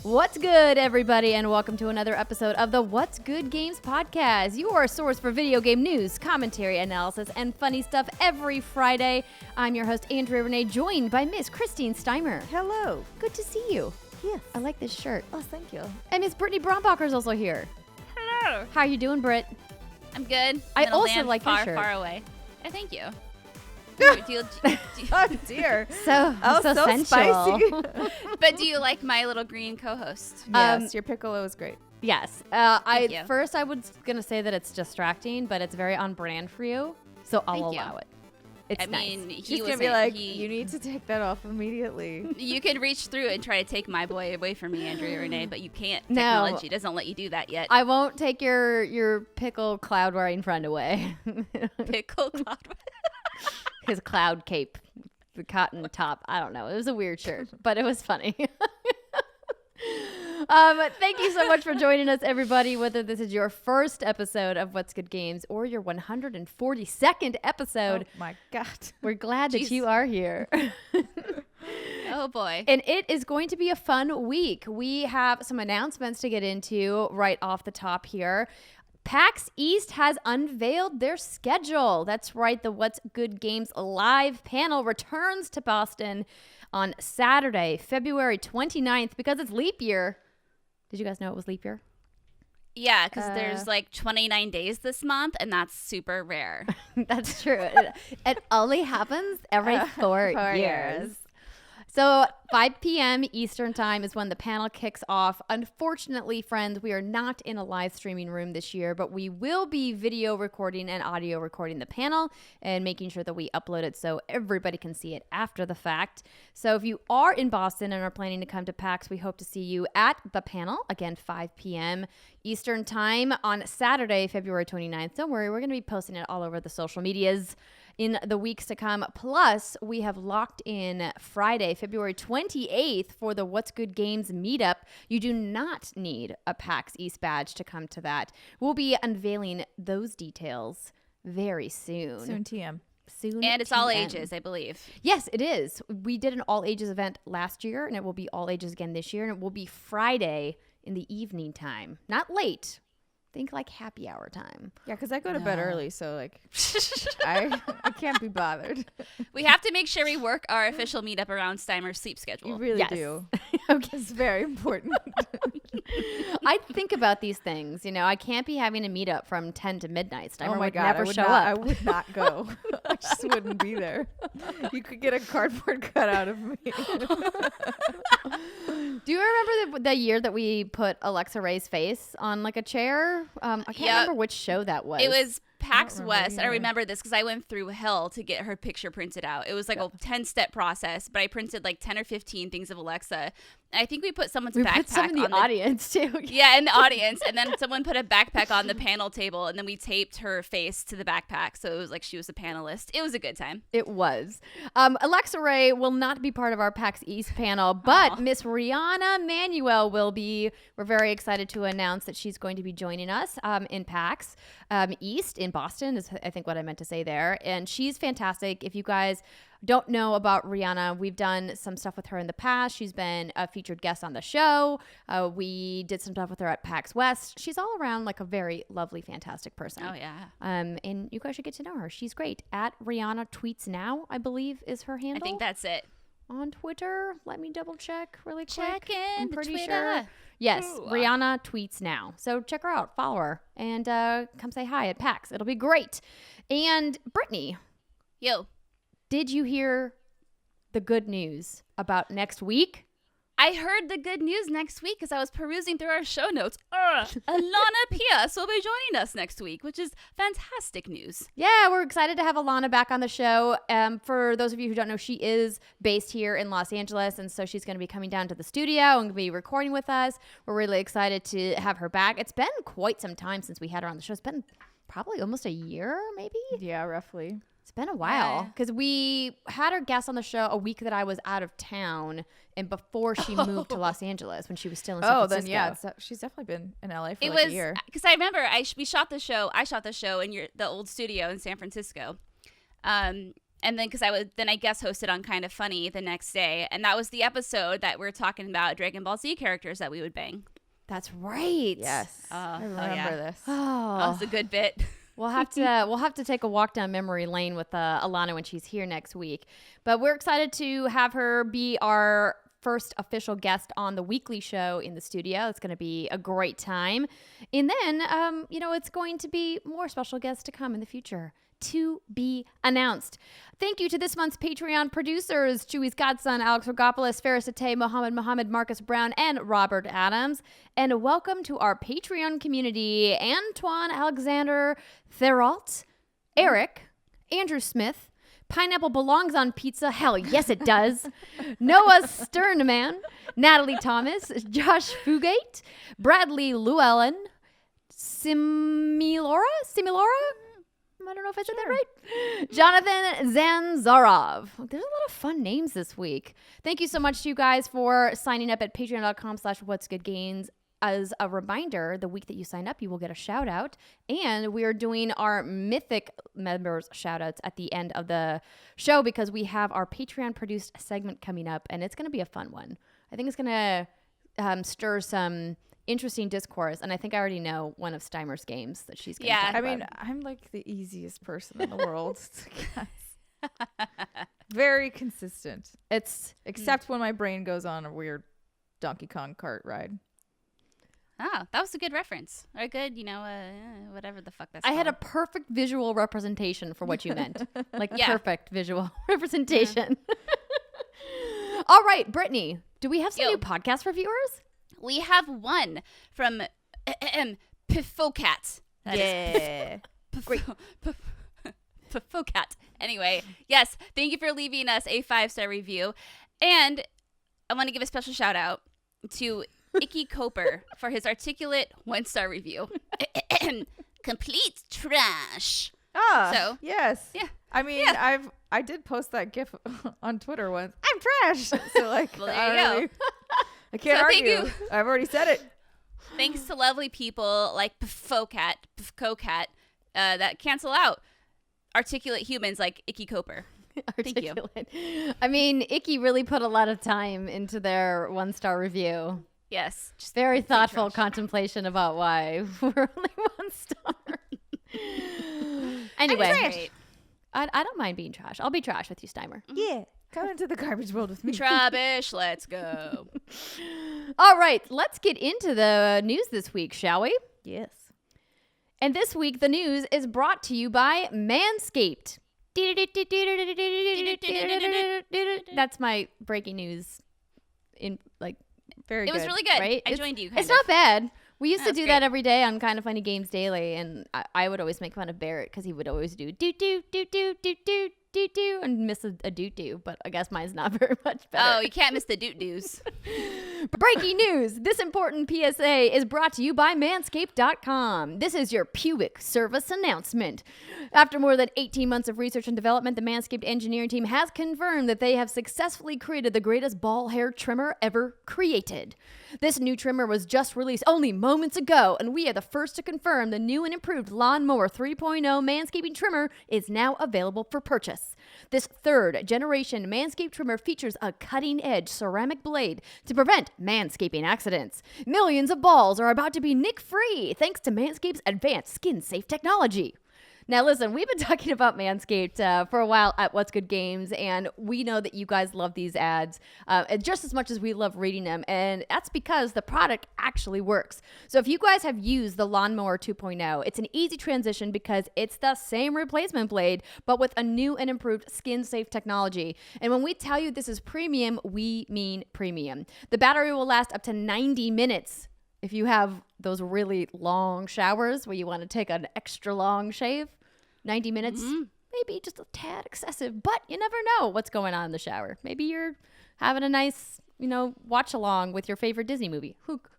What's good, everybody, and welcome to another episode of the What's Good Games podcast, your source for video game news, commentary, analysis, and funny stuff every Friday. I'm your host, Andrea Renee, joined by Miss Christine Steimer. Hello. Good to see you. Yes. I like this shirt. Oh, thank you. And Miss Brittany Brombacher is also here. Hello. How are you doing, Britt? I'm good. I In a also land like your far, shirt. far away. Oh, thank you. Do Oh, dear. So sensual. Spicy. but do you like my little green co-host? Yes, your piccolo is great. Yes. Thank you. First, I was going to say that it's distracting, but it's very on brand for you, so I'll Thank you. allow it. It's I nice. mean, he She's was going to be saying like, you need to take that off immediately. You could reach through and try to take my boy away from me, Andrea Renee, but you can't. No. Technology doesn't let you do that yet. I won't take your pickle cloud wearing friend away. Pickle cloud. His cloud cape, the cotton top. I don't know. It was a weird shirt, but it was funny. Thank you so much for joining us, everybody. Whether this is your first episode of What's Good Games or your 142nd episode, Oh, my God. we're glad that Jeez. you are here. Oh boy. And it is going to be a fun week. We have some announcements to get into right off the top here. PAX East has unveiled their schedule. That's right. The What's Good Games live panel returns to Boston on Saturday, February 29th, because it's leap year. Did you guys know it was leap year? Yeah, because there's like 29 days this month, and that's super rare. That's true. It only happens every 4 years. So 5 p.m. Eastern time is when the panel kicks off. Unfortunately, friends, we are not in a live streaming room this year, but we will be video recording and audio recording the panel and making sure that we upload it so everybody can see it after the fact. So if you are in Boston and are planning to come to PAX, we hope to see you at the panel, again, 5 p.m. Eastern time on Saturday, February 29th. Don't worry, we're going to be posting it all over the social medias in the weeks to come. Plus, we have locked in Friday, February 28th for the What's Good Games meetup. You do not need a PAX East badge to come to that. We'll be unveiling those details very soon. Soon TM. Soon And it's all TM. ages, I believe. Yes, it is. We did an all ages event last year, and it will be all ages again this year, and it will be Friday in the evening time. Not late. Think like happy hour time. Yeah, because I go to bed early, so like I can't be bothered. We have to make sure we work our official meetup around Steimer's sleep schedule. You really Yes. do. Okay. It's very important. I think about these things. You know, I can't be having a meetup from 10 to midnight. Steimer Oh my would God, never I would show not, up. I would not go. I just wouldn't be there. You could get a cardboard cut out of me. Do you remember the year that we put Alexa Ray's face on like a chair? I can't Yep. remember which show that was. It was PAX remember West. I either. remember this because I went through hell to get her picture printed out. It was like a 10-step process, but I printed like 10 or 15 things of Alexa. And I think we put someone's We backpack put some in the on audience too. Yeah, in the audience. And then someone put a backpack on the panel table, and then we taped her face to the backpack. So it was like she was a panelist. It was a good time. It was. Alexa Ray will not be part of our PAX East panel, but Miss Rihanna Manuel will be. We're very excited to announce that she's going to be joining us in PAX East in Boston, is I think what I meant to say there. And she's fantastic. If you guys don't know about Rihanna, we've done some stuff with her in the past. She's been a featured guest on the show. We did some stuff with her at PAX West. She's all around like a very lovely, fantastic person. Oh, yeah. And you guys should get to know her. She's great. At Rihanna Tweets Now, I believe, is her I handle. think that's it. On Twitter. Let me double check really quick. Check in I'm the pretty Twitter. sure. Yes, Ooh. Rihanna Tweets Now. So check her out, follow her, and come say hi at PAX. It'll be great. And Brittany, Yo. did you hear the good news about next week? I heard the good news next week because I was perusing through our show notes. Alana Pierce will be joining us next week, which is fantastic news. Yeah, we're excited to have Alana back on the show. For those of you who don't know, she is based here in Los Angeles, and so she's going to be coming down to the studio and be recording with us. We're really excited to have her back. It's been quite some time since we had her on the show. It's been probably almost a year, maybe? Yeah, roughly. It's been a while because we had her guest on the show a week that I was out of town and before she moved to Los Angeles when she was still in San Oh, Francisco. then yeah, she's definitely been in LA for It like was a year. because I remember we shot the show. I shot the show in the old studio in San Francisco, and And then because I guest hosted on Kind of Funny the next day, and that was the episode that we're talking about Dragon Ball Z characters that we would bang. That's right. Yes. I remember this. Oh, That was a good bit. we'll have to take a walk down memory lane with Alana when she's here next week. But we're excited to have her be our first official guest on the weekly show in the studio. It's going to be a great time. And then, it's going to be more special guests to come in the future. To be announced. Thank you to this month's Patreon producers, Chewy's Godson, Alex Rigopolus, Faris Attieh, Mohammed Mohammed, Marcus Brown, and Robert Adams. And welcome to our Patreon community, Antoine Alexander Therault, Eric, Andrew Smith, Pineapple belongs on pizza. Hell, yes, it does. Noah Sternman, Natalie Thomas, Josh Fugate, Bradley Llewellyn, Similora? I don't know if I said that right. Jonathan Zanzarov. There's a lot of fun names this week. Thank you so much to you guys for signing up at patreon.com/whatsgoodgames. As a reminder, the week that you sign up, you will get a shout out. And we are doing our Mythic members shout outs at the end of the show because we have our Patreon produced segment coming up, and it's going to be a fun one. I think it's going to stir some interesting discourse, and I think I already know one of Steimer's games that she's going to talk about. I'm like the easiest person in the world to guess. Very consistent. Except when my brain goes on a weird Donkey Kong kart ride. Oh, that was a good reference. Or a good, whatever the fuck that's I called. had a perfect visual representation for what you meant. Perfect visual representation. All right, Brittany, do we have some new podcast reviewers? We have one from Piffocat. Yeah. Great. Piffocat. Anyway, yes, thank you for leaving us a 5-star review. And I want to give a special shout out to Icky Coper for his articulate 1-star review. Complete trash. So yes. Yeah. I mean, I did post that GIF on Twitter once. I'm trash. So well, there you go. I can't argue. I've already said it. Thanks to lovely people like Piffocat, that cancel out articulate humans like Icky Coper. Thank you. I mean, Icky really put a lot of time into their 1-star review. Yes. Just very thoughtful contemplation about why we're only 1 star. Anyway, I don't mind being trash. I'll be trash with you, Steimer. Yeah. Come into the garbage world with me. Trabish, let's go. All right, let's get into the news this week, shall we? Yes. And this week, the news is brought to you by Manscaped. That's my breaking news. Very good. It was really good. Right? I joined you. It's not bad. We used to do that every day on Kind of Funny Games Daily, and I would always make fun of Barrett because he would always do do and miss a do, but I guess mine's not very much better. Oh, you can't miss the doos. Breaking news. This important PSA is brought to you by Manscaped.com. This is your pubic service announcement. After more than 18 months of research and development, the Manscaped engineering team has confirmed that they have successfully created the greatest ball hair trimmer ever created. This new trimmer was just released only moments ago, and we are the first to confirm the new and improved Lawnmower 3.0 manscaping trimmer is now available for purchase. This third-generation Manscaped trimmer features a cutting-edge ceramic blade to prevent manscaping accidents. Millions of balls are about to be nick-free thanks to Manscaped's advanced skin-safe technology. Now, listen, we've been talking about Manscaped for a while at What's Good Games, and we know that you guys love these ads just as much as we love reading them, and that's because the product actually works. So if you guys have used the Lawnmower 2.0, it's an easy transition because it's the same replacement blade, but with a new and improved skin-safe technology. And when we tell you this is premium, we mean premium. The battery will last up to 90 minutes. If you have those really long showers where you want to take an extra long shave, 90 minutes, maybe just a tad excessive, but you never know what's going on in the shower. Maybe you're having a nice, watch along with your favorite Disney movie.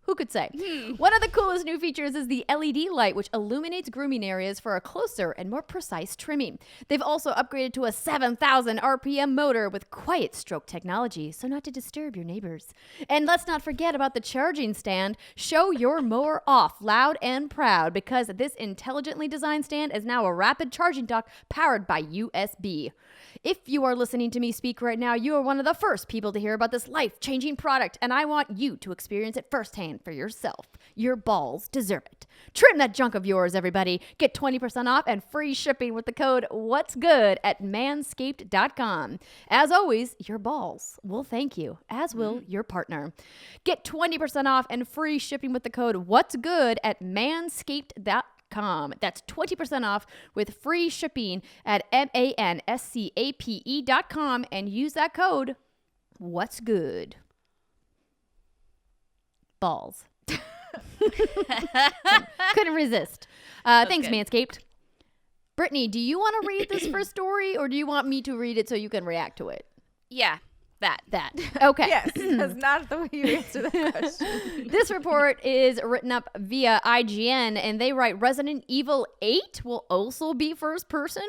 Who could say? One of the coolest new features is the LED light, which illuminates grooming areas for a closer and more precise trimming. They've also upgraded to a 7,000 RPM motor with quiet stroke technology, so not to disturb your neighbors. And let's not forget about the charging stand. Show your mower off loud and proud because this intelligently designed stand is now a rapid charging dock powered by USB. If you are listening to me speak right now, you are one of the first people to hear about this life-changing product, and I want you to experience it firsthand for yourself. Your balls deserve it. Trim that junk of yours, everybody. Get 20% off and free shipping with the code What's Good at manscaped.com. As always, your balls will thank you, as will your partner. Get 20% off and free shipping with the code What's Good at manscaped.com. That's 20% off with free shipping at manscape.com and use that code What's Good. Balls. Couldn't resist. Thanks, good. Manscaped. Brittany, do you want to read this first story, or do you want me to read it so you can react to it? Yeah, that. Okay. Yes, that's not the way you answer that question. This report is written up via IGN, and they write Resident Evil 8 will also be first person, ?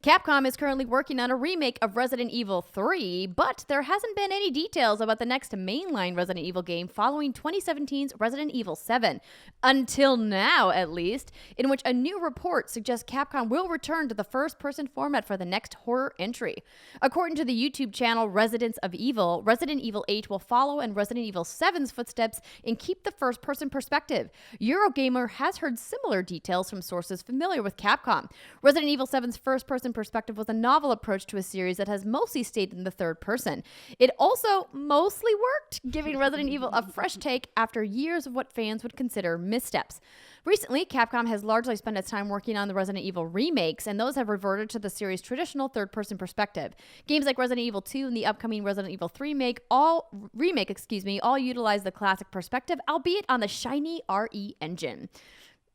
Capcom is currently working on a remake of Resident Evil 3, but there hasn't been any details about the next mainline Resident Evil game following 2017's Resident Evil 7. Until now, at least, in which a new report suggests Capcom will return to the first person format for the next horror entry. According to the YouTube channel Residents of Evil, Resident Evil 8 will follow in Resident Evil 7's footsteps and keep the first-person perspective. Eurogamer has heard similar details from sources familiar with Capcom. Resident Evil 7's first-person perspective was a novel approach to a series that has mostly stayed in the third person. It also mostly worked, giving Resident Evil a fresh take after years of what fans would consider missteps. Recently, Capcom has largely spent its time working on the Resident Evil remakes, and those have reverted to the series' traditional third-person perspective. Games like Resident Evil 2 and the upcoming Resident Evil 3 all utilize the classic perspective, albeit on the shiny RE engine.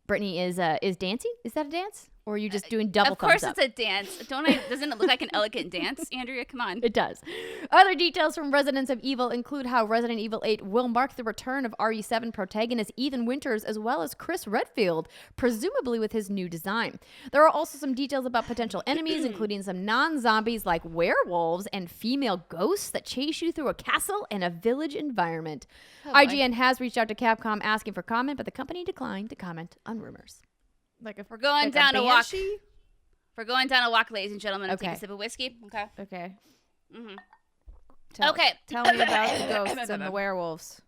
Brittany is dancing? Is that a dance? Or are you just doing double thumbs up? Of course it's a dance. Doesn't it look like an elegant dance, Andrea? Come on. It does. Other details from Residents of Evil include how Resident Evil 8 will mark the return of RE7 protagonist Ethan Winters as well as Chris Redfield, presumably with his new design. There are also some details about potential enemies, including some non-zombies like werewolves and female ghosts that chase you through a castle and a village environment. IGN has reached out to Capcom asking for comment, but the company declined to comment on rumors. Like if We're going down a walk. We're going down a walk, ladies and gentlemen. Okay. Take a sip of whiskey. Okay. Okay. Mm-hmm. Tell me about the ghosts and the werewolves.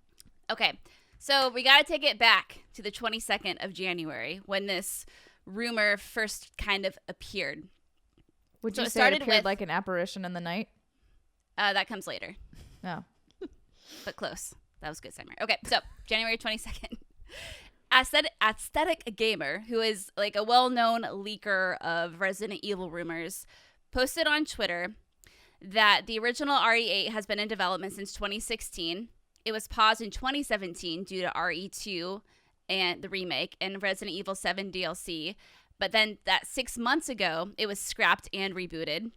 Okay. So we got to take it back to the 22nd of January when this rumor first kind of appeared. Would So you it say it started appeared with- like an apparition in the night? That comes later, No. but close. That was good, Summer. Okay. So January 22nd. Aesthetic Gamer, who is like a well-known leaker of Resident Evil rumors, posted on Twitter that the original RE8 has been in development since 2016. It was paused in 2017 due to RE2 and the remake and Resident Evil 7 DLC. But then that 6 months ago, it was scrapped and rebooted.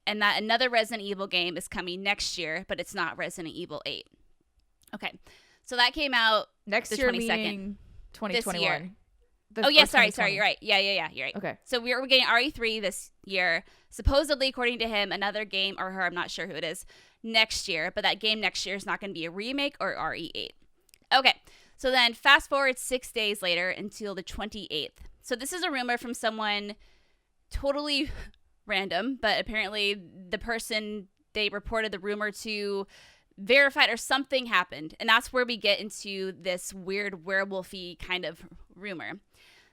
And that another Resident Evil game is coming next year, but it's not Resident Evil 8. Okay. So that came out Next the year 22nd. meaning 2021. Oh, yeah, sorry, you're right. Yeah, you're right. Okay. So we're getting RE3 this year. Supposedly, according to him, another game, or her, I'm not sure who it is, next year. But that game next year is not going to be a remake or RE8. Okay, so then fast forward 6 days later until the 28th. So this is a rumor from someone totally random, but apparently the person they reported the rumor to verified or something happened. And that's where we get into this weird werewolfy kind of rumor.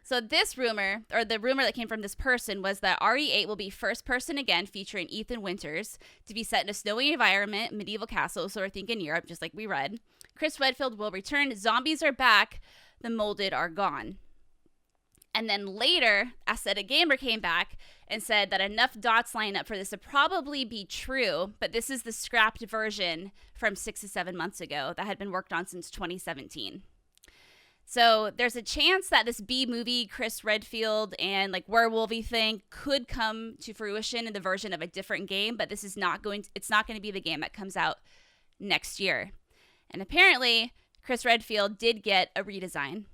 So this rumor, or the rumor that came from this person, was that RE8 will be first person again, featuring Ethan Winters, to be set in a snowy environment, medieval castle, so we're thinking Europe, just like we read. Chris Redfield will return, zombies are back, the molded are gone. And then later, Aesthetic Gamer came back and said that enough dots line up for this to probably be true, but this is the scrapped version from 6 to 7 months ago that had been worked on since 2017. So there's a chance that this B-movie, Chris Redfield and like werewolfy thing could come to fruition in the version of a different game, but this is it's not going to be the game that comes out next year. And apparently, Chris Redfield did get a redesign,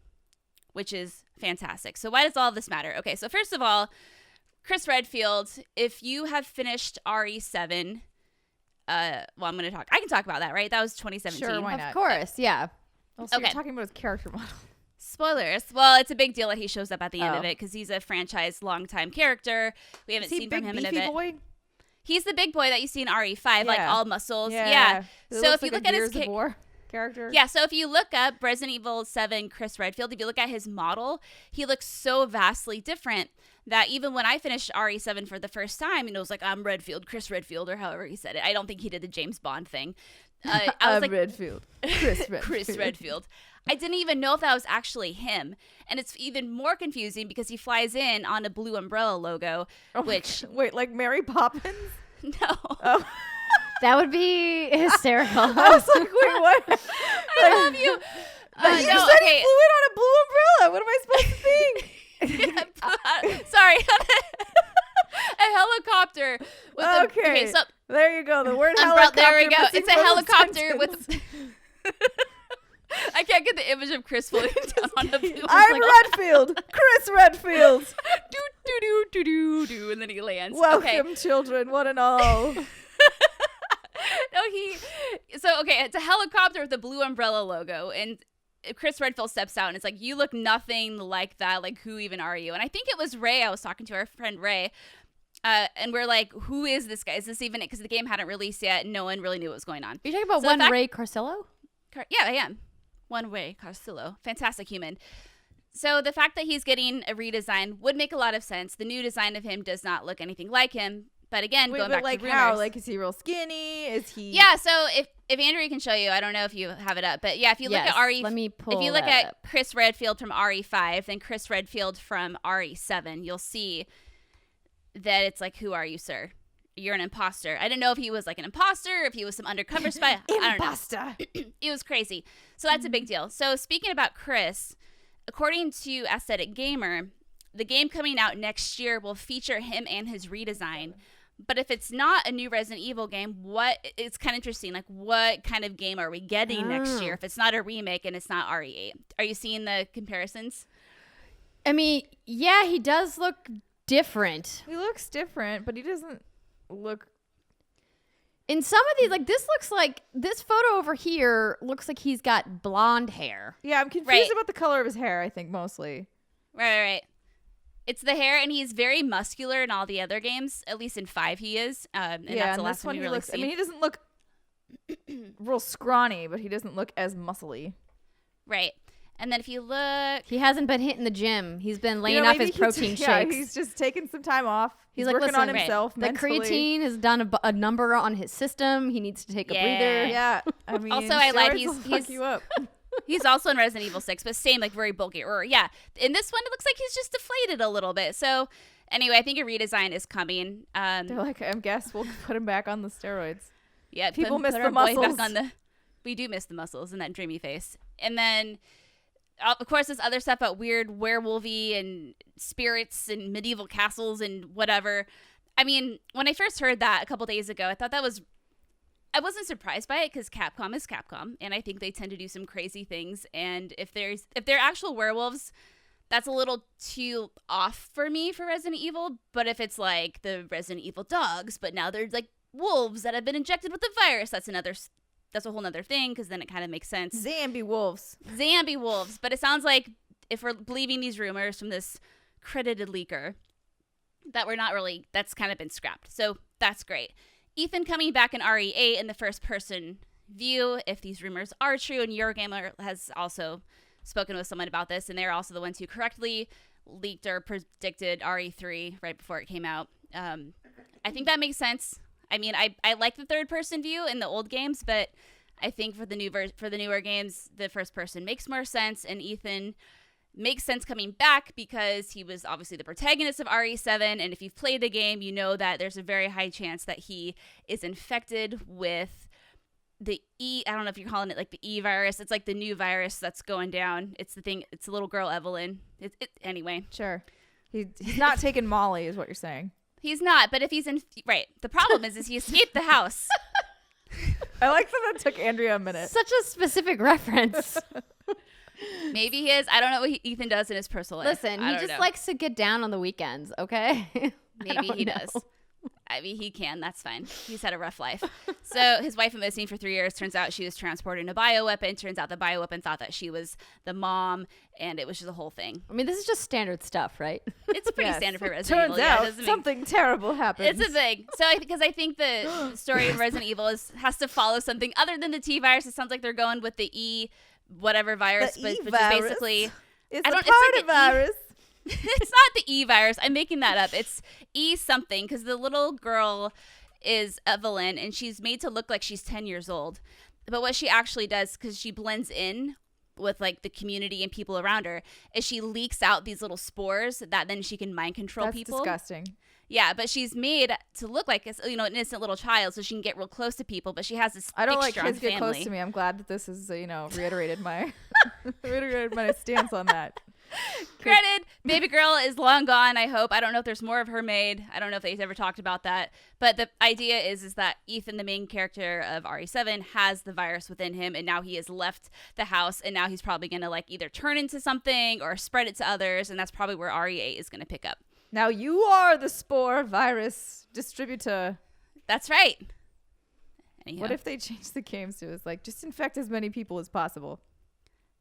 which is fantastic. So why does all this matter? Okay, so first of all, Chris Redfield, if you have finished RE7, I can talk about that, right? That was 2017. Sure, why not? Of course, yeah. Also, Okay. you're talking about his character model. Spoilers. Well, it's a big deal that he shows up at the end of Oh. it because he's a franchise longtime character. We haven't Is he seen big from him in a beefy bit. boy? He's the big boy that you see in RE5, like all muscles. Yeah. So if you look at his character. Yeah, so if you look up Resident Evil 7 Chris Redfield, if you look at his model, he looks so vastly different that even when I finished RE7 for the first time, it was like, I'm Redfield, Chris Redfield, or however he said it. I don't think he did the James Bond thing. I was like, Redfield. Chris Redfield. Chris Redfield. I didn't even know if that was actually him. And it's even more confusing because he flies in on a blue umbrella logo, which... Wait, like Mary Poppins? No. Oh. That would be hysterical. I was like, wait, what? I love you. You said he flew in on a blue umbrella. What am I supposed to think? Sorry. A helicopter. Okay, so there you go. The word helicopter. There we go. It's a helicopter with... I can't get the image of Chris floating down on a blue. I'm Redfield. Chris Redfield. Do, do, do, do, do, do, and then he lands. Welcome, children. One and all. No, it's a helicopter with a blue umbrella logo, and Chris Redfield steps out, and it's like, you look nothing like that. Like, who even are you? And I think it was Ray. I was talking to our friend Ray, and we're like, who is this guy? Is this even it? Because the game hadn't released yet, and no one really knew what was going on. You're talking about Ray Carcillo? Yeah, I am. One Ray Carcillo. Fantastic human. So the fact that he's getting a redesign would make a lot of sense. The new design of him does not look anything like him. But again, going back to rumors. How? Like, is he real skinny? Is he? Yeah. So if Andrea can show you, I don't know if you have it up, but yeah, if you look at RE, let me pull. If you look at Chris Redfield from RE5, then Chris Redfield from RE7, you'll see that it's like, who are you, sir? You're an imposter. I didn't know if he was like an imposter, if he was some undercover spy. I don't know. It was crazy. So that's a big deal. So speaking about Chris, according to Aesthetic Gamer, the game coming out next year will feature him and his redesign. But if it's not a new Resident Evil game, it's kind of interesting. Like, what kind of game are we getting next year if it's not a remake and it's not RE8? Are you seeing the comparisons? I mean, yeah, he does look different. He looks different, but he doesn't look... In some of these, like, this photo over here looks like he's got blonde hair. Yeah, I'm confused about the color of his hair, I think, mostly. Right. It's the hair, and he's very muscular in all the other games. At least in 5 he is. And that's the last one we really see. I mean, he doesn't look real scrawny, but he doesn't look as muscly. Right. And then if you look... He hasn't been hitting the gym. He's been laying off his protein shakes. Yeah, he's just taking some time off. He's like, working on himself mentally. The creatine has done a number on his system. He needs to take a breather. Yeah. I mean, also, I lied. He's you up. He's also in Resident Evil 6, but same, like, very bulky. Or, yeah, in this one, it looks like he's just deflated a little bit. So, anyway, I think a redesign is coming. They're like, I guess we'll put him back on the steroids. Yeah, people miss the muscles. We do miss the muscles and that dreamy face. And then, of course, there's other stuff about weird werewolvy and spirits and medieval castles and whatever. I mean, when I first heard that a couple days ago, I wasn't surprised by it because Capcom is Capcom, and I think they tend to do some crazy things. And if they're actual werewolves, that's a little too off for me for Resident Evil. But if it's like the Resident Evil dogs, but now they're like wolves that have been injected with the virus, that's a whole nother thing, because then it kind of makes sense. Zombie wolves. But it sounds like, if we're believing these rumors from this credited leaker, that that's kind of been scrapped. So that's great. Ethan coming back in RE8 in the first-person view, if these rumors are true, and Eurogamer has also spoken with someone about this, and they're also the ones who correctly leaked or predicted RE3 right before it came out. I think that makes sense. I mean, I like the third-person view in the old games, but I think for the newer games, the first-person makes more sense, and Ethan makes sense coming back because he was obviously the protagonist of RE7, and if you've played the game, you know that there's a very high chance that he is infected with the I don't know if you're calling it like the E virus. It's like the new virus that's going down. It's the thing. It's the little girl Evelyn. Anyway. Sure. He's not taking Molly, is what you're saying. He's not, but if he's in right, the problem is he escaped the house. I like that took Andrea a minute. Such a specific reference. Maybe he is. I don't know what Ethan does in his personal life. Listen, he just likes to get down on the weekends, okay? Maybe he does. I mean, he can. That's fine. He's had a rough life. So his wife went missing for 3 years. Turns out she was transporting a bioweapon. Turns out the bioweapon thought that she was the mom, and it was just a whole thing. I mean, this is just standard stuff, right? It's pretty standard for Resident Evil. Turns out something terrible happens. It's a thing. So because I think the story of Resident Evil has to follow something other than the T virus. It sounds like they're going with the E whatever virus, which is basically it's a part virus. It's not the E virus. I'm making that up. It's E something because the little girl is Evelyn and she's made to look like she's 10 years old. But what she actually does, because she blends in with like the community and people around her, is she leaks out these little spores that then she can mind control people. That's disgusting. Yeah, but she's made to look like an innocent little child, so she can get real close to people. But she has this. I don't thick, like strong kids family. get close to me. I'm glad that this is reiterated my stance on that. Granted, baby girl is long gone, I hope. I don't know if there's more of her made. I don't know if they've ever talked about that. But the idea is that Ethan, the main character of RE7, has the virus within him, and now he has left the house, and now he's probably going to like either turn into something or spread it to others, and that's probably where RE8 is going to pick up. Now you are the spore virus distributor. That's right. Anyhow. What if they change the games to like just infect as many people as possible?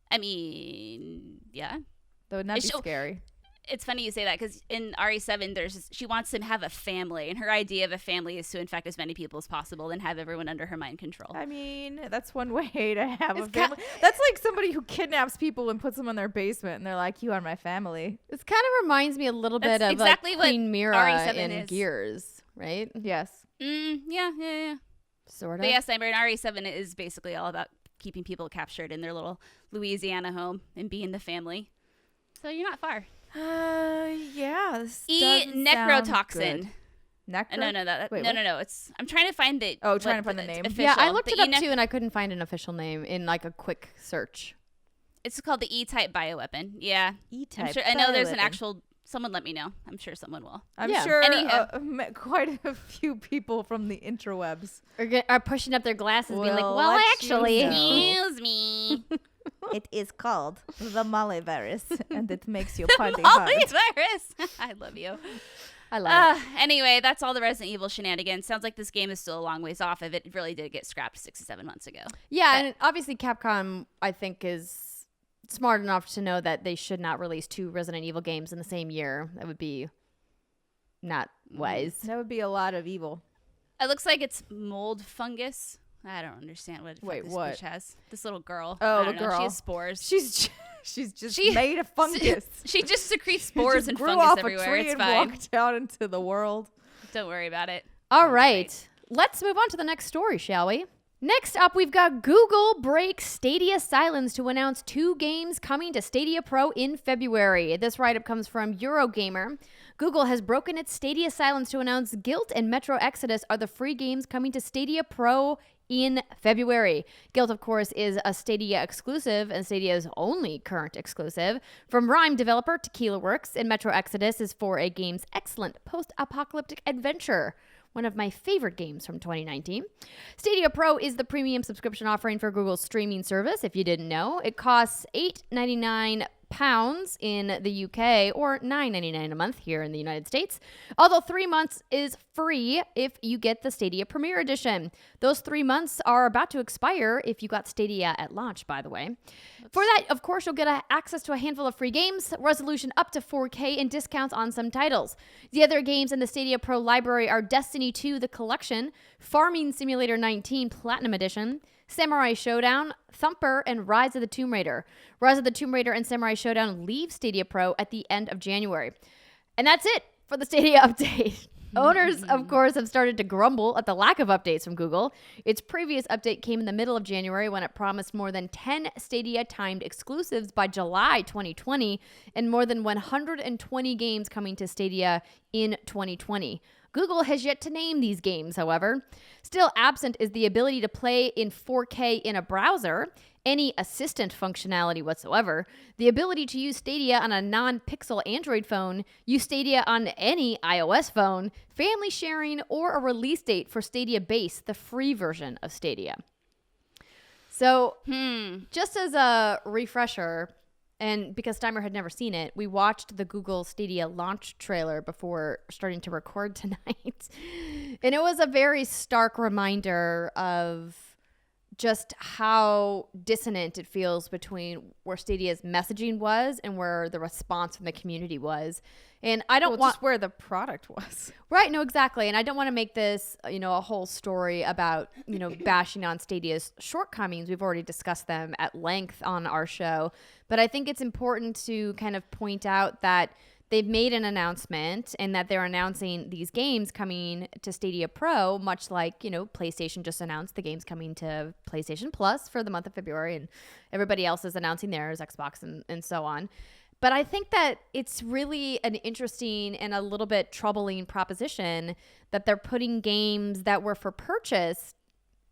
I mean, yeah. That would not be scary. It's funny you say that because in RE7, she wants to have a family, and her idea of a family is to infect as many people as possible and have everyone under her mind control. I mean, that's one way to have a family. That's like somebody who kidnaps people and puts them in their basement, and they're like, "You are my family." This kind of reminds me a little bit of exactly like Queen Mira RE7 in is. Gears, right? Yes. Yeah. Sort of. But yes, I mean, RE7 is basically all about keeping people captured in their little Louisiana home and being the family. So you're not far. Yeah. Necrotoxin. Necro? No. I'm trying to find the. Trying to find the name. Official. Yeah, I looked it up too, and I couldn't find an official name in like a quick search. It's called the E-type bioweapon. Yeah. E-type. I'm sure. I know there's an actual. Someone let me know. I'm sure someone will. I'm sure quite a few people from the interwebs are pushing up their glasses, being like, "Well, actually, excuse me." It is called the Molly virus, and it makes you party hard. hard. Virus. I love you. I love it. Anyway, that's all the Resident Evil shenanigans. Sounds like this game is still a long ways off of it. It really did get scrapped 6 to 7 months ago. Yeah, and obviously Capcom, I think, is smart enough to know that they should not release 2 Resident Evil games in the same year. That would be not wise. That would be a lot of evil. It looks like it's mold fungus. I don't understand what this bitch has. This little girl. Oh, the girl. She has spores. She's just made of fungus. She just secretes spores and grew fungus off everywhere. A tree it's and fine. Walked out into the world. Don't worry about it. All right. Let's move on to the next story, shall we? Next up, we've got Google breaks Stadia silence to announce 2 games coming to Stadia Pro in February. This write-up comes from Eurogamer. Google has broken its Stadia silence to announce Guilt and Metro Exodus are the free games coming to Stadia Pro in February. Guilt, of course, is a Stadia exclusive and Stadia's only current exclusive. From Rime developer Tequila Works, and Metro Exodus is for a game's excellent post-apocalyptic adventure. One of my favorite games from 2019. Stadia Pro is the premium subscription offering for Google's streaming service, if you didn't know. It costs £8.99 in the UK or $9.99 a month here in the United States. Although 3 months is free if you get the Stadia Premier Edition. Those 3 months are about to expire if you got Stadia at launch, by the way. For that, of course, you'll get access to a handful of free games, resolution up to 4K, and discounts on some titles. The other games in the Stadia Pro library are Destiny 2, The Collection, Farming Simulator 19 Platinum Edition, Samurai Showdown, Thumper, and Rise of the Tomb Raider. Rise of the Tomb Raider and Samurai Showdown leave Stadia Pro at the end of January. And that's it for the Stadia update. Owners, of course, have started to grumble at the lack of updates from Google. Its previous update came in the middle of January when it promised more than 10 Stadia-timed exclusives by July 2020 and more than 120 games coming to Stadia in 2020. Google has yet to name these games, however. Still absent is the ability to play in 4K in a browser, any assistant functionality whatsoever, the ability to use Stadia on a non-Pixel Android phone, use Stadia on any iOS phone, family sharing, or a release date for Stadia Base, the free version of Stadia. So, just as a refresher, And because Steimer had never seen it, we watched the Google Stadia launch trailer before starting to record tonight. And it was a very stark reminder of just how dissonant it feels between where Stadia's messaging was and where the response from the community was. And I don't want just where the product was. Right, no, exactly. And I don't want to make this, a whole story about, bashing on Stadia's shortcomings. We've already discussed them at length on our show. But I think it's important to kind of point out that they've made an announcement and that they're announcing these games coming to Stadia Pro, much like, PlayStation just announced the games coming to PlayStation Plus for the month of February, and everybody else is announcing theirs, Xbox and so on. But I think that it's really an interesting and a little bit troubling proposition that they're putting games that were for purchase,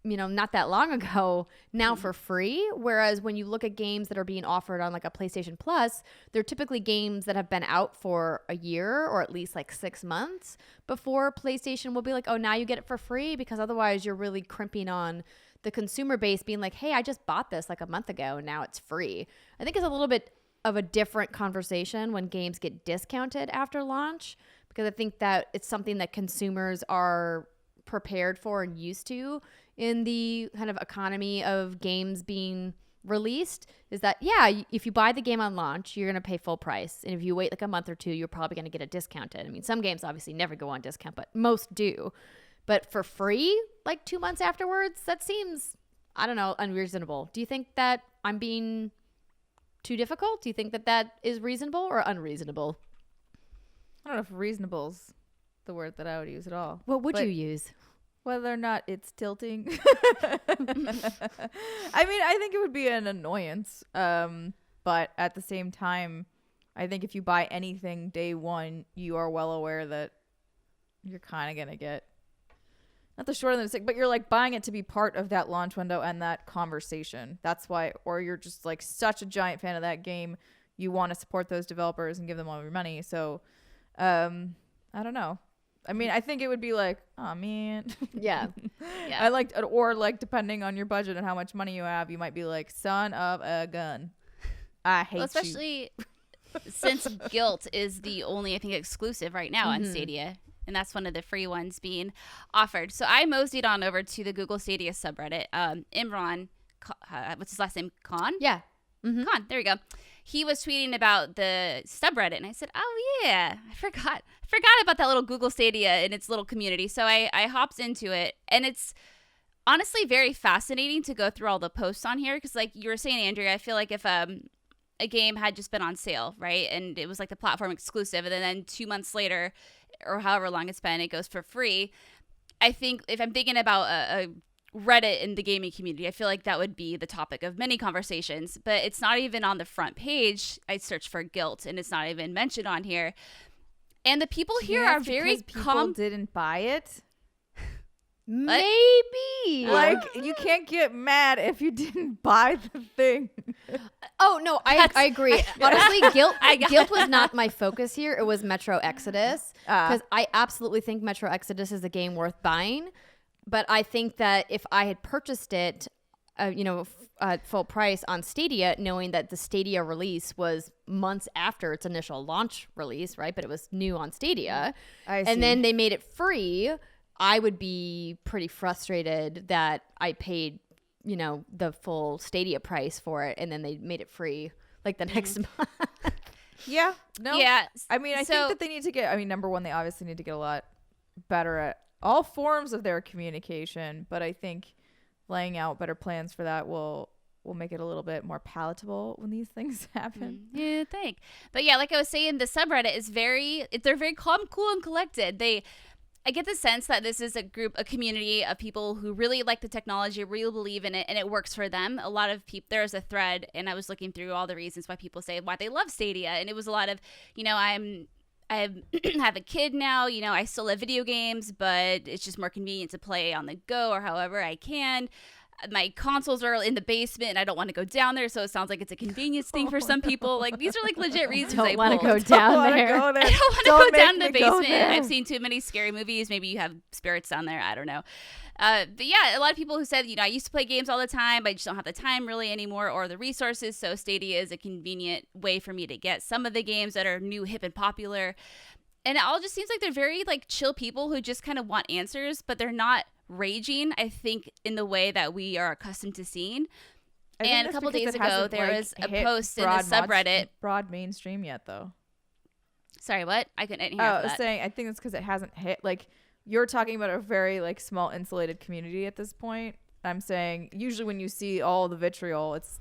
not that long ago, now for free. Whereas when you look at games that are being offered on like a PlayStation Plus, they're typically games that have been out for a year or at least like 6 months before PlayStation will be like, oh, now you get it for free, because otherwise you're really crimping on the consumer base being like, hey, I just bought this like a month ago and now it's free. I think it's a little bit of a different conversation when games get discounted after launch, because I think that it's something that consumers are prepared for and used to in the kind of economy of games being released, is that, yeah, if you buy the game on launch, you're going to pay full price. And if you wait like a month or two, you're probably going to get it discounted. I mean, some games obviously never go on discount, but most do. But for free, like 2 months afterwards, that seems, I don't know, unreasonable. Do you think that I'm being too difficult? Do you think that that is reasonable or unreasonable? I don't know if reasonable's the word that I would use at all. What would you use? Whether or not it's tilting. I mean, I think it would be an annoyance. But at the same time, I think if you buy anything day one, you are well aware that you're kind of going to get, not the short end of the stick, but you're like buying it to be part of that launch window and that conversation. That's why, or you're just like such a giant fan of that game, you want to support those developers and give them all your money. So, I don't know. I mean, I think it would be like, oh man. Yeah. I like, or like depending on your budget and how much money you have, you might be like, son of a gun, I hate you. Especially since Guilt is the only, I think, exclusive right now on Stadia. And that's one of the free ones being offered. So I moseyed on over to the Google Stadia subreddit. Imran, what's his last name? Khan? Yeah. Mm-hmm. Khan, there we go. He was tweeting about the subreddit, and I said, oh, yeah, I forgot about that little Google Stadia and its little community. So I hopped into it, and it's honestly very fascinating to go through all the posts on here, because like you were saying, Andrea, I feel like if a game had just been on sale, right, and it was like the platform exclusive, and then 2 months later, or however long it's been, it goes for free. I think if I'm thinking about a Reddit in the gaming community, I feel like that would be the topic of many conversations, but it's not even on the front page. I searched for Guilt and it's not even mentioned on here. And the people here are very people didn't buy it. Maybe. Like, you can't get mad if you didn't buy the thing. Oh, no, I agree. Honestly, Guilt was not my focus here. It was Metro Exodus, because I absolutely think Metro Exodus is a game worth buying. But I think that if I had purchased it, full price on Stadia, knowing that the Stadia release was months after its initial launch release, right? But it was new on Stadia. And then they made it free. I would be pretty frustrated that I paid, the full Stadia price for it, and then they made it free like the next month. Yeah. No. Yeah. I mean, I think that they need to get, number one, they obviously need to get a lot better at all forms of their communication, but I think laying out better plans for that will make it a little bit more palatable when these things happen. Yeah, think. But yeah, like I was saying, the subreddit is they're very calm, cool, and collected. I get the sense that this is a community of people who really like the technology, really believe in it, and it works for them. A lot of people, there's a thread, and I was looking through all the reasons why people say why they love Stadia, and it was a lot of, I have a kid now, I still love video games, but it's just more convenient to play on the go or however I can. my consoles are in the basement and I don't want to go down there, so it sounds like it's a convenience thing for some people. Like, these are like legit reasons I Don't want to pulled. go down there. Go there. I don't want to Don't go down make the me go basement. there. I've seen too many scary movies. Maybe you have spirits down there. I don't know. But yeah, a lot of people who said, I used to play games all the time, but I just don't have the time really anymore or the resources. So Stadia is a convenient way for me to get some of the games that are new, hip, and popular. And it all just seems like they're very like chill people who just kind of want answers, but they're not raging, I think, in the way that we are accustomed to seeing. And a couple days ago, there was a post in the subreddit. Broad mainstream yet, though. Sorry, what? I couldn't hear I was that. saying, I think it's because it hasn't hit. Like, you're talking about a very like small insulated community at this point. I'm saying usually when you see all the vitriol, it's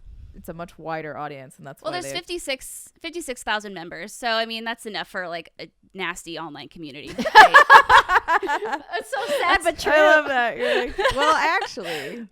a much wider audience, and that's well, why there's 56,000 members, so I mean that's enough for like a nasty online community. Right? It's so sad, but true. I love that. You're like, well, actually,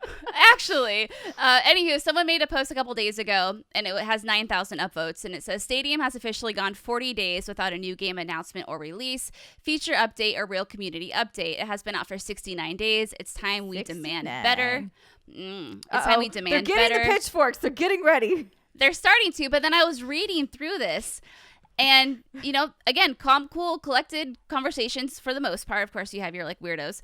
Anywho, someone made a post a couple days ago, and it has 9,000 upvotes, and it says Stadium has officially gone 40 days without a new game announcement or release, feature update, or real community update. It has been out for 69 days. It's time we demand better. It's time we demand better. They're getting the pitchforks. They're getting ready. They're starting to, but then I was reading through this, and again, calm, cool, collected conversations for the most part. Of course, you have your like weirdos.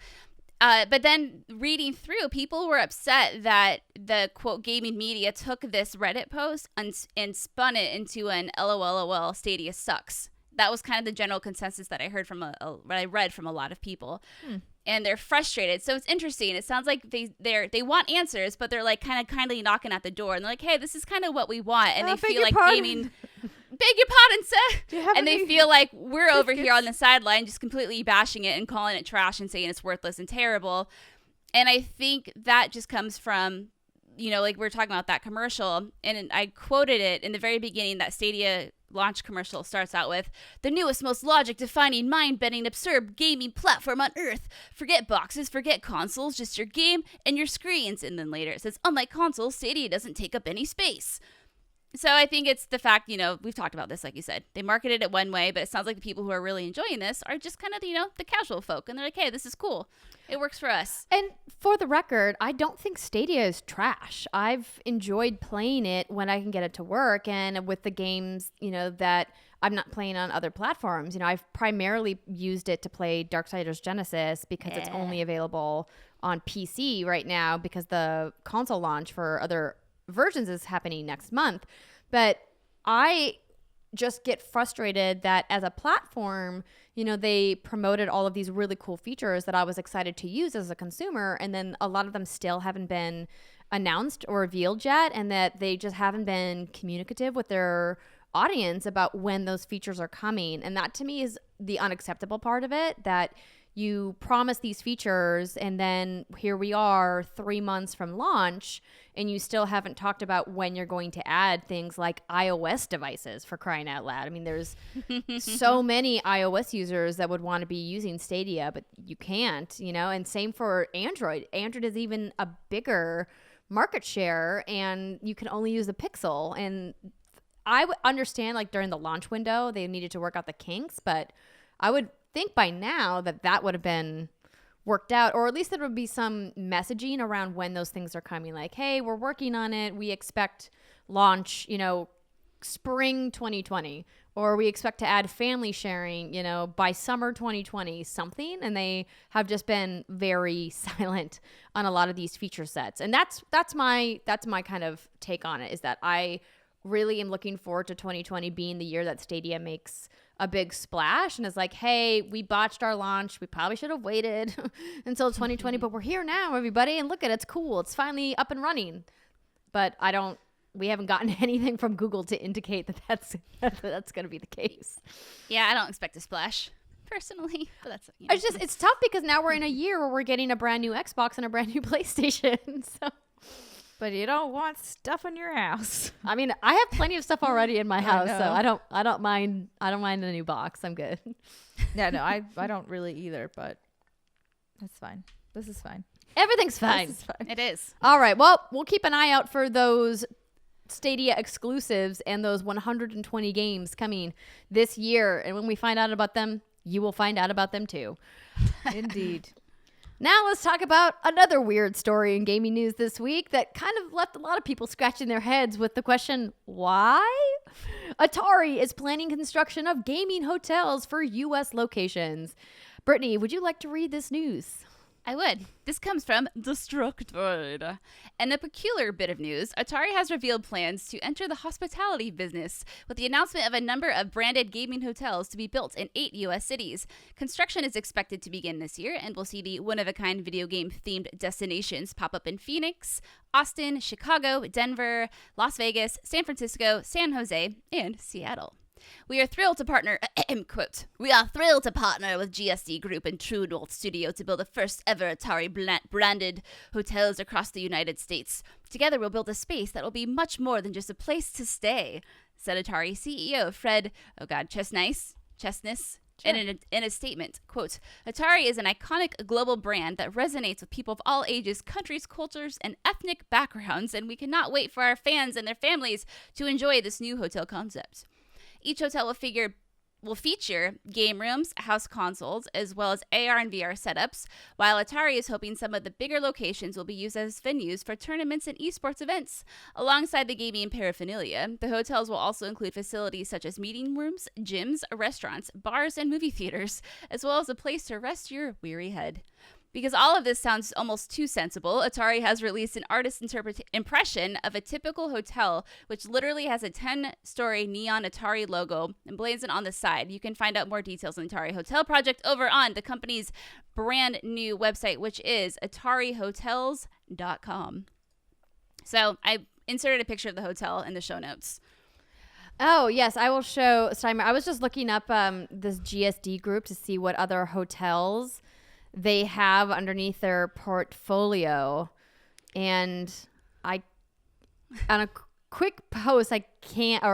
But then reading through, people were upset that the quote gaming media took this Reddit post and spun it into an LOL Stadia sucks. That was kind of the general consensus that I heard from what I read from a lot of people. And they're frustrated. So it's interesting. It sounds like they want answers, but they're like kind of kindly knocking at the door, and they're like, "Hey, this is kind of what we want." And they feel like gaming. Beg your pardon, sir. And they feel like we're over here on the sideline just completely bashing it and calling it trash and saying it's worthless and terrible. And I think that just comes from, like we're talking about that commercial. And I quoted it in the very beginning. That Stadia launch commercial starts out with, "The newest, most logic-defining, mind-bending, absurd gaming platform on Earth. Forget boxes, forget consoles, just your game and your screens." And then later it says, "Unlike consoles, Stadia doesn't take up any space." So I think it's the fact, we've talked about this, like you said. They marketed it one way, but it sounds like the people who are really enjoying this are just kind of, the casual folk. And they're like, hey, this is cool. It works for us. And for the record, I don't think Stadia is trash. I've enjoyed playing it when I can get it to work, and with the games, that I'm not playing on other platforms. I've primarily used it to play Darksiders Genesis because it's only available on PC right now because the console launch for other versions is happening next month. But I just get frustrated that as a platform, they promoted all of these really cool features that I was excited to use as a consumer, and then a lot of them still haven't been announced or revealed yet, and that they just haven't been communicative with their audience about when those features are coming. And that to me is the unacceptable part of it, that you promise these features and then here we are 3 months from launch and you still haven't talked about when you're going to add things like iOS devices, for crying out loud. I mean, there's so many iOS users that would want to be using Stadia, but you can't, and same for Android. Android is even a bigger market share and you can only use the Pixel. And I would understand like during the launch window, they needed to work out the kinks, but I would think by now that would have been worked out, or at least there would be some messaging around when those things are coming, like, hey, we're working on it, we expect launch spring 2020, or we expect to add family sharing by summer 2020 something. And they have just been very silent on a lot of these feature sets. And that's my kind of take on it, is that I really am looking forward to 2020 being the year that Stadia makes a big splash and is like, hey, we botched our launch. We probably should have waited until 2020, but we're here now, everybody. And look at it, it's cool. It's finally up and running. But we haven't gotten anything from Google to indicate that that's going to be the case. Yeah, I don't expect a splash personally, but that's it's tough because now we're in a year where we're getting a brand new Xbox and a brand new PlayStation. So. But you don't want stuff in your house. I mean, I have plenty of stuff already in my house, so I don't mind a new box. I'm good. Yeah, no, I don't really either, but that's fine. This is fine. Everything's fine. It is. All right. Well, we'll keep an eye out for those Stadia exclusives and those 120 games coming this year. And when we find out about them, you will find out about them too. Indeed. Now let's talk about another weird story in gaming news this week that kind of left a lot of people scratching their heads with the question, why? Atari is planning construction of gaming hotels for U.S. locations. Brittany, would you like to read this news? I would. This comes from Destructoid. And a peculiar bit of news, Atari has revealed plans to enter the hospitality business with the announcement of a number of branded gaming hotels to be built in 8 U.S. cities. Construction is expected to begin this year, and we'll see the one-of-a-kind video game-themed destinations pop up in Phoenix, Austin, Chicago, Denver, Las Vegas, San Francisco, San Jose, and Seattle. We are thrilled to partner, quote, we are thrilled to partner with GSD Group and True North Studio to build the first ever Atari branded hotels across the United States. Together we'll build a space that will be much more than just a place to stay, said Atari CEO Fred, Chesnis, in a statement, quote, Atari is an iconic global brand that resonates with people of all ages, countries, cultures, and ethnic backgrounds, and we cannot wait for our fans and their families to enjoy this new hotel concept. Each hotel will feature game rooms, house consoles, as well as AR and VR setups, while Atari is hoping some of the bigger locations will be used as venues for tournaments and esports events. Alongside the gaming paraphernalia, the hotels will also include facilities such as meeting rooms, gyms, restaurants, bars, and movie theaters, as well as a place to rest your weary head. Because all of this sounds almost too sensible, Atari has released an artist's impression of a typical hotel, which literally has a 10-story neon Atari logo emblazoned on the side. You can find out more details on the Atari Hotel project over on the company's brand new website, which is atarihotels.com. So I inserted a picture of the hotel in the show notes. Oh, yes, I will show Steimer. I was just looking up this GSD Group to see what other hotels they have underneath their portfolio, and on a quick post a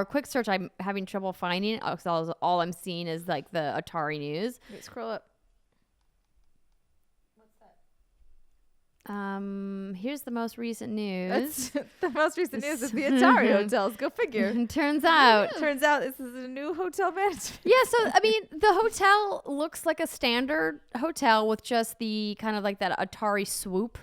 quick search I'm having trouble finding it because all I'm seeing is like the Atari news. Wait, scroll up. What's that? Here's the most recent news. The most recent news is the Atari hotels. Go figure. Turns out this is a new hotel management. Yeah, so I mean, the hotel looks like a standard hotel with just the kind of like that Atari swoop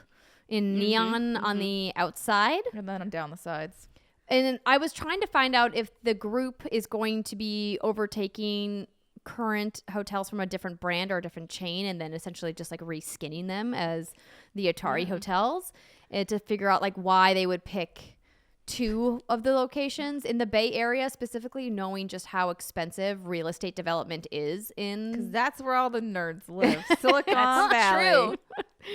in neon on the outside. And then down the sides. And I was trying to find out if the group is going to be overtaking current hotels from a different brand or a different chain and then essentially just like reskinning them as the Atari hotels, and to figure out like why they would pick 2 of the locations in the Bay Area specifically, knowing just how expensive real estate development is in, because that's where all the nerds live. Silicon Valley. True.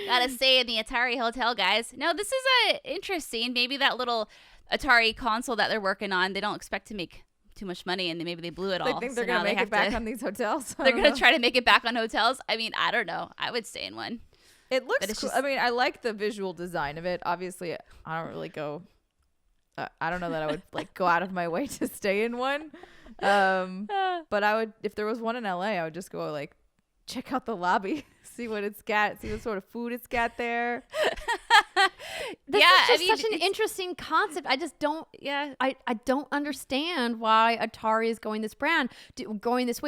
Gotta stay in the Atari hotel, guys. No, this is interesting. Maybe that little Atari console that they're working on, they don't expect to make too much money, and maybe they blew it all. They think they're gonna make it back on these hotels. They're gonna try to make it back on hotels. I mean, I don't know. I would stay in one. It looks cool. I mean, I like the visual design of it. Obviously, I don't really go. I don't know that I would like go out of my way to stay in one. But I would, if there was one in LA, I would just go like check out the lobby, see what it's got, see what sort of food it's got there. This is just such an interesting concept. I just don't. Yeah, I don't understand why Atari is going this way.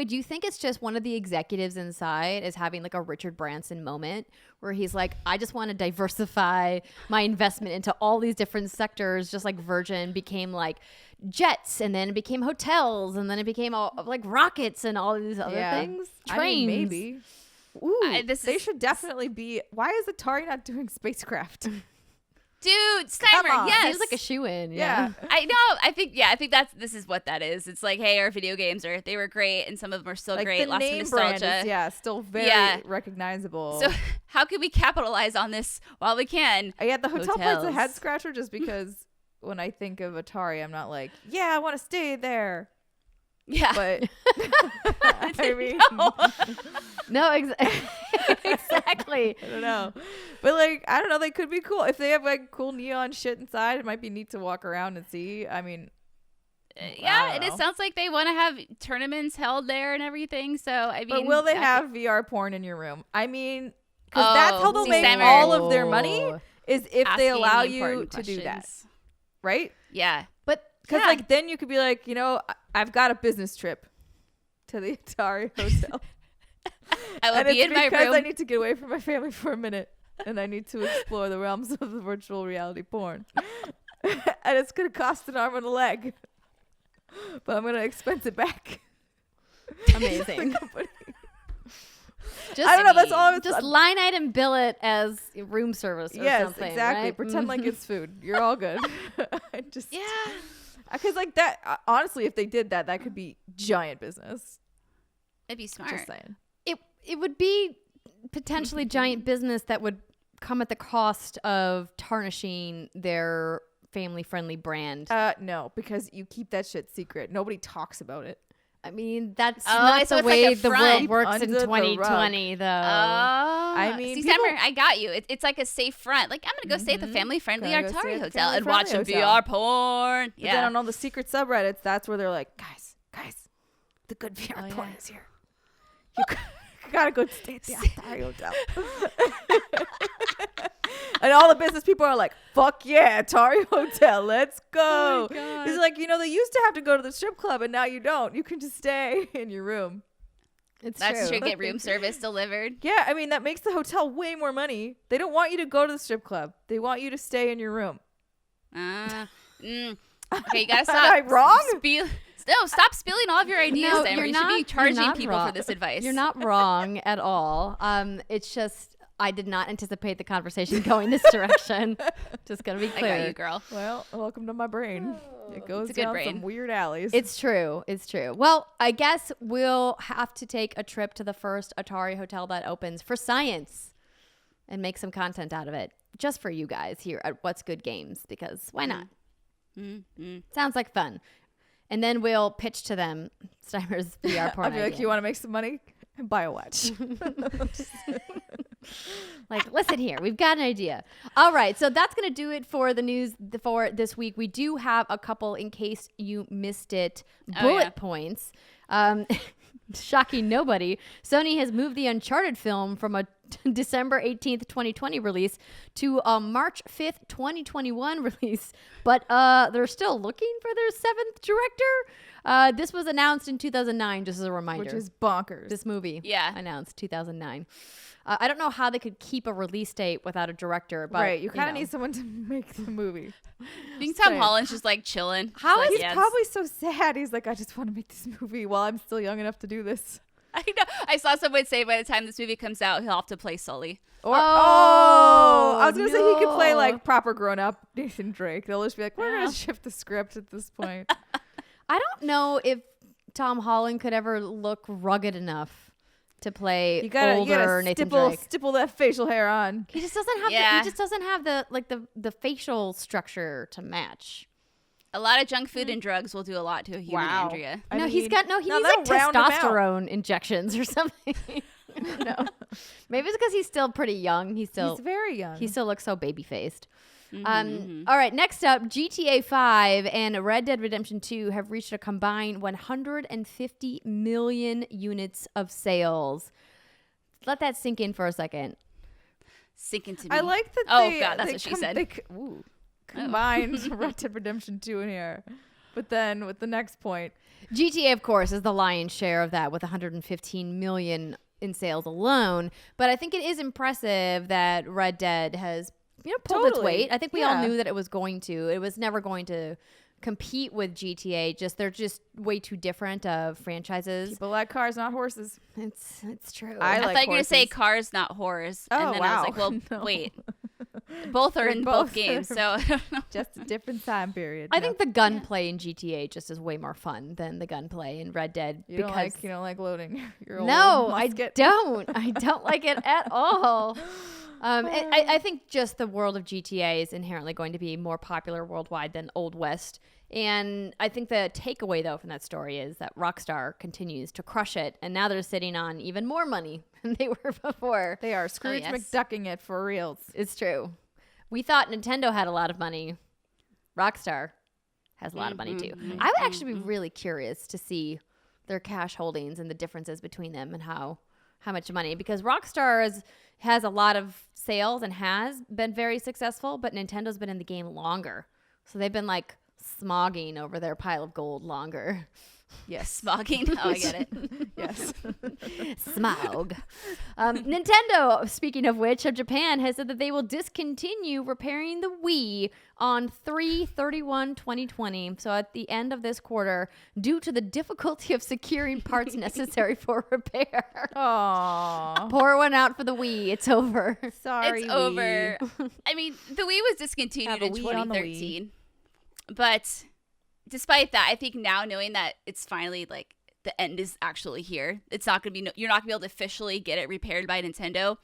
Do you think it's just one of the executives inside is having like a Richard Branson moment where he's like, I just want to diversify my investment into all these different sectors, just like Virgin became like jets, and then it became hotels, and then it became all like rockets and all these other things. Trains, I mean, maybe. Ooh, they should definitely be. Why is Atari not doing spacecraft? Dude, Steimer, yes. Seems like a shoe-in. Yeah. I know. I think this is what that is. It's like, hey, our video games they were great, and some of them are still like great. The Lots name of nostalgia. Brand is, still very recognizable. So how can we capitalize on this while we can? Yeah, the hotel part's a head scratcher just because when I think of Atari, I'm not like, yeah, I want to stay there. Yeah. But I mean, no, exactly. I don't know. But like, I don't know. They could be cool. If they have like cool neon shit inside, it might be neat to walk around and see. I mean, yeah, and it sounds like they want to have tournaments held there and everything. So, I mean. But will they have VR porn in your room? I mean, because that's how they'll make all of their money is if they allow you to do that. Right? Yeah. But because like then you could be like, you know, I've got a business trip to the Atari hotel. I will And be it's in my because room. I need to get away from my family for a minute, and I need to explore the realms of the virtual reality porn. And it's gonna cost an arm and a leg, but I'm gonna expense it back. Amazing. I don't know. That's all. It's Just line item bill it as room service or yes, something. exactly. Right? Pretend like it's food. You're all good. I just Yeah. because like that. Honestly, if they did that, that could be giant business. It'd be smart. Just saying. It would be potentially giant business that would come at the cost of tarnishing their family-friendly brand. No, because you keep that shit secret. Nobody talks about it. I mean, that's Oh, not so the it's like way a the front. world works in Under the 2020, though. I mean, see, people- Summer, I got you. It's like a safe front. Like, I'm going to go stay at the family-friendly Gotta go stay Atari at the hotel and watch some family-friendly hotel. VR porn. But then on all the secret subreddits, that's where they're like, guys, the good VR porn is here. You gotta go stay at the Atari hotel. And all the business people are like, fuck yeah, Atari hotel, let's go. It's like, they used to have to go to the strip club, and now you don't. You can just stay in your room. It's That's true. true. Get room service delivered. Yeah, I mean, that makes the hotel way more money. They don't want you to go to the strip club. They want you to stay in your room. Okay, you gotta stop. Am I wrong? No, stop spilling all of your ideas, No, Summer. you're You not- should be you're charging not people wrong. for this advice. You're not wrong at all. It's just I did not anticipate the conversation going this direction. Just gonna be I clear. got you, girl. Well, welcome to my brain. It goes It's a good down brain. some weird alleys. It's true. It's true. Well, I guess we'll have to take a trip to the first Atari hotel that opens for science and make some content out of it just for you guys here at What's Good Games, because why not? Sounds like fun. And then we'll pitch to them Steimer's VR porn I'll be like, idea. you want to make some money? Buy a watch. Like, listen here, we've got an idea. All right, so that's going to do it for the news for this week. We do have a couple, in case you missed it, bullet points. Shocking nobody. Sony has moved the Uncharted film from a December 18th, 2020 release to a March 5th, 2021 release, but they're still looking for their 7th director. This was announced in 2009, just as a reminder. Which is bonkers. This movie, Yeah. announced 2009. I don't know how they could keep a release date without a director, but right, you kind of need someone to make the movie. I think Tom Holland's just like chilling. How Just is like, He's yes. probably so sad. He's like, I just want to make this movie while I'm still young enough to do this. I know. I saw someone say by the time this movie comes out, he'll have to play Sully. Or I was gonna say he could play no. like proper grown up Nathan Drake. They'll just be like, we're gonna shift the script at this point. I don't know if Tom Holland could ever look rugged enough to play You gotta older Nathan Drake. stipple that facial hair on. He just doesn't have. Yeah. He just doesn't have the facial structure to match. A lot of junk food and drugs will do a lot to a human, Wow. Andrea. I He mean, needs like that'll round him out. testosterone injections or something. No, maybe it's because he's still pretty young. He's very young. He still looks so baby faced. All right, next up, GTA 5 and Red Dead Redemption 2 have reached a combined 150 million units of sales. Let that sink in for a second. Sink into me. I like that. Oh, they, God, that's they what she said. Combined Red Dead Redemption 2 in here, but then with the next point, GTA, of course, is the lion's share of that with 115 million in sales alone. But I think it is impressive that Red Dead has, pulled its Totally. weight. I think we all Yeah. knew that it was going to. It was never going to compete with GTA. They're just way too different of franchises. people like cars, not horses. It's true. I I like thought you were going to say horses. cars, not horrors. Oh, and then I was like, wow. well, No. wait. Both are They're in both both- games, so I don't know. Just a different time period. I No. think the gunplay in GTA just is way more fun than the gunplay in Red Dead. you because don't like loading your old no, I musket. don't. I don't like it at all. I think just the world of GTA is inherently going to be more popular worldwide than Old West. And I think the takeaway, though, from that story is that Rockstar continues to crush it. And now they're sitting on even more money than they were before. They are Scrooge yes. McDucking it for reals. It's true. We thought Nintendo had a lot of money. Rockstar has a lot of money, too. I would actually be really curious to see their cash holdings and the differences between them and how much money, because Rockstar has a lot of sales and has been very successful, but Nintendo's been in the game longer. So they've been like smogging over their pile of gold longer. Yes. Smogging. Oh, I get it. Yes. Smog. Nintendo, speaking of which, of Japan, has said that they will discontinue repairing the Wii on 3/31/2020. So at the end of this quarter, due to the difficulty of securing parts necessary for repair. Aww. Pour one out for the Wii. It's over. Sorry. It's over. I mean, the Wii was discontinued in 2013. But despite that, I think now knowing that it's finally like the end is actually here, it's not going to be, you're not going to be able to officially get it repaired by Nintendo.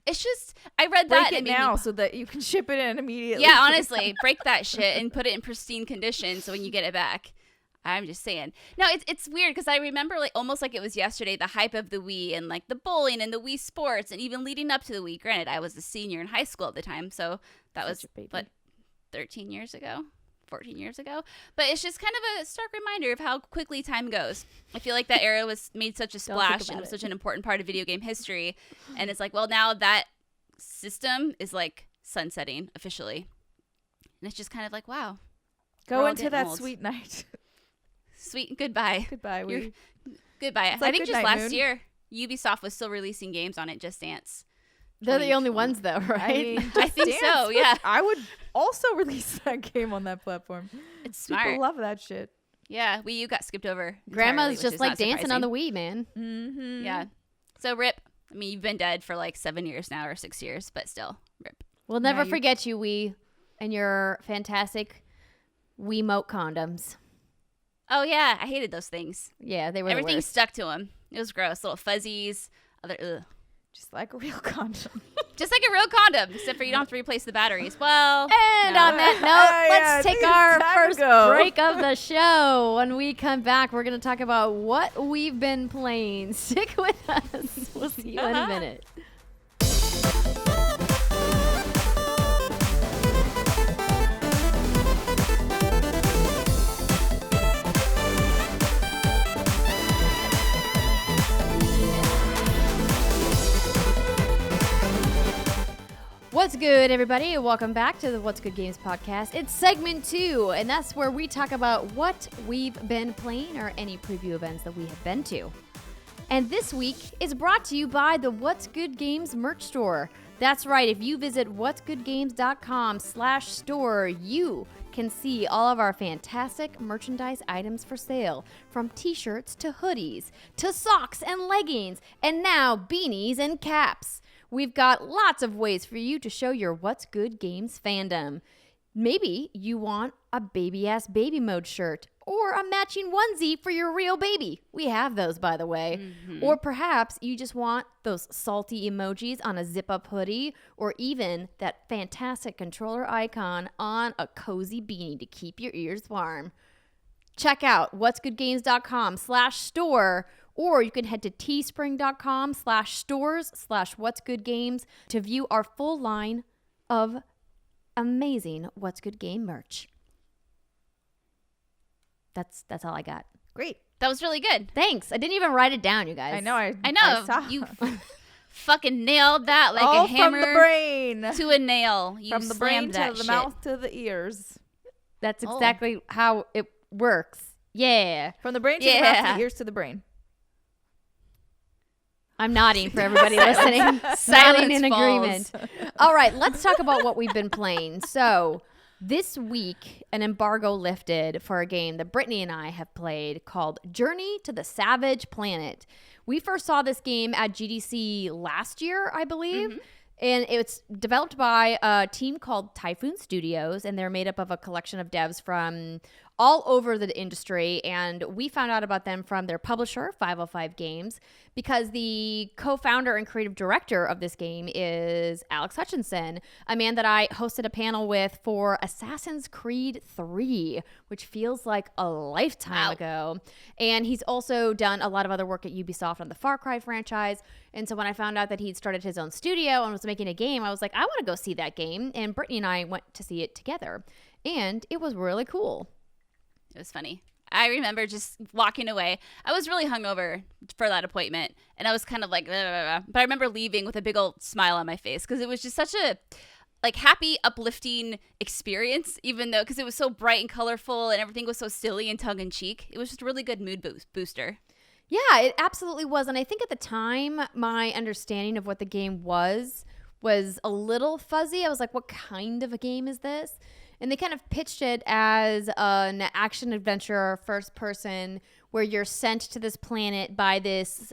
It's just, I read that. Break it now so that you can ship it in immediately. Yeah, honestly, break that shit and put it in pristine condition so when you get it back. I'm just saying. No, it's weird because I remember like almost like it was yesterday, the hype of the Wii and like the bowling and the Wii Sports and even leading up to the Wii. Granted, I was a senior in high school at the time, so that was, what, 13 years ago? 14 years ago, but it's just kind of a stark reminder of how quickly time goes. I feel like that era was made such a splash and it was such an important part of video game history, and it's like, well, now that system is like sunsetting officially, and it's just kind of like, wow, go into that old. Sweet night. Sweet goodbye. Goodbye. Goodbye. Like I think just last Moon. year Ubisoft was still releasing games on it. Just Dance. They're the only ones, though, right? I mean, I think so, yeah. I would also release that game on that platform. It's smart. People love that shit. Yeah, Wii U got skipped over. Grandma's just like dancing on the Wii, man. Mm-hmm. Yeah. So rip. I mean, you've been dead for like 7 years now or 6 years, but still, rip. We'll never forget you, Wii, and your fantastic Wiimote condoms. Oh, yeah. I hated those things. Yeah, they were Everything the worst. stuck to them. It was gross. Little fuzzies. Ugh. Just like a real condom. Just like a real condom, except for you don't have to replace the batteries. Well, and on that note, let's take our first break of the show. When we come back, we're going to talk about what we've been playing. Stick with us. We'll see you in a minute. What's good, everybody? Welcome back to the What's Good Games podcast. It's segment 2, and that's where we talk about what we've been playing or any preview events that we have been to. And this week is brought to you by the What's Good Games merch store. That's right. If you visit what'sgoodgames.com/store, you can see all of our fantastic merchandise items for sale, from t-shirts to hoodies to socks and leggings, and now beanies and caps. We've got lots of ways for you to show your What's Good Games fandom. Maybe you want a baby-ass baby mode shirt or a matching onesie for your real baby. We have those, by the way. Mm-hmm. Or perhaps you just want those salty emojis on a zip-up hoodie, or even that fantastic controller icon on a cozy beanie to keep your ears warm. Check out what'sgoodgames.com/store, or you can head to teespring.com/stores/what'sgoodgames to view our full line of amazing What's Good Game merch. That's all I got. Great. That was really good. Thanks. I didn't even write it down, you guys. I know. I know. You fucking nailed that like all a hammer from the brain to a nail. You from the brain to that the shit. mouth to the ears. That's exactly how it works. Yeah. From the brain to the mouth to the ears to the brain. I'm nodding for everybody listening. Silent in agreement. All right, let's talk about what we've been playing. So this week, an embargo lifted for a game that Brittany and I have played called Journey to the Savage Planet. We first saw this game at GDC last year, I believe. Mm-hmm. And it's developed by a team called Typhoon Studios, and they're made up of a collection of devs from all over the industry. And we found out about them from their publisher, 505 Games, because the co-founder and creative director of this game is Alex Hutchinson, a man that I hosted a panel with for Assassin's Creed 3, which feels like a lifetime ago. And he's also done a lot of other work at Ubisoft on the Far Cry franchise. And so when I found out that he'd started his own studio and was making a game, I was like, I want to go see that game. And Brittany and I went to see it together. And it was really cool. It was funny. I remember just walking away. I was really hungover for that appointment, and I was kind of like, blah, blah, blah. But I remember leaving with a big old smile on my face because it was just such a like happy, uplifting experience, even though because it was so bright and colorful and everything was so silly and tongue in cheek. It was just a really good mood booster. Yeah, it absolutely was. And I think at the time, my understanding of what the game was a little fuzzy. I was like, what kind of a game is this? And they kind of pitched it as an action adventure, first person, where you're sent to this planet by this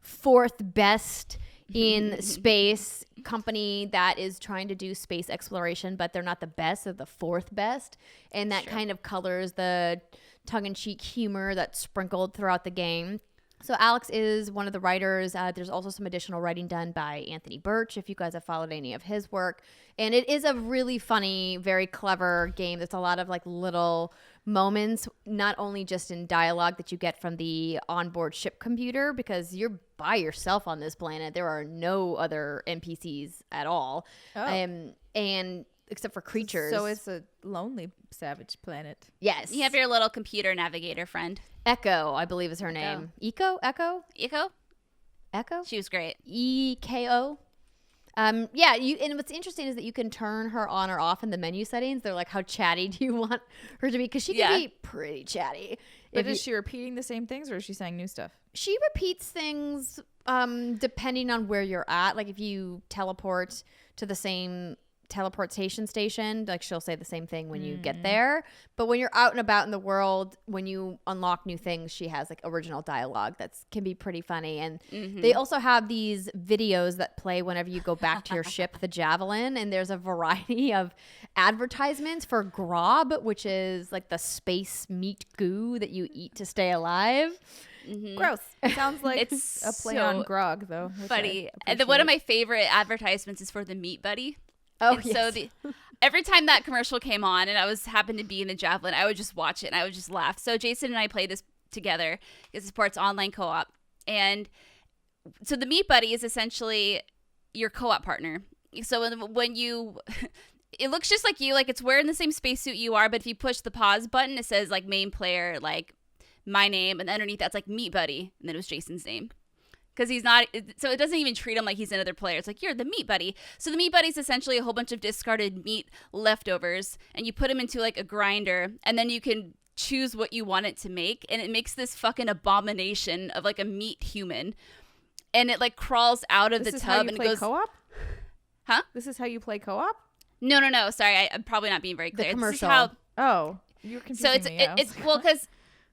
fourth best in space company that is trying to do space exploration, but they're not the best, they're the fourth best. And that kind of colors the tongue-in-cheek humor that's sprinkled throughout the game. So Alex is one of the writers. There's also some additional writing done by Anthony Birch, if you guys have followed any of his work. And it is a really funny, very clever game. There's a lot of like little moments, not only just in dialogue that you get from the onboard ship computer, because you're by yourself on this planet. There are no other NPCs at all. And except for creatures. So it's a lonely savage planet. Yes. You have your little computer navigator friend. Echo, I believe is her name. Echo? Echo? Echo? She was great. EKO. Yeah, and what's interesting is that you can turn her on or off in the menu settings. They're like, how chatty do you want her to be? Because she can be pretty chatty. But is she repeating the same things or is she saying new stuff? She repeats things depending on where you're at. Like if you teleport to the same teleportation station, like she'll say the same thing when you get there. But when you're out and about in the world, when you unlock new things, she has like original dialogue that can be pretty funny. And they also have these videos that play whenever you go back to your ship, the Javelin, and there's a variety of advertisements for Grob, which is like the space meat goo that you eat to stay alive. Gross. It sounds like It's a play so on grog, though. Funny. And one of my favorite advertisements is for the Meat Buddy. Oh, and yes. so every time that commercial came on and I happened to be in the Javelin, I would just watch it and I would just laugh. So Jason and I played this together because it supports online co-op. And so the Meat Buddy is essentially your co-op partner. So when you... It looks just like you, like it's wearing the same spacesuit you are, but if you push the pause button, it says like main player, like my name, and underneath that's like Meat Buddy, and then it was Jason's name. Because he's not, so it doesn't even treat him like he's another player. It's like, you're the Meat Buddy. So the Meat Buddy is essentially a whole bunch of discarded meat leftovers, and you put them into like a grinder, and then you can choose what you want it to make, and it makes this fucking abomination of like a meat human. And it like crawls out of the tub and it goes. Co-op? Huh? This is how you play co-op? No. Sorry, I'm probably not being very clear. The commercial. This is how, Oh, you're confusing so me. it's well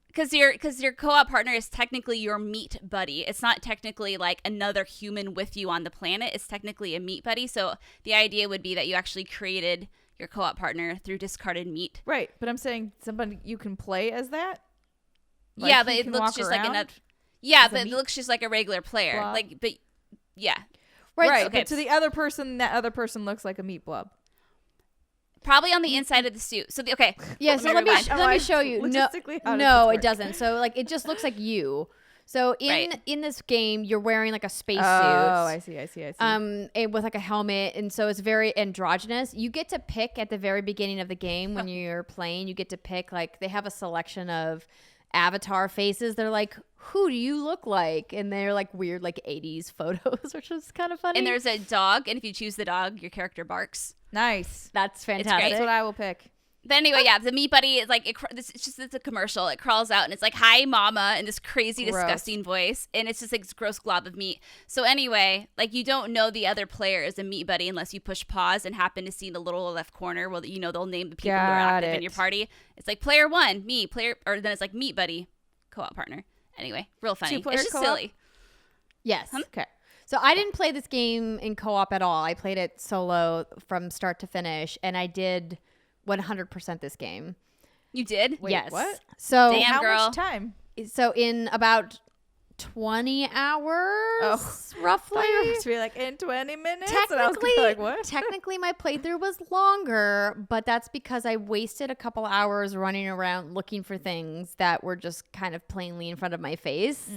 because your co-op partner is technically your meat buddy. It's not technically like another human with you on the planet. It's technically a meat buddy. So the idea would be that you actually created your co-op partner through discarded meat. Right, but I'm saying somebody you can play as that. Like, yeah, but he it can looks walk just around like another. Yeah, as a but it meat looks just like a regular player. blob? Like, but yeah, Right, okay. but to the other person, that other person looks like a meat blob. probably on the inside of the suit. So okay, Yeah, so let me rewind. show you. Logistically, how does No, this it work? doesn't. So like it just looks like you. So Right. in this game, you're wearing like a spacesuit. Oh, I see. With like a helmet, and so it's very androgynous. You get to pick at the very beginning of the game when you're playing. You get to pick, like, they have a selection of avatar faces. They're like, who do you look like? And they're like weird, like 80s photos, which is kind of funny. And there's a dog, and if you choose the dog, your character barks. Nice. That's great. fantastic. That's what I will pick. But anyway, yeah, the Meat Buddy is like it's a commercial. It crawls out and it's like, "Hi, Mama," in this crazy, Gross. disgusting voice, and it's just like this gross glob of meat. So anyway, like you don't know the other player is a Meat Buddy unless you push pause and happen to see the little left corner where you know they'll name the people who are Got active it. in your party. It's like player 1, me, player, or then it's like Meat Buddy, co-op partner. Anyway, real funny. Two-player It's just co-op? silly. Yes. Okay. So I didn't play this game in co-op at all. I played it solo from start to finish, and I did 100% this game. You did? Wait, yes. what? So Damn, How girl. much time? So in about 20 hours, roughly. I was to be like in 20 minutes. And I was Technically, gonna be like, what? technically, my playthrough was longer, but that's because I wasted a couple hours running around looking for things that were just kind of plainly in front of my face.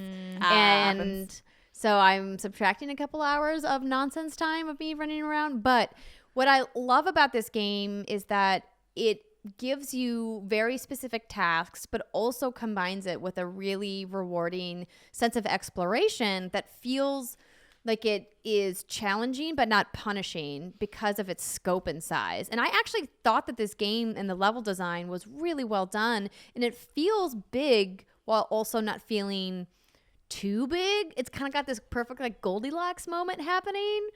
And so I'm subtracting a couple hours of nonsense time of me running around. But what I love about this game is that it gives you very specific tasks, but also combines it with a really rewarding sense of exploration that feels like it is challenging but not punishing because of its scope and size. And I actually thought that this game and the level design was really well done, and it feels big while also not feeling too big. It's kind of got this perfect like Goldilocks moment happening.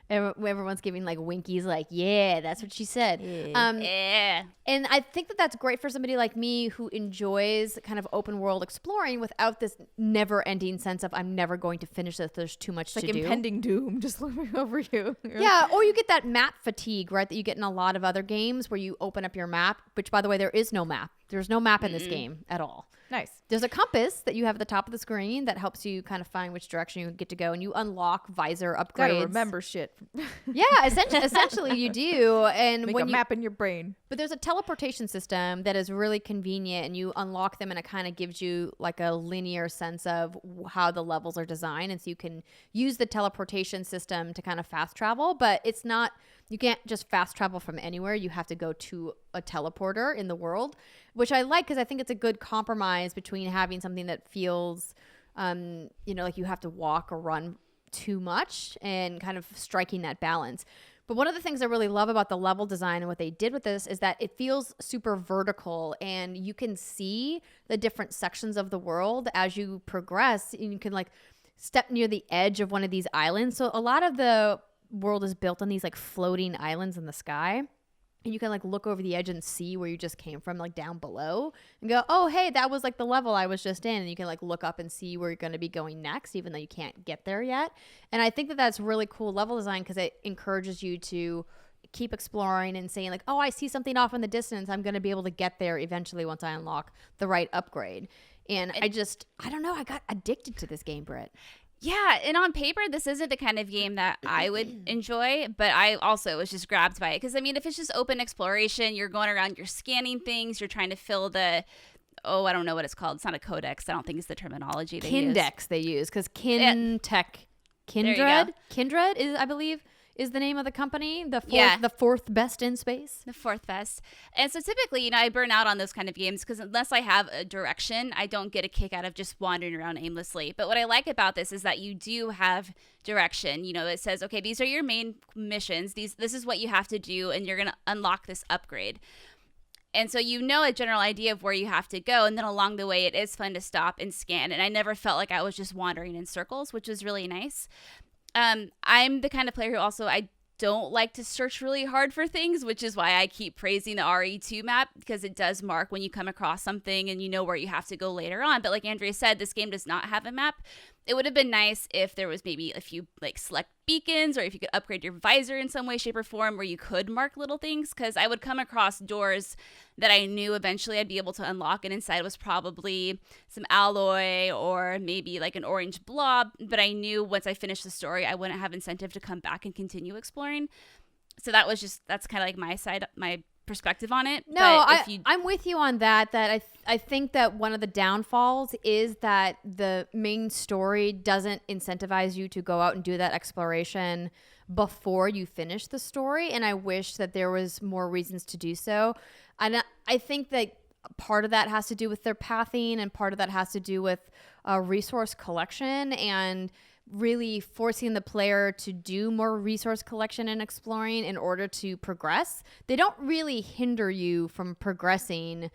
Everyone's giving like winkies like, yeah, that's what she said. Yeah. And I think that that's great for somebody like me who enjoys kind of open world exploring without this never ending sense of I'm never going to finish this. There's too much to do. Like impending doom just looming over you. Yeah, or you get that map fatigue, right, that you get in a lot of other games where you open up your map, which, by the way, there is no map. There's no map in this game at all. Nice. There's a compass that you have at the top of the screen that helps you kind of find which direction you get to go, and you unlock visor upgrades. Gotta remember shit. Yeah, essentially you do. And Make when a map in your brain. But there's a teleportation system that is really convenient, and you unlock them, and it kind of gives you like a linear sense of how the levels are designed. And so you can use the teleportation system to kind of fast travel, but it's not, you can't just fast travel from anywhere. You have to go to a teleporter in the world, which I like because I think it's a good compromise between having something that feels, like you have to walk or run too much and kind of striking that balance. But one of the things I really love about the level design and what they did with this is that it feels super vertical, and you can see the different sections of the world as you progress, and you can like step near the edge of one of these islands. So a lot of the world is built on these like floating islands in the sky. And you can like look over the edge and see where you just came from, like down below, and go, oh, hey, that was like the level I was just in. And you can like look up and see where you're going to be going next, even though you can't get there yet. And I think that that's really cool level design because it encourages you to keep exploring and saying like, oh, I see something off in the distance. I'm going to be able to get there eventually once I unlock the right upgrade. And I don't know. I got addicted to this game, Britt. Yeah, and on paper, this isn't the kind of game that I would enjoy, but I also was just grabbed by it. Because, I mean, if it's just open exploration, you're going around, you're scanning things, you're trying to fill the, I don't know what it's called. It's not a codex. I don't think it's the terminology they use. Kindex they use, because Kindred is, I believe, is the name of the company, the fourth best in space. The fourth best. And so typically, I burn out on those kind of games because unless I have a direction, I don't get a kick out of just wandering around aimlessly. But what I like about this is that you do have direction. It says, okay, these are your main missions. This is what you have to do, and you're going to unlock this upgrade. And so a general idea of where you have to go, and then along the way, it is fun to stop and scan. And I never felt like I was just wandering in circles, which was really nice. I'm the kind of player who also, I don't like to search really hard for things, which is why I keep praising the RE2 map, because it does mark when you come across something and you know where you have to go later on. But like Andrea said, this game does not have a map. It would have been nice if there was maybe a few like select beacons, or if you could upgrade your visor in some way, shape, or form where you could mark little things, because I would come across doors that I knew eventually I'd be able to unlock, and inside was probably some alloy or maybe like an orange blob, but I knew once I finished the story I wouldn't have incentive to come back and continue exploring. So that's kind of like my perspective on it. No, I'm with you on that I think that one of the downfalls is that the main story doesn't incentivize you to go out and do that exploration before you finish the story, and I wish that there was more reasons to do so. And I think that part of that has to do with their pathing, and part of that has to do with resource collection and really forcing the player to do more resource collection and exploring in order to progress. They don't really hinder you from progressing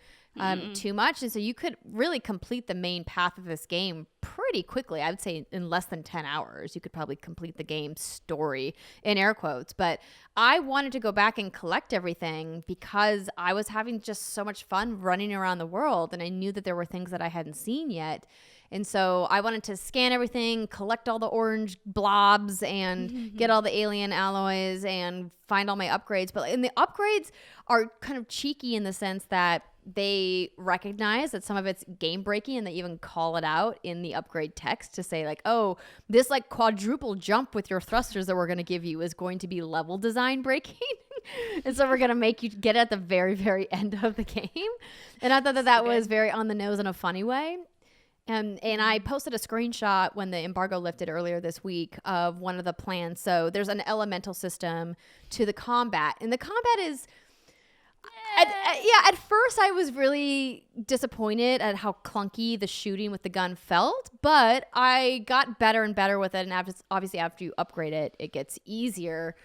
too much, and so you could really complete the main path of this game pretty quickly. I would say in less than 10 hours you could probably complete the game's story, in air quotes. But I wanted to go back and collect everything because I was having just so much fun running around the world, and I knew that there were things that I hadn't seen yet. And so I wanted to scan everything, collect all the orange blobs, and get all the alien alloys and find all my upgrades. And the upgrades are kind of cheeky in the sense that they recognize that some of it's game breaking, and they even call it out in the upgrade text to say like, oh, this like quadruple jump with your thrusters that we're going to give you is going to be level design breaking. And so we're going to make you get at the very, very end of the game. And I thought that was very on the nose in a funny way. And I posted a screenshot when the embargo lifted earlier this week of one of the plans. So there's an elemental system to the combat. And the combat is, At first I was really disappointed at how clunky the shooting with the gun felt, but I got better and better with it. And obviously after you upgrade it, it gets easier.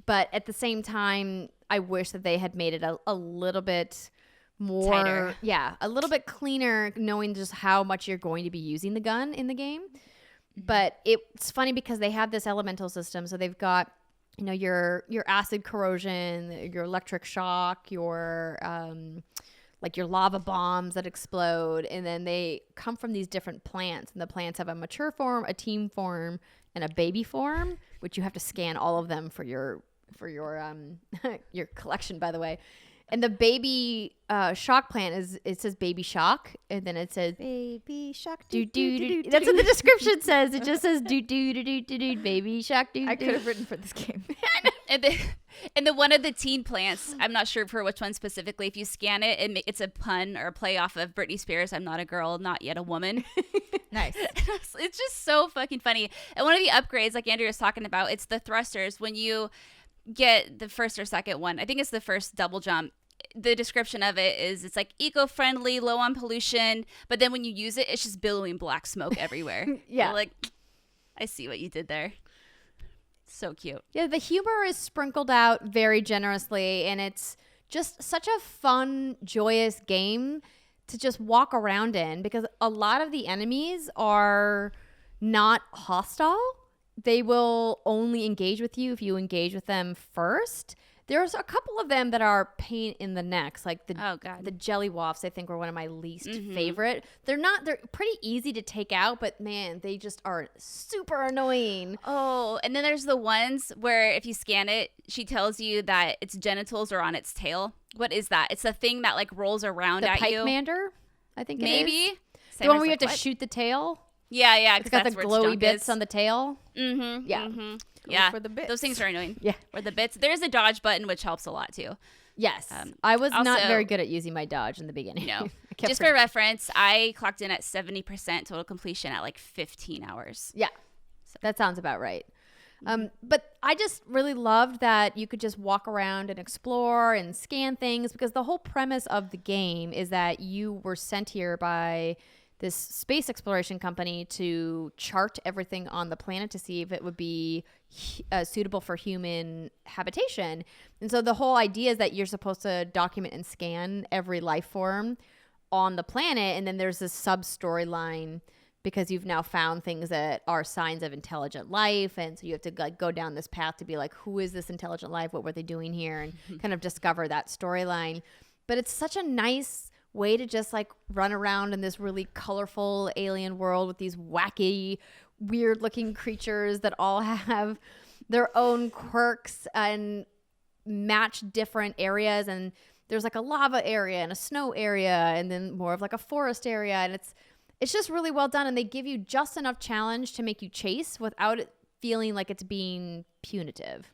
But at the same time, I wish that they had made it a little bit more tighter. Yeah, a little bit cleaner, knowing just how much you're going to be using the gun in the game. But it's funny because they have this elemental system. So they've got, your acid corrosion, your electric shock, your like your lava bombs that explode, and then they come from these different plants, and the plants have a mature form, a teen form, and a baby form, which you have to scan all of them for your your collection, by the way. And the baby shock plant it says baby shock, and then it says baby shock. That's what the description says. It just says baby shock. I could have written for this game. and the one of the teen plants, I'm not sure for which one specifically. If you scan it, it's a pun or a play off of Britney Spears' "I'm not a girl, not yet a woman." Nice. It's just so fucking funny. And one of the upgrades, like Andrew was talking about, it's the thrusters. When you get the first or second one, I think it's the first double jump, the description of it is it's like eco-friendly, low on pollution, but then when you use it, it's just billowing black smoke everywhere. Yeah. You're like, I see what you did there. So cute. Yeah, the humor is sprinkled out very generously, and it's just such a fun, joyous game to just walk around in, because a lot of the enemies are not hostile. They will only engage with you if you engage with them first. There's a couple of them that are pain in the necks, like the jelly wafts, I think, were one of my least favorite. They're pretty easy to take out, but man, they just are super annoying. Oh, and then there's the ones where if you scan it, she tells you that its genitals are on its tail. What is that? It's a thing that like rolls around The at pipe you. mander, I think it is. Maybe. The one where you have to shoot the tail. Yeah, It's got the glowy bits on the tail. Mm-hmm. Yeah. Mm-hmm. Yeah, for the bits. Those things are annoying. Yeah. Or the bits. There's a dodge button, which helps a lot too. Yes. I was not also- very good at using my dodge in the beginning. No. I kept Just for reference, I clocked in at 70% total completion at like 15 hours. Yeah, that sounds about right. But I just really loved that you could just walk around and explore and scan things, because the whole premise of the game is that you were sent here by this space exploration company to chart everything on the planet to see if it would be suitable for human habitation. And so the whole idea is that you're supposed to document and scan every life form on the planet, and then there's this sub-storyline because you've now found things that are signs of intelligent life, and so you have to like go down this path to be like, who is this intelligent life? What were they doing here? And kind of discover that storyline. But it's such a nice way to just like run around in this really colorful alien world with these wacky, weird looking creatures that all have their own quirks and match different areas. And there's like a lava area and a snow area, and then more of like a forest area, and it's just really well done, and they give you just enough challenge to make you chase without it feeling like it's being punitive.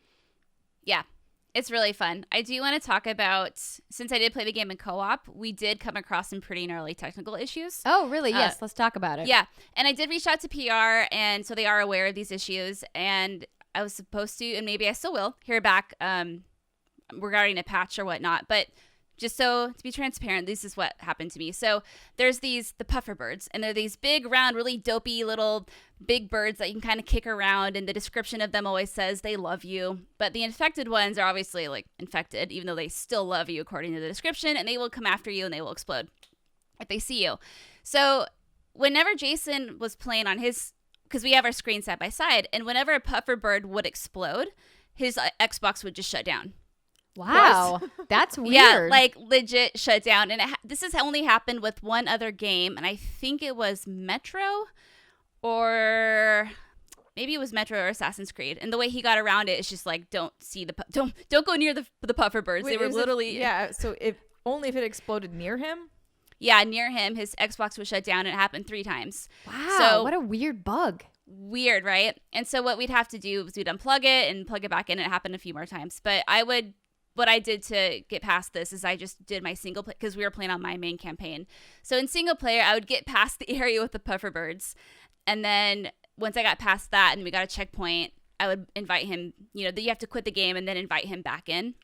Yeah. It's really fun. I do want to talk about, since I did play the game in co-op, we did come across some pretty gnarly technical issues. Oh, really? Yes. Let's talk about it. Yeah. And I did reach out to PR, and so they are aware of these issues. And I was supposed to, and maybe I still will, hear back regarding a patch or whatnot. But just so to be transparent, this is what happened to me. So there's the puffer birds, and they're these big, round, really dopey little big birds that you can kind of kick around. And the description of them always says they love you. But the infected ones are obviously like infected, even though they still love you according to the description, and they will come after you and they will explode if they see you. So whenever Jason was playing on his, because we have our screen side by side, and whenever a puffer bird would explode, his Xbox would just shut down. Wow. That's weird. Yeah, like legit shut down. And this has only happened with one other game, and I think it was Metro, or maybe it was Metro or Assassin's Creed. And the way he got around it is just like, don't go near the puffer birds. They were literally So if it exploded near him. Yeah, near him, his Xbox was shut down, and it happened 3 times. Wow. So what a weird bug. Weird, right? And so what we'd have to do was we'd unplug it and plug it back in. It happened a few more times, but what I did to get past this is I just did my single play, because we were playing on my main campaign. So in single player, I would get past the area with the puffer birds. And then once I got past that and we got a checkpoint, I would invite him, you have to quit the game and then invite him back in.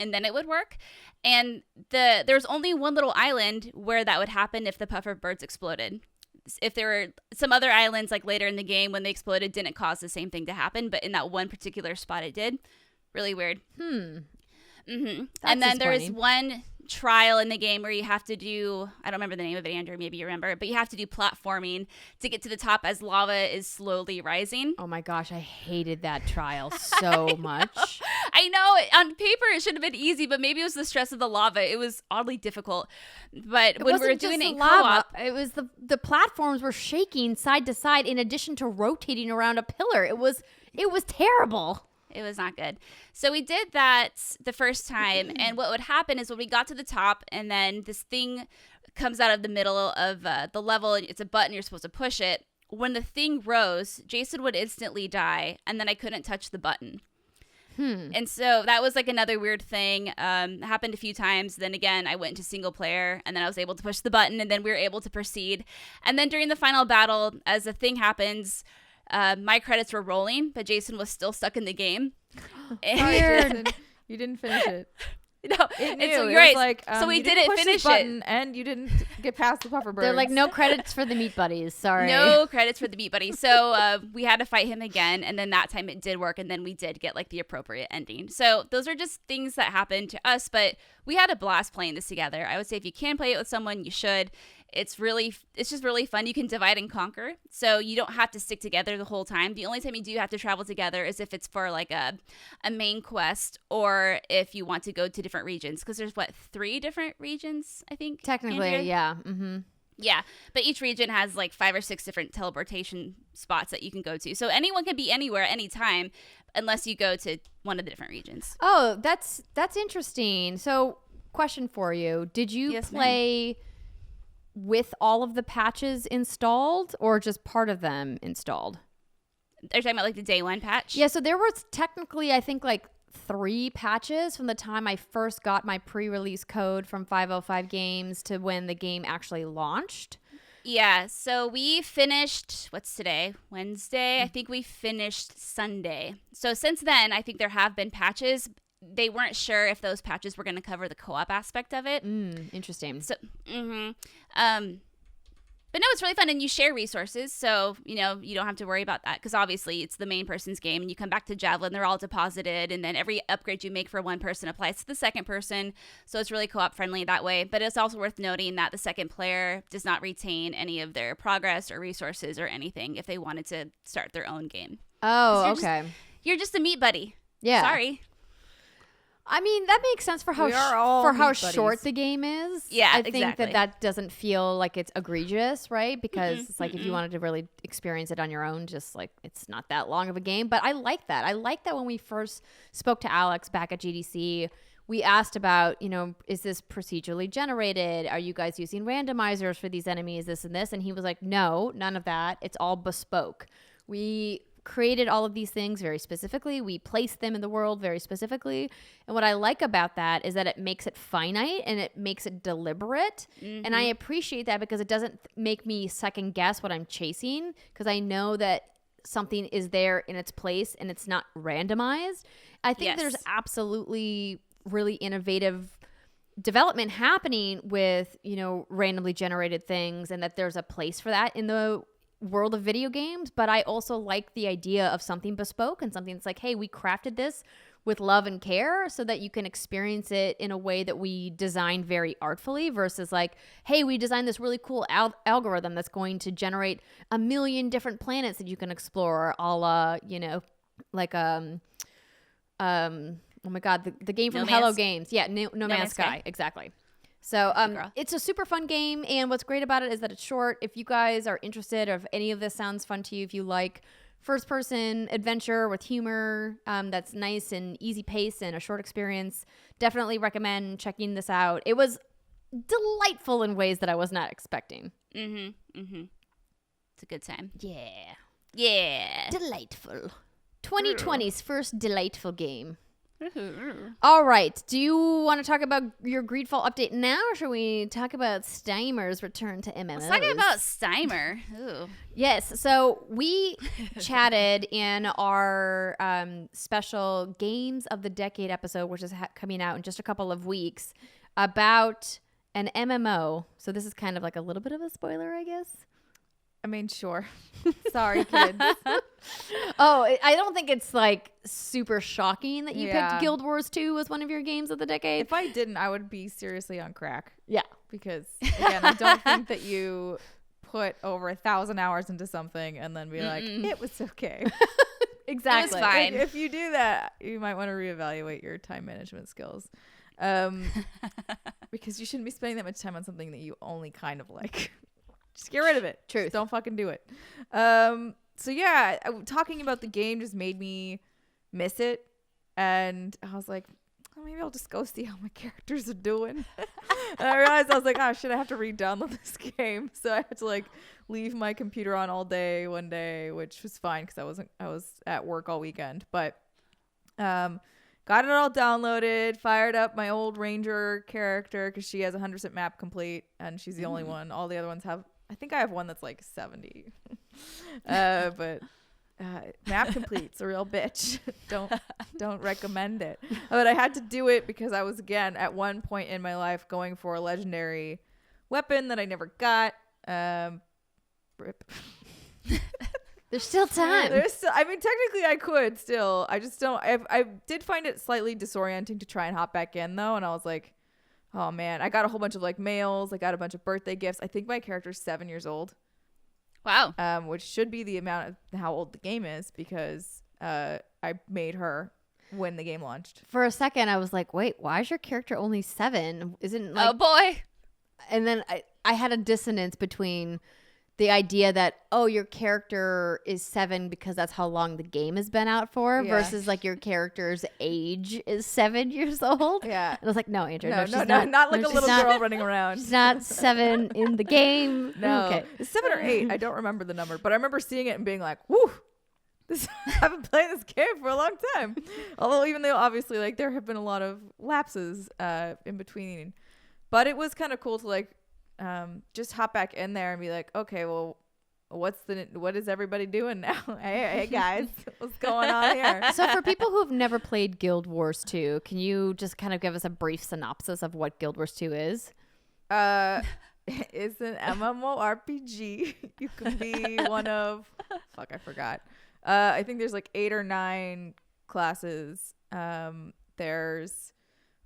and then it would work. And there's only one little island where that would happen if the puffer birds exploded. If there were some other islands like later in the game when they exploded didn't cause the same thing to happen, but in that one particular spot it did. Really weird. And then there is one trial in the game where you have to do, I don't remember the name of it, Andrew, maybe you remember, but you have to do platforming to get to the top as lava is slowly rising. Oh my gosh, I hated that trial so much. I know, on paper it should have been easy, but maybe it was the stress of the lava. It was oddly difficult. But when we were doing it in co-op, it was the platforms were shaking side to side in addition to rotating around a pillar. It was terrible. It was not good. So we did that the first time, and what would happen is when we got to the top, and then this thing comes out of the middle of the level, and it's a button, you're supposed to push it. When the thing rose, Jason would instantly die, and then I couldn't touch the button. And so that was like another weird thing. It happened a few times. Then again, I went into single player, and then I was able to push the button, and then we were able to proceed. And then during the final battle, as the thing happens, my credits were rolling, but Jason was still stuck in the game. Weird. You didn't finish it. No, it knew. So It you're right. was like, So we you didn't push finish the button, and you didn't get past the puffer birds. They're like, no credits for the meat buddies. Sorry. No credits for the meat buddy. So we had to fight him again, and then that time it did work, and then we did get like the appropriate ending. So those are just things that happened to us, but we had a blast playing this together. I would say if you can play it with someone, you should. It's just really fun. You can divide and conquer, so you don't have to stick together the whole time. The only time you do have to travel together is if it's for like a main quest, or if you want to go to different regions, because there's 3 different regions, I think, Technically, Andrea? yeah. Yeah, but each region has like 5 or 6 different teleportation spots that you can go to. So anyone can be anywhere, anytime, unless you go to one of the different regions. Oh, that's interesting. So, question for you: did you play with all of the patches installed, or just part of them installed? Are you talking about like the day 1 patch? Yeah. So there was technically, I think, like 3 patches from the time I first got my pre-release code from 505 Games to when the game actually launched. Yeah, so we finished, what's today? Wednesday? I think we finished Sunday. So since then, I think there have been patches. They weren't sure if those patches were going to cover the co-op aspect of it. Interesting. So, but no, it's really fun, and you share resources, so you don't have to worry about that, because obviously it's the main person's game, and you come back to Javelin, they're all deposited, and then every upgrade you make for one person applies to the second person, so it's really co-op friendly that way. But it's also worth noting that the second player does not retain any of their progress or resources or anything if they wanted to start their own game. Oh, okay. You're just a meat buddy. Yeah. Sorry. I mean, that makes sense for how short the game is. Yeah, I think exactly. that doesn't feel like it's egregious, right? Because it's like if you wanted to really experience it on your own, just like it's not that long of a game. But I like that. I like that when we first spoke to Alex back at GDC, we asked about, is this procedurally generated? Are you guys using randomizers for these enemies, this and this? And he was like, no, none of that. It's all bespoke. We created all of these things very specifically. We placed them in the world very specifically. And what I like about that is that it makes it finite and it makes it deliberate. And I appreciate that because it doesn't make me second guess what I'm chasing, because I know that something is there in its place and it's not randomized. I think there's absolutely really innovative development happening with, randomly generated things, and that there's a place for that in the world of video games. But I also like the idea of something bespoke and something that's like, hey, we crafted this with love and care so that you can experience it in a way that we designed very artfully, versus like, hey, we designed this really cool algorithm that's going to generate 1 million different planets that you can explore, a la, like oh my god, the game from Hello Games. Yeah, No Man's Sky. Exactly. So it's a super fun game, and what's great about it is that it's short. If you guys are interested, or if any of this sounds fun to you, if you like first-person adventure with humor that's nice and easy pace and a short experience, definitely recommend checking this out. It was delightful in ways that I was not expecting. It's a good time. Yeah. Delightful. 2020's first delightful game. All right. Do you want to talk about your GreedFall update now, or should we talk about Steimer's return to MMOs? Let's talk about Steimer. Ooh. Yes. So we chatted in our special Games of the Decade episode, which is coming out in just a couple of weeks, about an MMO. So this is kind of like a little bit of a spoiler, I guess. I mean, sure. Sorry, kids. I don't think it's like super shocking that you Yeah. picked Guild Wars 2 as one of your games of the decade. If I didn't, I would be seriously on crack. Yeah. Because, again, I don't think that you put over 1,000 hours into something and then be like, it was okay. Exactly. It was fine. If you do that, you might want to reevaluate your time management skills. Because you shouldn't be spending that much time on something that you only kind of like. Just get rid of it. Truth. Just don't fucking do it. So yeah, talking about the game just made me miss it. And I was like, oh, maybe I'll just go see how my characters are doing. And I realized I was like, oh shit, I have to re-download this game. So I had to like leave my computer on all day one day, which was fine because I was at work all weekend. But got it all downloaded, fired up my old ranger character because she has 100% map complete and she's the only one. All the other ones have, I think I have one that's like 70. But map complete's a real bitch. Don't recommend it. But I had to do it because I was, again, at one point in my life going for a legendary weapon that I never got. Rip. There's still time. I mean, technically I could still. I just don't. I did find it slightly disorienting to try and hop back in, though. And I was like, oh, man. I got a whole bunch of, like, mails. I got a bunch of birthday gifts. I think my character's 7 years old. Wow. Which should be the amount of how old the game is because I made her when the game launched. For a second, I was like, wait, why is your character only 7? Isn't like... Oh, boy. And then I had a dissonance between the idea that, oh, your character is 7 because that's how long the game has been out for versus like your character's age is 7 years old. Yeah. And I was like, no, Andrew, No, she's not like a she's little not- girl running around. She's not 7 in the game. No. Okay. It's 7 or 8. I don't remember the number, but I remember seeing it and being like, whoo, I've been playing this game for a long time. Although even though obviously like there have been a lot of lapses in between. But it was kind of cool to like just hop back in there and be like, okay, well, what is everybody doing now? Hey guys, what's going on here? So for people who have never played Guild Wars 2, can you just kind of give us a brief synopsis of what Guild Wars 2 is? It's an MMORPG. You can be one of I forgot. I think there's like 8 or 9 classes. There's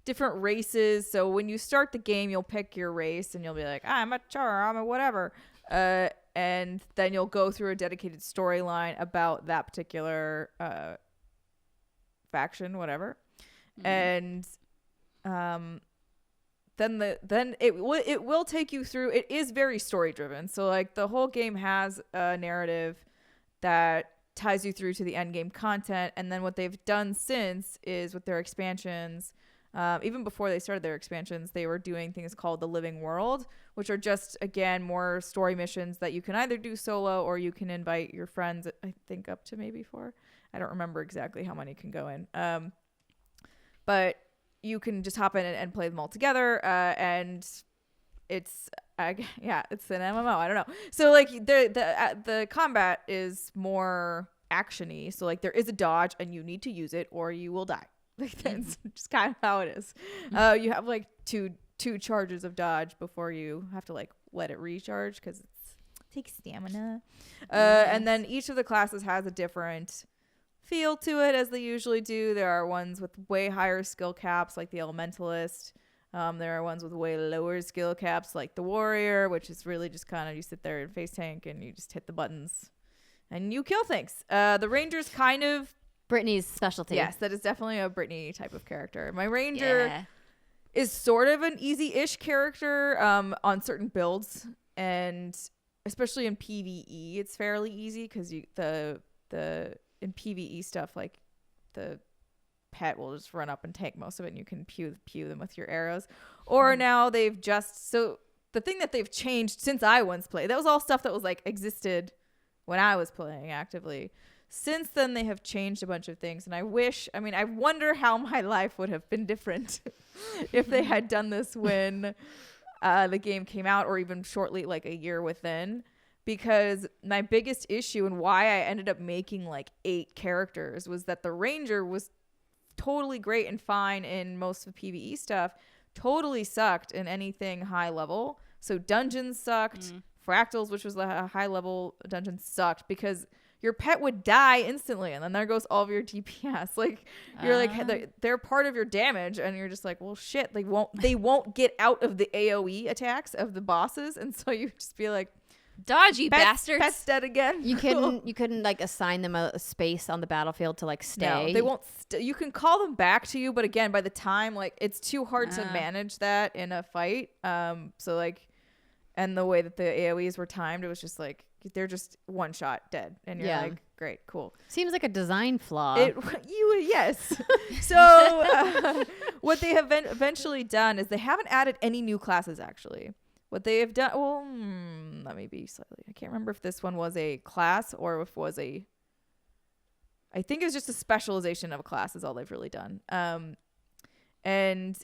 different races. So when you start the game, you'll pick your race and you'll be like, I'm a char, I'm a whatever. And then you'll go through a dedicated storyline about that particular faction, whatever. Mm-hmm. And then it will take you through. It is very story driven. So like the whole game has a narrative that ties you through to the end game content. And then what they've done since is with their expansions. Even before they started their expansions, they were doing things called the Living World, which are just, again, more story missions that you can either do solo or you can invite your friends, I think up to maybe 4. I don't remember exactly how many can go in. But you can just hop in and play them all together. And it's an MMO. I don't know. So like the combat is more action-y. So like there is a dodge and you need to use it or you will die. Like that's just kind of how it is. You have like two charges of dodge before you have to like let it recharge because it takes stamina. And then each of the classes has a different feel to it as they usually do. There are ones with way higher skill caps like the Elementalist. There are ones with way lower skill caps like the Warrior, which is really just kind of you sit there and face tank and you just hit the buttons and you kill things. The Ranger's kind of Brittany's specialty. Yes, that is definitely a Brittany type of character. My Ranger is sort of an easy-ish character on certain builds, and especially in PvE, it's fairly easy because the in PvE stuff, like the pet will just run up and take most of it, and you can pew them with your arrows. Or now the thing that they've changed since I once played, that was all stuff that was like existed when I was playing actively. since then they have changed a bunch of things, and I wonder how my life would have been different if they had done this when the game came out, or even shortly, like a year within. Because my biggest issue and why I ended up making like 8 characters was that the ranger was totally great and fine in most of the PvE stuff, totally sucked in anything high level. So dungeons sucked. Fractals, which was a high level dungeon, sucked because your pet would die instantly, and then there goes all of your DPS. Like you're like they're part of your damage, and you're just like, well, shit, they won't get out of the AOE attacks of the bosses, and so you just be like, dodgy bastards. Pet's dead again. You couldn't like assign them a space on the battlefield to like stay. No, they won't. You can call them back to you, but again, by the time like it's too hard to manage that in a fight. So like. And the way that the AoEs were timed, it was just like, they're just one shot dead. And you're like, great, cool. Seems like a design flaw. Yes. So what they have eventually done is they haven't added any new classes, actually. What they have done, well, let me be slightly, I can't remember if this one was a class or if it was I think it was just a specialization of a class is all they've really done. And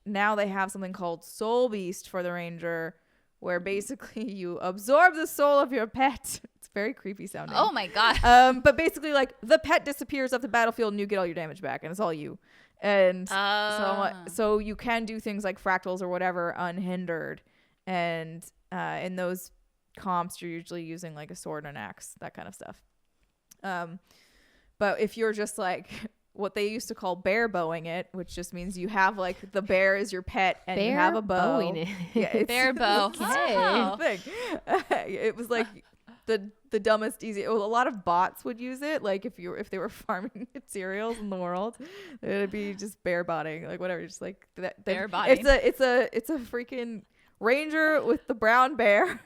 now they have something called Soul Beast for the Ranger, where basically you absorb the soul of your pet. It's very creepy sounding. Oh my god. But basically, like, the pet disappears off the battlefield and you get all your damage back, and it's all you. And so you can do things like fractals or whatever unhindered. And in those comps, you're usually using like a sword and an axe, that kind of stuff. But if you're just like what they used to call bear bowing it, which just means you have like the bear is your pet and you have a bow. Yeah, it's bear bow. Thing. It was like the dumbest easy. A lot of bots would use it, like if they were farming cereals in the world, it'd be just bear botting, like whatever, just like that bear botting. It's a freaking ranger with the brown bear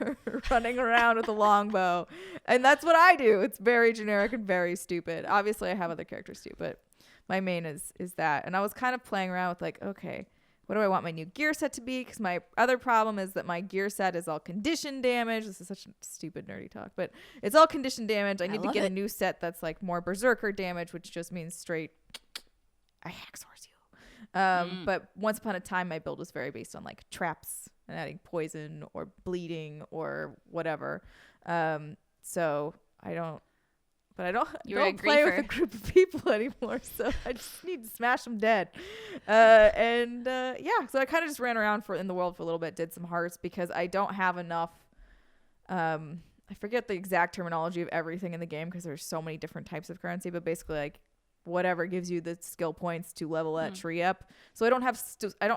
running around with a longbow, and that's what I do. It's very generic and very stupid. Obviously I have other characters too, but my main is that. And I was kind of playing around with like, okay, what do I want my new gear set to be? Because my other problem is that my gear set is all condition damage. This is such stupid nerdy talk, but it's all condition damage. I need to get a new set that's like more berserker damage, which just means straight I hacksaws you. But once upon a time my build was very based on like traps and adding poison or bleeding or whatever. So I don't play with a group of people anymore, so I just need to smash them dead. So I kind of just ran around in the world for a little bit, did some hearts, because I don't have enough. I forget the exact terminology of everything in the game because there's so many different types of currency, but basically like whatever gives you the skill points to level that tree up. So I don't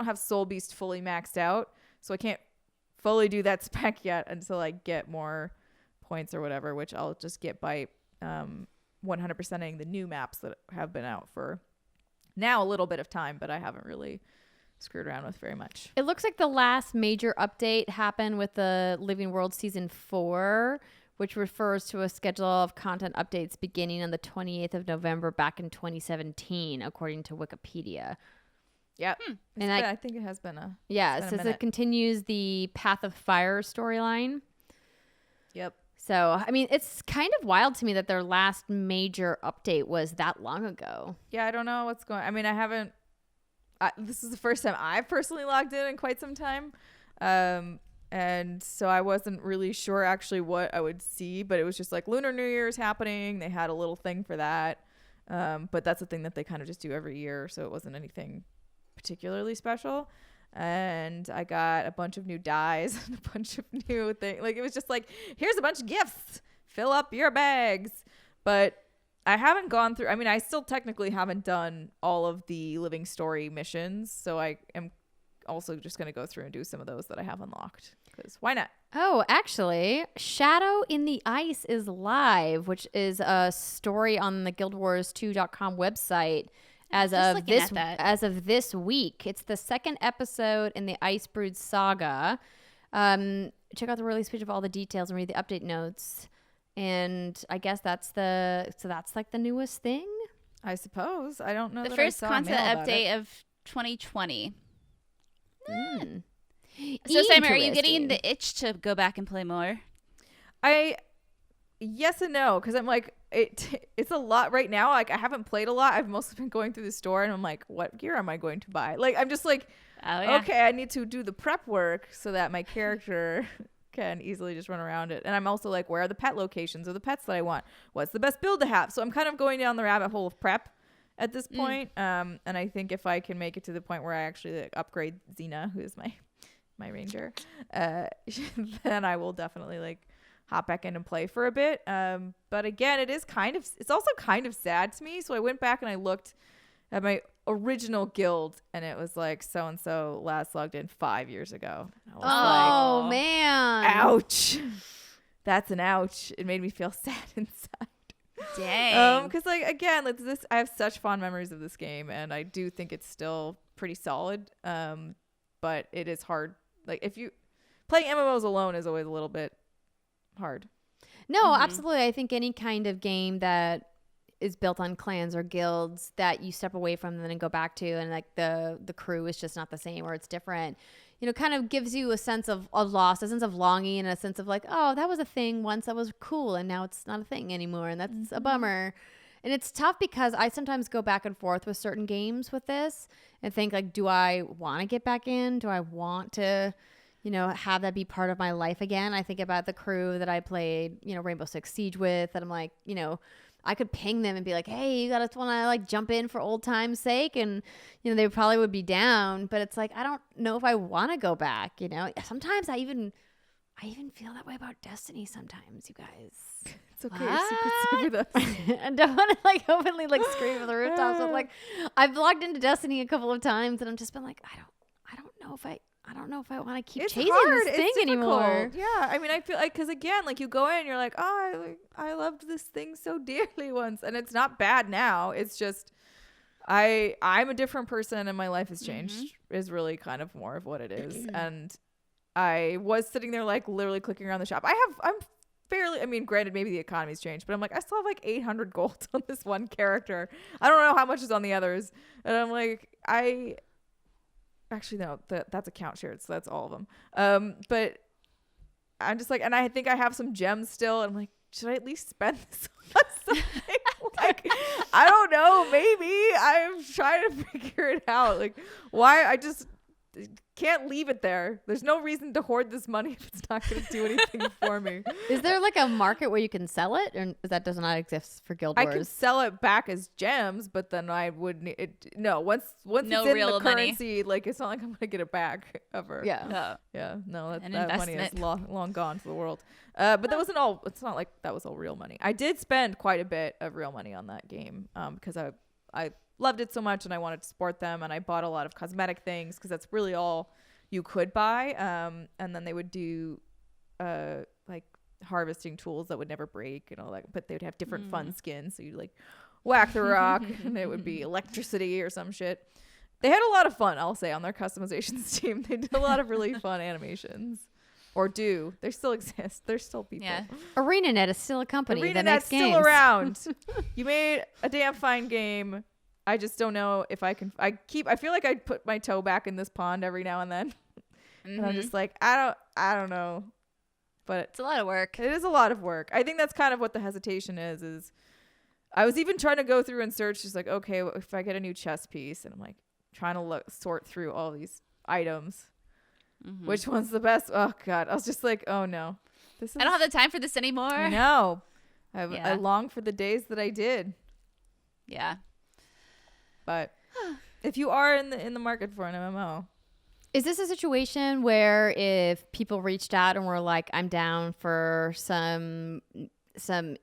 have Soul Beast fully maxed out, so I can't fully do that spec yet until I get more points or whatever, which I'll just get by 100%ing the new maps that have been out for now a little bit of time, but I haven't really screwed around with very much. It looks like the last major update happened with the Living World Season 4, which refers to a schedule of content updates beginning on the 28th of November back in 2017, according to Wikipedia. Yep. And I think it has been a it says it continues the Path of Fire storyline. Yep. So, I mean, it's kind of wild to me that their last major update was that long ago. Yeah, I don't know what's going on. I mean, this is the first time I've personally logged in quite some time. And so I wasn't really sure actually what I would see, but it was just like Lunar New Year is happening. They had a little thing for that. But that's a thing that they kind of just do every year. So it wasn't anything particularly special. And I got a bunch of new dyes and a bunch of new things. Like, it was just like, here's a bunch of gifts. Fill up your bags. But I haven't gone through. I mean, I still technically haven't done all of the Living Story missions. So I am also just going to go through and do some of those that I have unlocked. Because why not? Oh, actually, Shadow in the Ice is live, which is a story on the GuildWars2.com website. As of this week, it's the second episode in the Icebrood saga. Check out the release page of all the details and read the update notes. And I guess that's like the newest thing. I suppose. I don't know. The first content update of 2020. So, Simon, are you getting the itch to go back and play more? yes and no, because I'm like, it's a lot right now. Like, I haven't played a lot. I've mostly been going through the store, and I'm like, what gear am I going to buy? Like, I'm just like, okay, I need to do the prep work so that my character can easily just run around it. And I'm also like, where are the pet locations or the pets that I want? What's the best build to have? So I'm kind of going down the rabbit hole of prep at this point. And I think if I can make it to the point where I actually like, upgrade Xena, who is my ranger, then I will definitely like hop back in and play for a bit. But again, it's also kind of sad to me. So I went back and I looked at my original guild, and it was like so and so last logged in 5 years ago. I was like, man, ouch. That's an ouch. It made me feel sad inside. Dang. Because like again, like this, I have such fond memories of this game, and I do think it's still pretty solid. But it is hard. Like if you playing MMOs alone is always a little bit hard. No, absolutely. I think any kind of game that is built on clans or guilds that you step away from and then go back to, and like the crew is just not the same, or it's different, you know, kind of gives you a sense of loss, a sense of longing, and a sense of like, oh, that was a thing once that was cool and now it's not a thing anymore, and that's a bummer. And it's tough because I sometimes go back and forth with certain games with this and think like, do I want to get back in? Do I want to, you know, have that be part of my life again? I think about the crew that I played, you know, Rainbow Six Siege with, and I'm like, you know, I could ping them and be like, hey, you guys want to like jump in for old time's sake? And, you know, they probably would be down, but it's like, I don't know if I want to go back, you know? Sometimes I even feel that way about Destiny sometimes, you guys. It's okay. Super with us. I don't want to like openly like scream at the rooftops. But like, I've logged into Destiny a couple of times, and I'm just been like, I don't know if I want to keep chasing this thing anymore. Yeah, I mean, I feel like because again, like you go in, you're like, oh, I loved this thing so dearly once, and it's not bad now. It's just I'm a different person, and my life has changed. Is really kind of more of what it is. And I was sitting there like literally clicking around the shop. I'm fairly, I mean, granted, maybe the economy's changed, but I'm like, I still have like 800 gold on this one character. I don't know how much is on the others, and I'm like, actually, no, that's account shared, so that's all of them. But I'm just like, and I think I have some gems still, and I'm like, should I at least spend this on something? Like, I don't know, maybe. I'm trying to figure it out. Like, why I just can't leave it there. There's no reason to hoard this money if it's not going to do anything for me. Is there like a market where you can sell it, or that does not exist for Guild Wars? I can sell it back as gems, but then I would need it. No, once no it's in real the currency, like it's not like I'm going to get it back ever. Yeah. Yeah. No, that money is investment. long gone to the world. But that wasn't all. It's not like that was all real money. I did spend quite a bit of real money on that game because I loved it so much and I wanted to support them, and I bought a lot of cosmetic things because that's really all you could buy. And then they would do like harvesting tools that would never break and all that, but they would have different fun skins. So you like whack the rock and it would be electricity or some shit. They had a lot of fun, I'll say, on their customizations team. They did a lot of really fun animations. Or do. They still exist. There's still people. Yeah. ArenaNet is still a company that makes ArenaNet's games. still around. You made a damn fine game. I just don't know if I can. I feel like I put my toe back in this pond every now and then. And I'm just like, I don't know. But it's a lot of work. It is a lot of work. I think that's kind of what the hesitation is I was even trying to go through and search, just like, okay, if I get a new chess piece, and I'm like trying to sort through all these items. Which one's the best? Oh God. I was just like, oh no. I don't have the time for this anymore. I know. I long for the days that I did. Yeah. But if you are in the market for an MMO. Is this a situation where if people reached out and were like, I'm down for some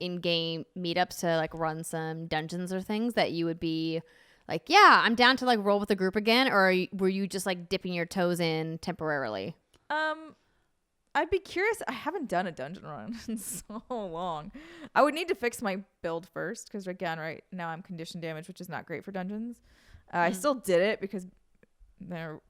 in-game meetups to like run some dungeons or things, that you would be like, yeah, I'm down to like roll with the group again? Or were you just like dipping your toes in temporarily? I'd be curious. I haven't done a dungeon run in so long. I would need to fix my build first because again, right now I'm condition damage, which is not great for dungeons. I still did it because the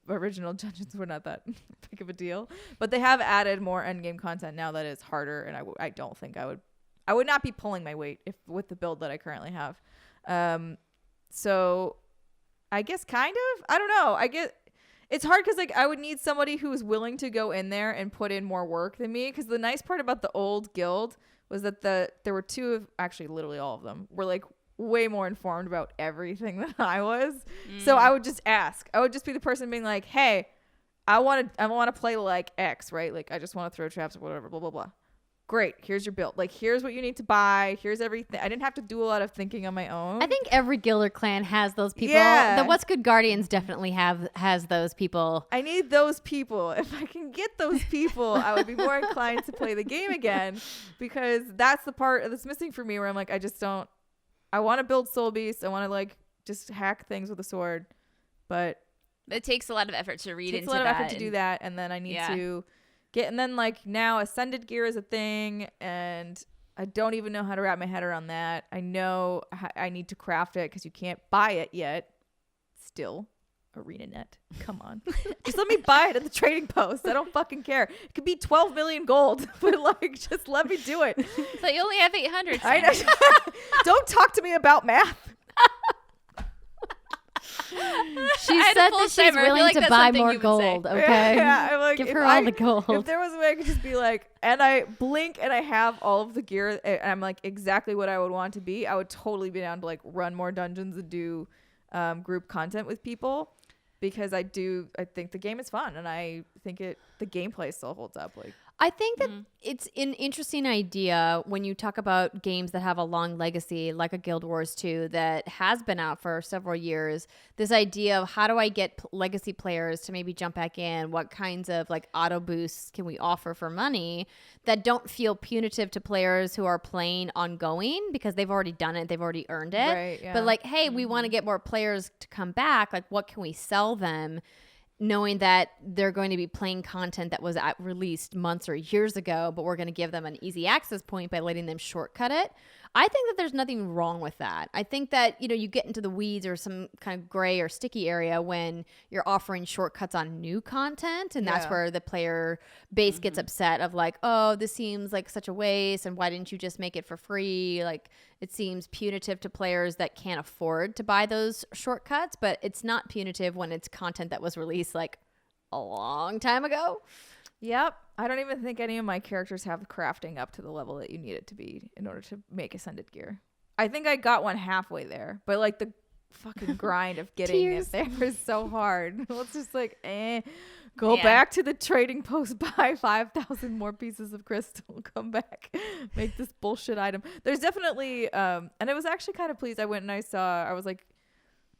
original dungeons were not that big of a deal, but they have added more endgame content now that is harder, and I don't think I would not be pulling my weight with the build that I currently have. So I guess kind of, I don't know. I get it's hard because like I would need somebody who is willing to go in there and put in more work than me. Because the nice part about the old guild was that there were two of, actually literally all of them were like way more informed about everything than I was. So I would just ask. I would just be the person being like, hey, I want to play like X, right? Like I just want to throw traps or whatever, blah, blah, blah. Great. Here's your build. Like, here's what you need to buy. Here's everything. I didn't have to do a lot of thinking on my own. I think every guild or clan has those people. Yeah. The What's Good Guardians definitely has those people. I need those people. If I can get those people, I would be more inclined to play the game again, because that's the part that's missing for me where I'm like, I want to build Soul Beast. I want to like just hack things with a sword, but it takes a lot of effort to read into that. It takes a lot of effort to do that, and then I need to get, and then like now Ascended gear is a thing, and I don't even know how to wrap my head around that. I know I need to craft it because you can't buy it yet. Still, ArenaNet, come on, just let me buy it at the trading post. I don't fucking care. It could be 12 million gold, but like just let me do it. So you only have 800. I know. Don't talk to me about math. She said that she's willing to buy more gold. Okay, yeah, I'm like, give her all the gold. If there was a way I could just be like, and I blink and I have all of the gear, and I'm like exactly what I would want to be, I would totally be down to like run more dungeons and do group content with people, because I think the game is fun, and I think the gameplay still holds up. Like, I think that it's an interesting idea when you talk about games that have a long legacy, like a Guild Wars 2 that has been out for several years. This idea of how do I get legacy players to maybe jump back in? What kinds of like auto boosts can we offer for money that don't feel punitive to players who are playing ongoing because they've already done it, they've already earned it. Right, yeah. But like, hey, we want to get more players to come back. Like, what can we sell them? Knowing that they're going to be playing content that was released months or years ago, but we're going to give them an easy access point by letting them shortcut it. I think that there's nothing wrong with that. I think that, you get into the weeds or some kind of gray or sticky area when you're offering shortcuts on new content. And that's where the player base gets upset of like, oh, this seems like such a waste. And why didn't you just make it for free? Like, it seems punitive to players that can't afford to buy those shortcuts, but it's not punitive when it's content that was released like a long time ago. Yep. I don't even think any of my characters have crafting up to the level that you need it to be in order to make Ascended gear. I think I got one halfway there, but like the fucking grind of getting it there is so hard. It's just like, go back to the trading post, buy 5,000 more pieces of crystal, come back, make this bullshit item. There's definitely, and I was actually kind of pleased. I went and I was like,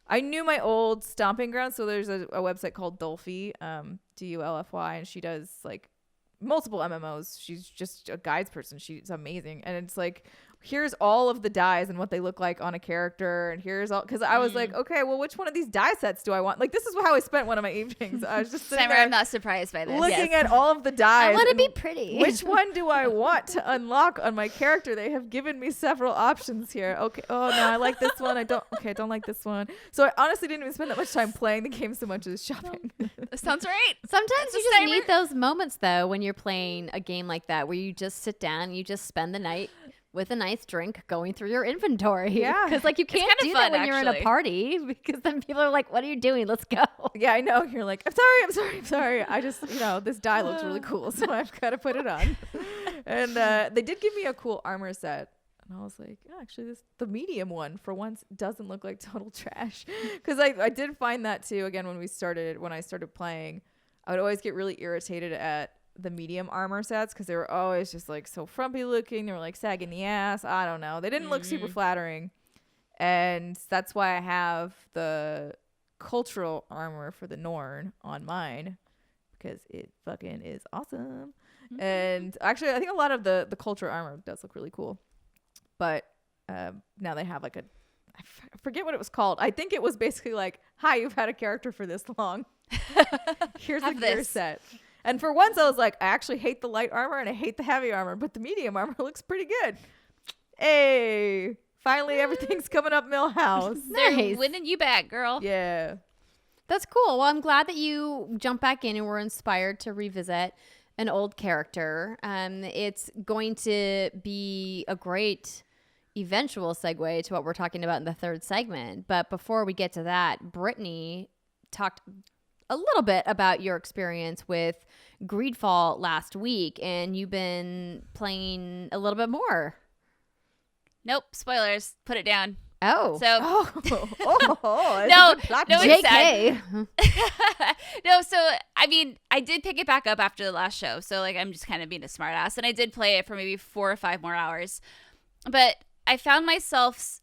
I knew my old stomping ground. So there's a website called Dulfy, Dulfy, and she does like multiple MMOs. She's just a guides person. She's amazing. And it's like, here's all of the dyes and what they look like on a character, and here's all, because I was like, okay, well, which one of these dye sets do I want? Like, this is how I spent one of my evenings. I was just sitting there, I'm not surprised by this. Looking at all of the dyes. I want to be pretty. Which one do I want to unlock on my character? They have given me several options here. Okay, oh no, I like this one. I don't like this one. So I honestly didn't even spend that much time playing the game so much as shopping. Sounds right. Sometimes you just need those moments though when you're playing a game like that where you just sit down and you just spend the night with a nice drink going through your inventory. Yeah. Because like you can't do that when you're in a party, because then people are like, what are you doing? Let's go. Yeah, I know. You're like, I'm sorry. I just, this dye looks really cool, so I've got to put it on. And they did give me a cool armor set. And I was like, actually, the medium one for once doesn't look like total trash. Because I did find that too, again, when I started playing, I would always get really irritated at the medium armor sets because they were always just like so frumpy looking. They were like sagging the ass. I don't know. They didn't look super flattering. And that's why I have the cultural armor for the Norn on mine, because it fucking is awesome. And actually, I think a lot of the cultural armor does look really cool. But now they have like I forget what it was called. I think it was basically like, hi, you've had a character for this long. Here's a gear set. And for once, I was like, I actually hate the light armor and I hate the heavy armor, but the medium armor looks pretty good. Hey, finally everything's coming up Millhouse. They're winning you back, girl. Yeah. That's cool. Well, I'm glad that you jumped back in and were inspired to revisit an old character. It's going to be a great eventual segue to what we're talking about in the third segment. But before we get to that, Brittany talked a little bit about your experience with GreedFall last week, and you've been playing a little bit more. Nope, spoilers. Put it down. Oh. So no, it's JK. No, so I mean, I did pick it back up after the last show, so like I'm just kind of being a smartass, and I did play it for maybe 4 or 5 more hours, but I found myself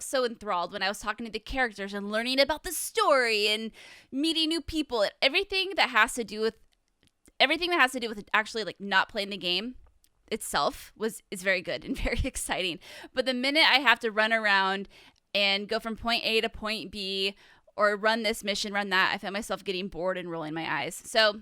so enthralled when I was talking to the characters and learning about the story and meeting new people. Everything that has to do with actually like not playing the game itself is very good and very exciting. But the minute I have to run around and go from point A to point B, or run this mission, run that, I found myself getting bored and rolling my eyes. So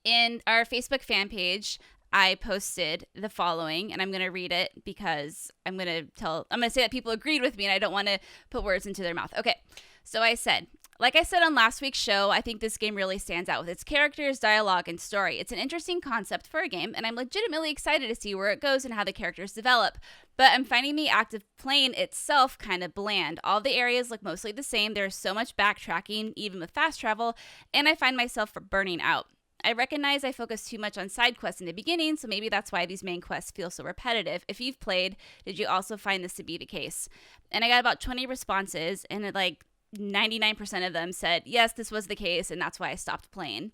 in our Facebook fan page, I posted the following, and I'm going to read it because I'm going to say that people agreed with me, and I don't want to put words into their mouth. Okay. So I said, like I said on last week's show, I think this game really stands out with its characters, dialogue, and story. It's an interesting concept for a game, and I'm legitimately excited to see where it goes and how the characters develop. But I'm finding the active playing itself kind of bland. All the areas look mostly the same. There's so much backtracking, even with fast travel, and I find myself burning out. I recognize I focus too much on side quests in the beginning, so maybe that's why these main quests feel so repetitive. If you've played, did you also find this to be the case? And I got about 20 responses, and 99% of them said, yes, this was the case, and that's why I stopped playing.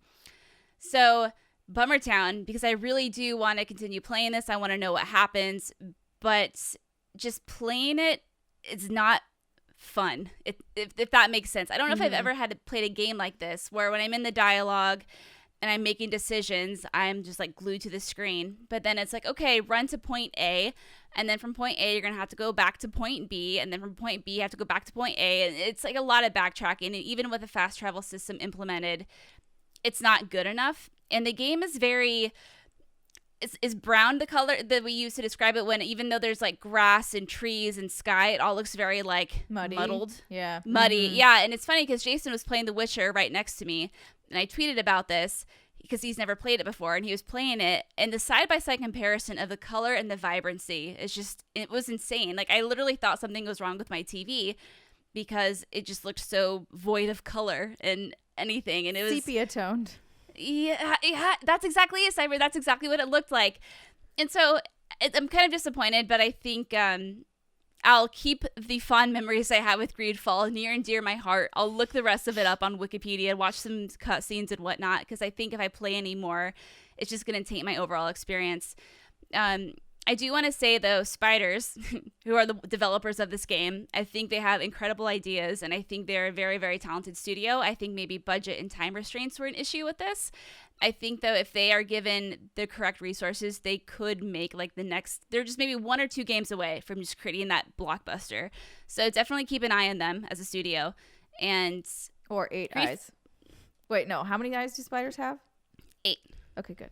So, Bummer Town, because I really do want to continue playing this. I want to know what happens, but just playing it is not fun, if that makes sense. I don't know if I've ever had to play a game like this, where when I'm in the dialogue and I'm making decisions, I'm just like glued to the screen. But then it's like, okay, run to point A, and then from point A, you're going to have to go back to point B, and then from point B, you have to go back to point A. And it's like a lot of backtracking, and even with a fast travel system implemented, it's not good enough. And the game is is brown, the color that we use to describe it, when even though there's like grass and trees and sky, it all looks very like muddled. Yeah. Muddy. Yeah. And it's funny because Jason was playing The Witcher right next to me, and I tweeted about this because he's never played it before, and he was playing it, and the side-by-side comparison of the color and the vibrancy it was insane. Like, I literally thought something was wrong with my TV because it just looked so void of color and anything, and it was sepia toned. Yeah, that's exactly it, Cyber. That's exactly what it looked like. And so I'm kind of disappointed, but I think I'll keep the fond memories I have with GreedFall near and dear my heart. I'll look the rest of it up on Wikipedia, watch some cutscenes and whatnot, because I think if I play any more, it's just going to taint my overall experience. I do want to say, though, Spiders, who are the developers of this game, I think they have incredible ideas, and I think they're a very, very talented studio. I think maybe budget and time restraints were an issue with this. I think, though, if they are given the correct resources, they could make they're just maybe 1 or 2 games away from just creating that blockbuster. So definitely keep an eye on them as a studio. Or 8 eyes. Wait, no. How many eyes do spiders have? 8. Okay, good.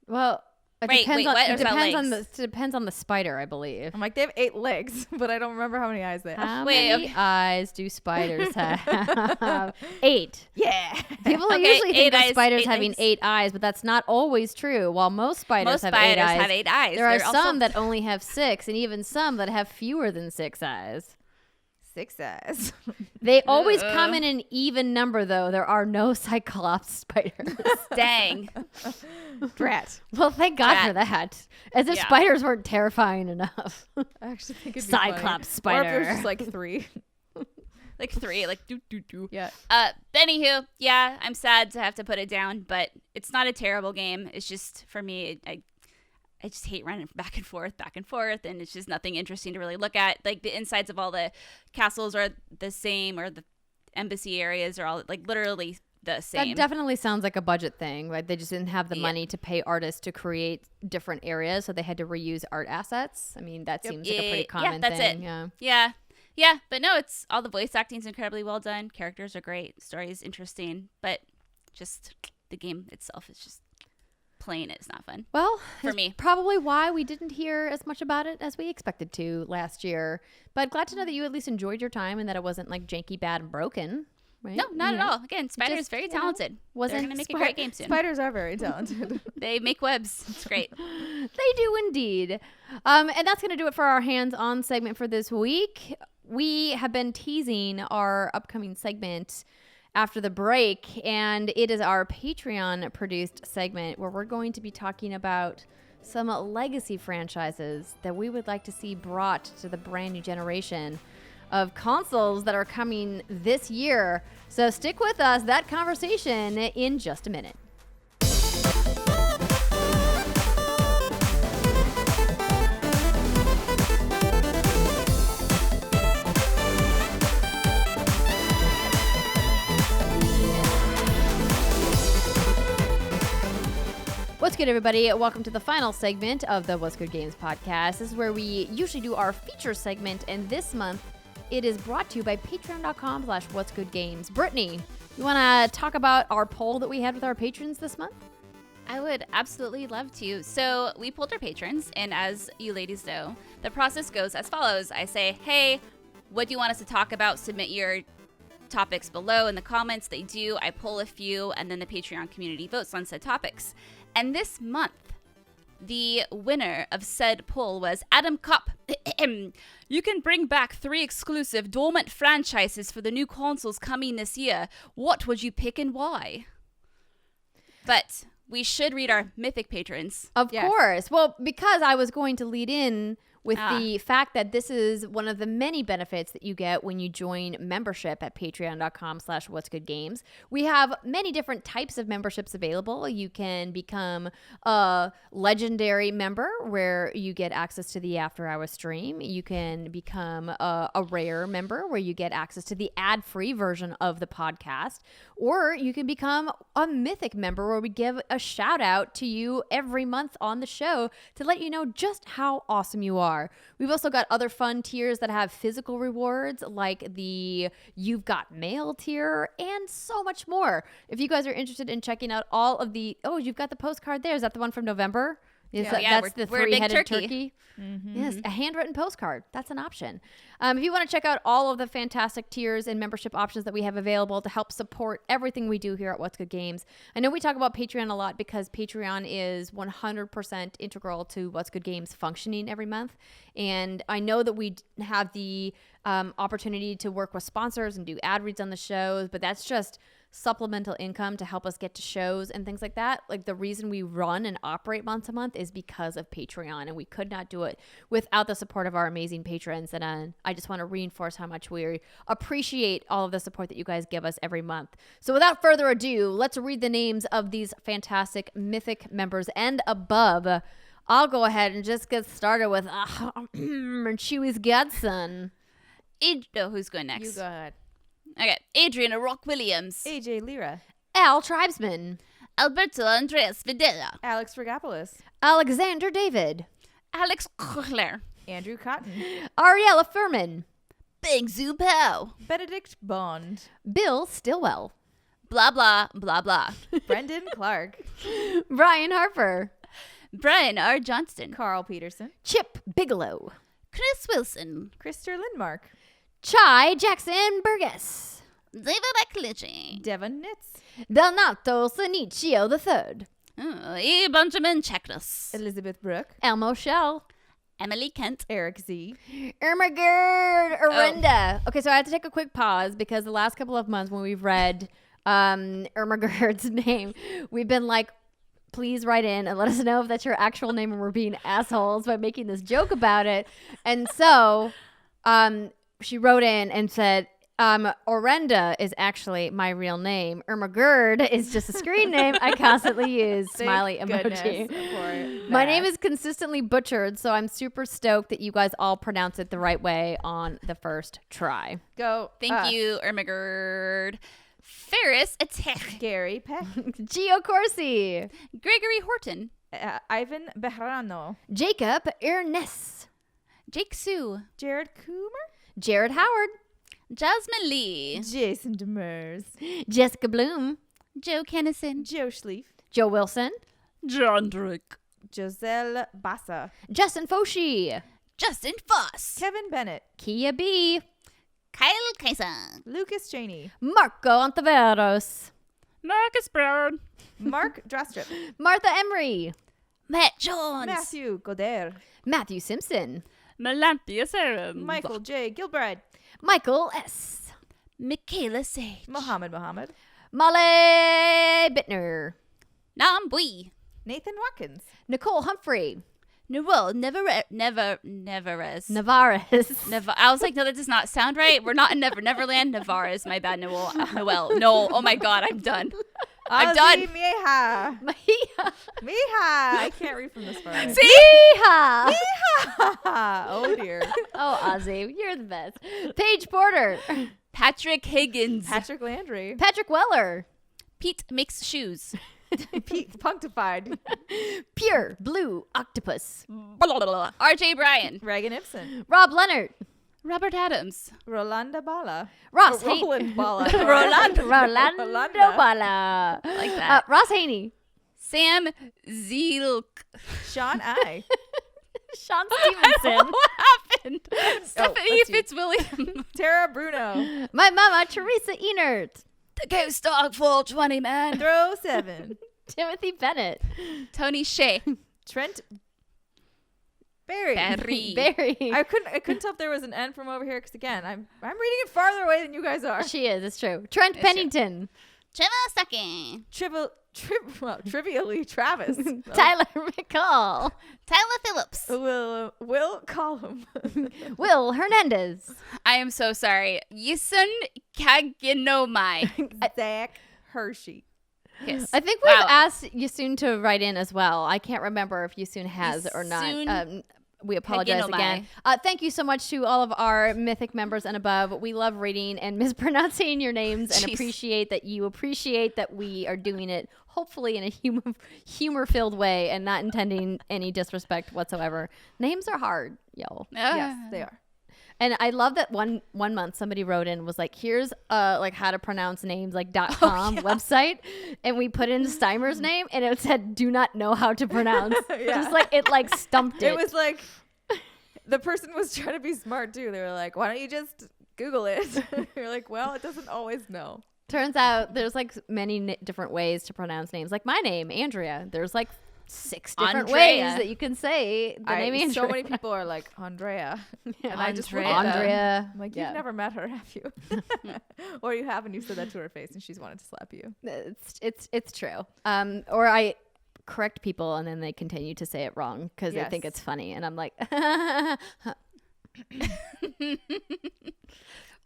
Well, it Wait, depends on the spider, I believe. I'm like, they have 8 legs, but I don't remember how many eyes they have. How many eyes do spiders have? 8. Yeah. People usually think of spiders having 8 eyes, but that's not always true. While most spiders have 8 eyes, there are some that only have 6, and even some that have fewer than 6 eyes. 6 eyes. They always come in an even number, though. There are no Cyclops spiders. Dang. Drat. Well, thank God for that. As if spiders weren't terrifying enough. I actually think it'd be Cyclops spider. Or if there's just like 3. Like 3, like do. Yeah. Anywho, yeah, I'm sad to have to put it down, but it's not a terrible game. It's just, for me, I just hate running back and forth, and it's just nothing interesting to really look at. Like, the insides of all the castles are the same, or the embassy areas are all like literally the same. That definitely sounds like a budget thing. Like, they just didn't have the money to pay artists to create different areas, so they had to reuse art assets. I mean, that seems like a pretty common thing. Yeah, but no, it's all the voice acting is incredibly well done. Characters are great. Story is interesting, but just the game itself is just playing it is not fun. Well, for me, probably why we didn't hear as much about it as we expected to last year. But glad to know that you at least enjoyed your time and that it wasn't like janky, bad, and broken. Right? No, not at all. Again, Spider is very talented. They're going to make a great game soon. Spiders are very talented. They make webs. It's great. They do indeed. And that's going to do it for our hands-on segment for this week. We have been teasing our upcoming segment after the break, and it is our Patreon-produced segment where we're going to be talking about some legacy franchises that we would like to see brought to the brand new generation of consoles that are coming this year. So stick with us. That conversation in just a minute. What's good, everybody? Welcome to the final segment of the What's Good Games podcast. This is where we usually do our feature segment, and this month it is brought to you by patreon.com/whatsgoodgames. Brittany, you want to talk about our poll that we had with our patrons this month? I would absolutely love to. So we polled our patrons, and as you ladies know, the process goes as follows. I say, hey, what do you want us to talk about? Submit your topics below in the comments. They do. I poll a few, and then the Patreon community votes on said topics. And this month, the winner of said poll was Adam Kopp. You can bring back 3 exclusive Dormant franchises for the new consoles coming this year. What would you pick and why? But we should read our mythic patrons. Of course. Well, because I was going to lead in with the fact that this is one of the many benefits that you get when you join membership at patreon.com/whatsgoodgames. We have many different types of memberships available. You can become a legendary member where you get access to the after hour stream. You can become a rare member where you get access to the ad-free version of the podcast. Or you can become a mythic member where we give a shout out to you every month on the show to let you know just how awesome you are. We've also got other fun tiers that have physical rewards like the You've Got Mail tier and so much more. If you guys are interested in checking out all of the, you've got the postcard there. Is that the one from November? That's the three-headed turkey. Mm-hmm. Yes, a handwritten postcard. That's an option. If you want to check out all of the fantastic tiers and membership options that we have available to help support everything we do here at What's Good Games. I know we talk about Patreon a lot because Patreon is 100% integral to What's Good Games functioning every month. And I know that we have the opportunity to work with sponsors and do ad reads on the shows, but that's just supplemental income to help us get to shows and things like that. Like the reason we run and operate month to month is because of Patreon, and we could not do it without the support of our amazing patrons. And I just want to reinforce how much we appreciate all of the support that you guys give us every month. So without further ado, let's read the names of these fantastic mythic members and above. I'll go ahead and just get started with Chewy's Godson. Who's going next? You go ahead. Okay, Adrian Rock Williams, AJ Lira, Al Tribesman, Alberto Andreas Videla, Alex Rigopolus, Alexander David, Alex Kuchler, Andrew Cotton, Ariella Furman, Big Zoo Pow, Benedict Bond, Bill Stillwell, blah blah blah blah, Brendan Clark, Brian Harper, Brian R. Johnston, Carl Peterson, Chip Bigelow, Chris Wilson, Krister Lindmark, Chai Jackson Burgess, David Eclici, Devon Nitz, Delnato Sanicio III, E. Benjamin Cheknos, Elizabeth Brooke, Elmo Shell, Emily Kent, Eric Z, Ermagerd Arenda. Okay, so I had to take a quick pause because the last couple of months when we've read Ermagerd's name, we've been like, please write in and let us know if that's your actual name and we're being assholes by making this joke about it. And so she wrote in and said, Orenda is actually my real name. Ermagerd is just a screen name I constantly use. Smiley emoji. My name is consistently butchered, so I'm super stoked that you guys all pronounce it the right way on the first try. Go. Thank you, Ermagerd. Faris Attieh, Gary Peck, Gio Corsi, Gregory Horton, Ivan Bejarano, Jacob Ernest, Jake Sue, Jared Coomer, Jared Howard, Jasmine Lee, Jason Demers, Jessica Bloom, Joe Kennison, Joe Schlief, Joe Wilson, John Drake, Giselle Bassa, Justin Foshi, Justin Foss, Kevin Bennett, Kia B, Kyle Kaiser, Lucas Cheney, Marco Ontiveros, Marcus Brown, Mark Drostrup, Martha Emery, Matt Jones, Matthew Goder, Matthew Simpson, Melanthia Sarah, Michael J. Gilbride, Michael S., Michaela Sage. Mohammed Mohammed. Molly Bittner. Nam Bui. Nathan Watkins. Nicole Humphrey. Noel Neverez. Navarez. I was like, no, that does not sound right. We're not in Neverland. Navarez. My bad, Noel. No. Oh my God, I'm done. I'm done. Mija. Mahia. Mija. I can't read from this far. away. Yeehaw. Oh dear. Oh, Ozzy, you're the best. Paige Porter. Patrick Higgins. Patrick Landry. Patrick Weller. Pete makes shoes. Pete Punctified. Pure Blue Octopus. RJ Bryan. Reagan Ibsen. Rob Leonard. Robert Adams. Rolanda Bala. Ross Roland Bala. Rolando Bala. Like that. Ross Haney. Sam Zielk. Sean I. Sean Stevenson. What happened? Stephanie that's you. Fitzwilliam. Tara Bruno. My mama, Teresa Enert. The Ghost Dog Full 20 Man. Throw 7. Timothy Bennett. Tony Shea. Trent Barry. Barry. I couldn't tell if there was an N from over here because again, I'm reading it farther away than you guys are. She is. It's true. Trent Pennington. Trevor Stuckey. Trivially Travis. Tyler McCall. Tyler Phillips. Will Collum. Will Hernandez. I am so sorry. Yisun Kaginomai. Zach Hershey. Yes. I think we've asked Yasun to write in as well. I can't remember if Yasun has or not. We apologize again. Thank you so much to all of our Mythic members and above. We love reading and mispronouncing your names and appreciate that you appreciate that we are doing it hopefully in a humor-filled way and not intending any disrespect whatsoever. Names are hard, y'all. Yes, they are. And I love that one month somebody wrote in was like, here's like how to pronounce names like .com website, and we put in Steimer's name and it said do not know how to pronounce. Just like it like stumped it. It was like the person was trying to be smart too. They were like, why don't you just Google it? You're like, well, it doesn't always know. Turns out there's like many different ways to pronounce names. Like my name, Andrea. There's like 6 different ways that you can say the name Andrea. So many people are like, Andrea. And I just read Andrea. I'm like, you've never met her, have you? Or you have and you said that to her face and she's wanted to slap you. It's true. Or I correct people and then they continue to say it wrong because they think it's funny. And I'm like,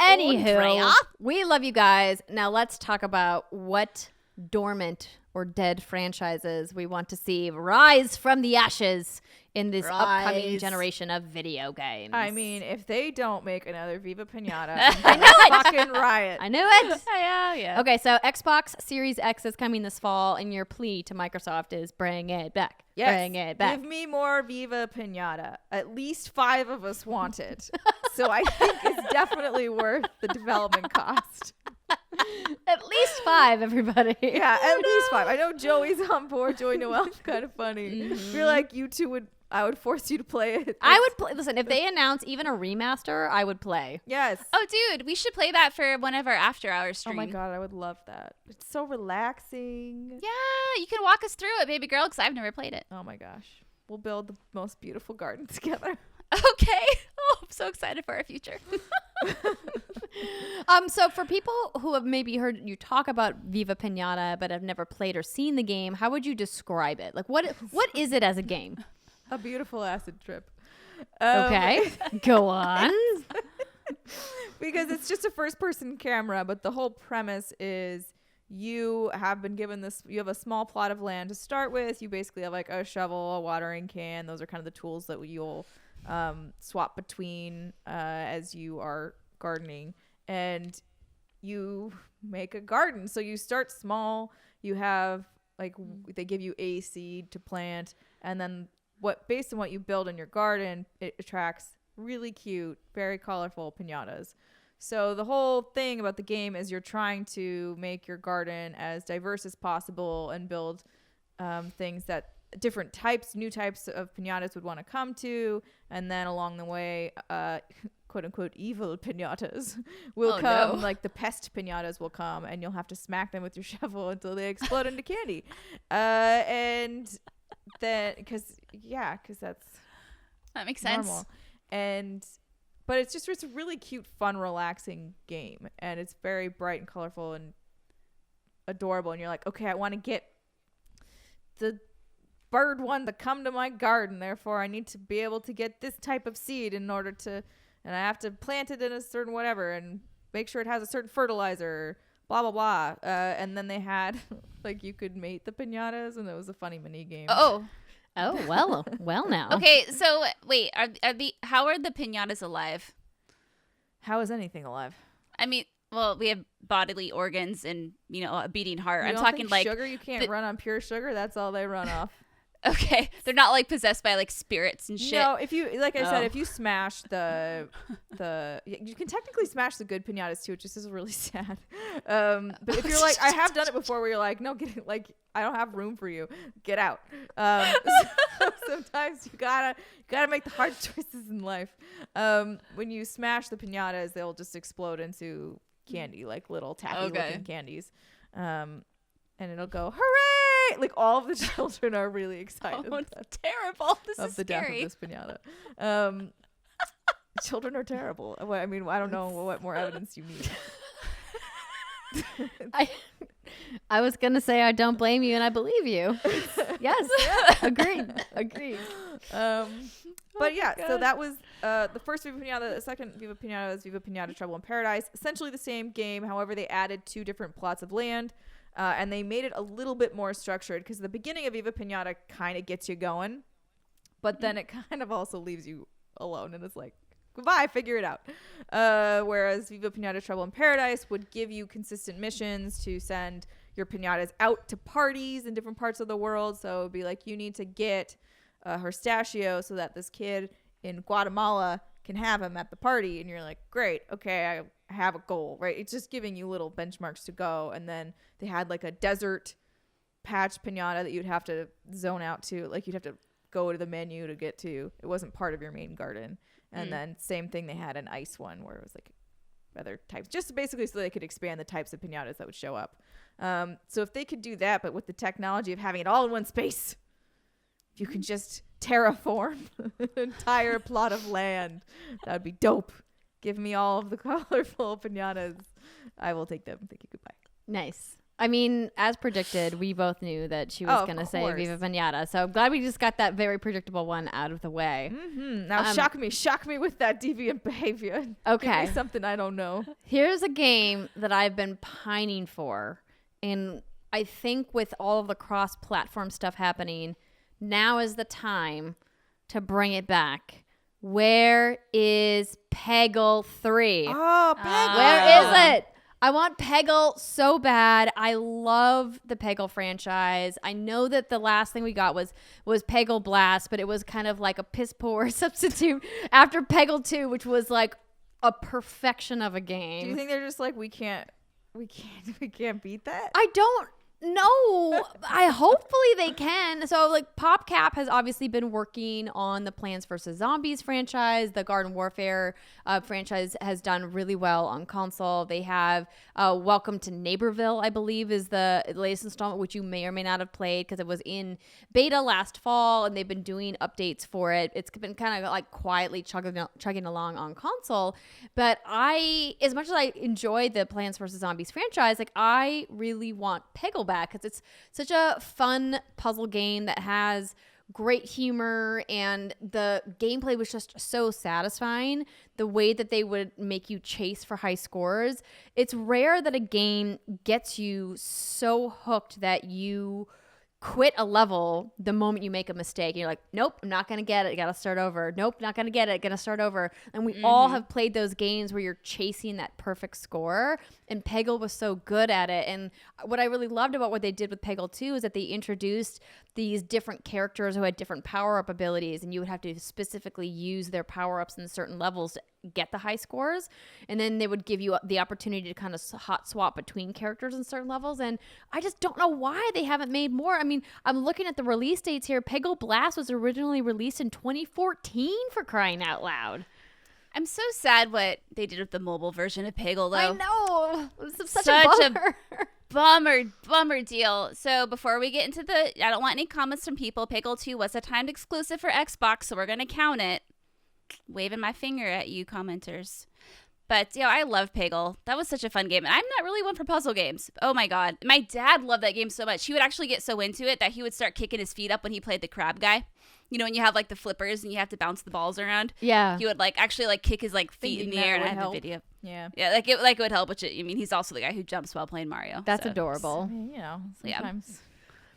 anywho, we love you guys. Now let's talk about what dormant or dead franchises we want to see rise from the ashes in this upcoming generation of video games. I mean, if they don't make another Viva Pinata, I know it. Fucking riot. I knew it. Yeah. Okay, so Xbox Series X is coming this fall, and your plea to Microsoft is bring it back. Yes. Bring it back. Give me more Viva Pinata. At least 5 of us want it. So I think it's definitely worth the development cost. At least 5, everybody. Yeah, at least 5. I know Joey's on board. Joey Noel's kind of funny. I feel like you two I would force you to play it. I would play. Listen, if they announce even a remaster, I would play. Yes. Oh, dude, we should play that for one of our after-hours stream. Oh my God, I would love that. It's so relaxing. Yeah, you can walk us through it, baby girl, because I've never played it. Oh my gosh. We'll build the most beautiful garden together. Okay. Oh, I'm so excited for our future. So for people who have maybe heard you talk about Viva Pinata but have never played or seen the game, how would you describe it? Like what is it as a game? A beautiful acid trip. Okay. Go on. Because it's just a first-person camera, but the whole premise is you have been given you have a small plot of land to start with. You basically have like a shovel, a watering can. Those are kind of the tools that you'll swap between as you are gardening. And you make a garden. So you start small. You have they give you a seed to plant, and then based on what you build in your garden, it attracts really cute, very colorful piñatas. So the whole thing about the game is you're trying to make your garden as diverse as possible and build things that new types of piñatas would want to come to. And then along the way, quote unquote, evil piñatas will come. No. Like the pest piñatas will come and you'll have to smack them with your shovel until they explode into candy. And then, because that makes normal. sense. And But it's a really cute, fun, relaxing game. And it's very bright and colorful and adorable. And you're like, okay, I want to get the bird one to come to my garden. Therefore, I need to be able to get this type of seed in order to, and I have to plant it in a certain whatever and make sure it has a certain fertilizer, blah, blah, blah. And then they had, like, you could mate the piñatas, and it was a funny mini game. Oh, well now. okay. So wait, how are the piñatas alive? How is anything alive? I mean, well, we have bodily organs and, you know, a beating heart. You I'm don't talking think like sugar. You can't run on pure sugar. That's all they run off. Okay, they're not like possessed by like spirits and shit. No, if you, like I said, if you smash you can technically smash the good piñatas too, which just is really sad. But if you're like, I have done it before, where you're like, no, get it, like, I don't have room for you, get out. So sometimes you gotta make the hard choices in life. When you smash the piñatas, they'll just explode into candy, like little tacky looking candies, and it'll go hooray! Like all of the children are really excited. Oh, it's terrible. This is the scary. death of this piñata. Children are terrible. I mean, I don't know what more evidence you need. I was gonna say I don't blame you and I believe you. Yes, agreed. But yeah, so that was the first Viva Pinata. The second Viva Pinata is Viva Pinata Trouble in Paradise. Essentially the same game. However, they added 2 different plots of land. And they made it a little bit more structured, because the beginning of Viva Pinata kind of gets you going, but then it kind of also leaves you alone, and it's like, goodbye, figure it out. Whereas Viva Pinata Trouble in Paradise would give you consistent missions to send your piñatas out to parties in different parts of the world. So it would be like, you need to get Herstachio so that this kid in Guatemala can have him at the party. And you're like, great, okay, I have a goal, right? It's just giving you little benchmarks to go. And then they had like a desert patch piñata that you'd have to zone out to. Like, you'd have to go to the menu to get to. It wasn't part of your main garden. And then same thing, they had an ice one where it was like other types, just basically so they could expand the types of piñatas that would show up. So if they could do that, but with the technology of having it all in one space, you can just terraform an entire plot of land. That would be dope. Give me all of the colorful piñatas. I will take them. Thank you. Goodbye. Nice. I mean, as predicted, we both knew that she was going to say Viva Pinata. So I'm glad we just got that very predictable one out of the way. Mm-hmm. Now shock me with that deviant behavior. Okay. Give me something I don't know. Here's a game that I've been pining for. And I think with all of the cross-platform stuff happening, now is the time to bring it back. Where is Peggle 3? Oh, Peggle. Where is it? I want Peggle so bad. I love the Peggle franchise. I know that the last thing we got was Peggle Blast, but it was kind of like a piss poor substitute after Peggle 2, which was like a perfection of a game. Do you think they're just like, we can't beat that? I don't know. Hopefully they can. So like PopCap has obviously been working on the Plants vs. Zombies franchise. The Garden Warfare franchise has done really well on console. They have Welcome to Neighborville, I believe, is the latest installment, which you may or may not have played because it was in beta last fall, and they've been doing updates for it. It's been kind of like quietly chugging along on console. But as much as I enjoy the Plants vs. Zombies franchise, like I really want Peggle back because it's such a fun puzzle game that has great humor, and the gameplay was just so satisfying. The way that they would make you chase for high scores. It's rare that a game gets you so hooked that you quit a level the moment you make a mistake. You're like, nope, I'm not going to get it. Got to start over. Nope, not going to get it. Going to start over. And we all have played those games where you're chasing that perfect score. And Peggle was so good at it. And what I really loved about what they did with Peggle 2 is that they introduced these different characters who had different power-up abilities, and you would have to specifically use their power-ups in certain levels to get the high scores. And then they would give you the opportunity to kind of hot swap between characters in certain levels. And I just don't know why they haven't made more. I mean, I'm looking at the release dates here. Peggle Blast was originally released in 2014, for crying out loud. I'm so sad what they did with the mobile version of Peggle, though. I know. It's such a bummer deal. So before we get into I don't want any comments from people. Peggle 2 was a timed exclusive for Xbox, so we're going to count it. waving my finger at you commenters. But, I love Peggle. That was such a fun game. And I'm not really one for puzzle games. Oh, my God. My dad loved that game so much. He would actually get so into it that he would start kicking his feet up when he played the crab guy. You know, when you have, like, the flippers and you have to bounce the balls around? Yeah. He would, like, actually, like, kick his, like, feet in the air. And I have the video. Yeah. Yeah, like it would help, which, he's also the guy who jumps while playing Mario. That's adorable. I mean, sometimes. Yeah.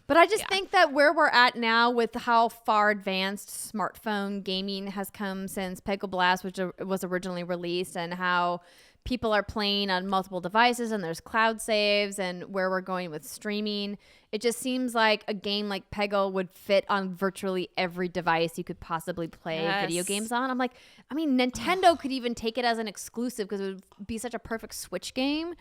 But I just think that where we're at now with how far advanced smartphone gaming has come since Peggle Blast, which was originally released, and how people are playing on multiple devices and there's cloud saves and where we're going with streaming, it just seems like a game like Peggle would fit on virtually every device you could possibly play video games on. I'm like, I mean, Nintendo could even take it as an exclusive because it would be such a perfect Switch game.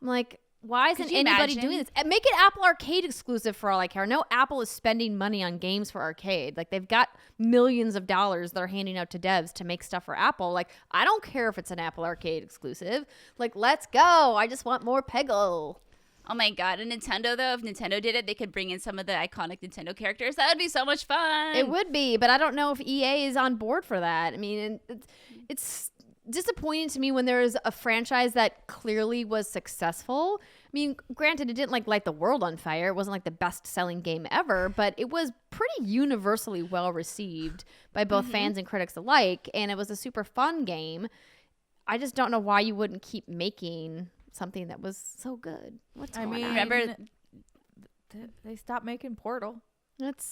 I'm like, why isn't anybody doing this? And make it Apple Arcade exclusive for all I care. No, Apple is spending money on games for arcade. Like, they've got millions of dollars they're handing out to devs to make stuff for Apple. Like, I don't care if it's an Apple Arcade exclusive. Like, let's go. I just want more Peggle. Oh my God. And Nintendo, though, if Nintendo did it, they could bring in some of the iconic Nintendo characters. That would be so much fun. It would be, but I don't know if EA is on board for that. I mean, it's disappointing to me when there's a franchise that clearly was successful. I mean, granted, it didn't like light the world on fire. It wasn't like the best selling game ever, but it was pretty universally well received by both fans and critics alike. And it was a super fun game. I just don't know why you wouldn't keep making something that was so good. What's going on? Remember, they stopped making Portal.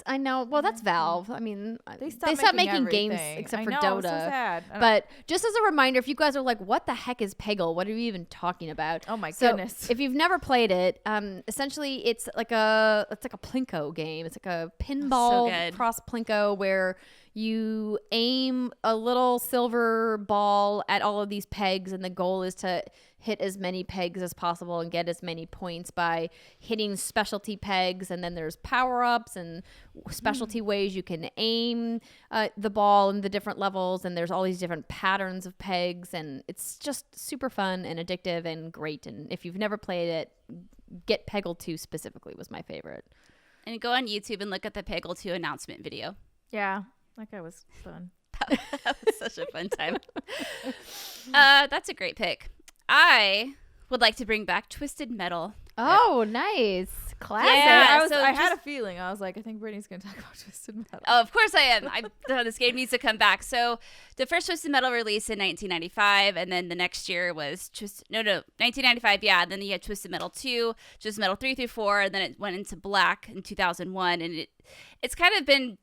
I know. Well, that's Valve. I mean, they stopped making games except for Dota. So sad. But just as a reminder, if you guys are like, what the heck is Peggle? What are you even talking about? Oh my goodness. If you've never played it, essentially it's like a Plinko game. It's like a pinball cross Plinko where you aim a little silver ball at all of these pegs, and the goal is to hit as many pegs as possible and get as many points by hitting specialty pegs. And then there's power-ups and specialty ways you can aim the ball in the different levels, and there's all these different patterns of pegs, and it's just super fun and addictive and great. And if you've never played it, get Peggle 2 specifically was my favorite. And go on YouTube and look at the Peggle 2 announcement video. Yeah. That guy was fun. That was such a fun time. That's a great pick. I would like to bring back Twisted Metal. Oh, nice. Classic. Yeah, I had a feeling. I was like, I think Brittany's going to talk about Twisted Metal. Oh, of course I am. This game needs to come back. So the first Twisted Metal released in 1995, and then the next year was 1995, yeah. Then you had Twisted Metal 2, Twisted Metal 3 through 4, and then it went into Black in 2001, and it's kind of been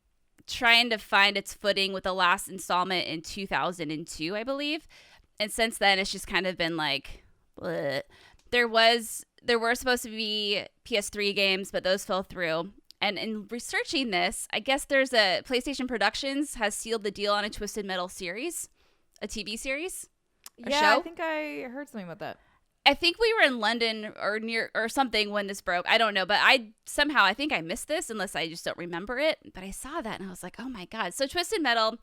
trying to find its footing with the last installment in 2002, I believe. And since then, it's just kind of been like, bleh. There were supposed to be PS3 games, but those fell through. And in researching this, I guess there's PlayStation Productions has sealed the deal on a Twisted Metal series, a TV series, show. I think I heard something about that. I think we were in London or something when this broke. I don't know, but I think I missed this unless I just don't remember it. But I saw that and I was like, oh my God. So Twisted Metal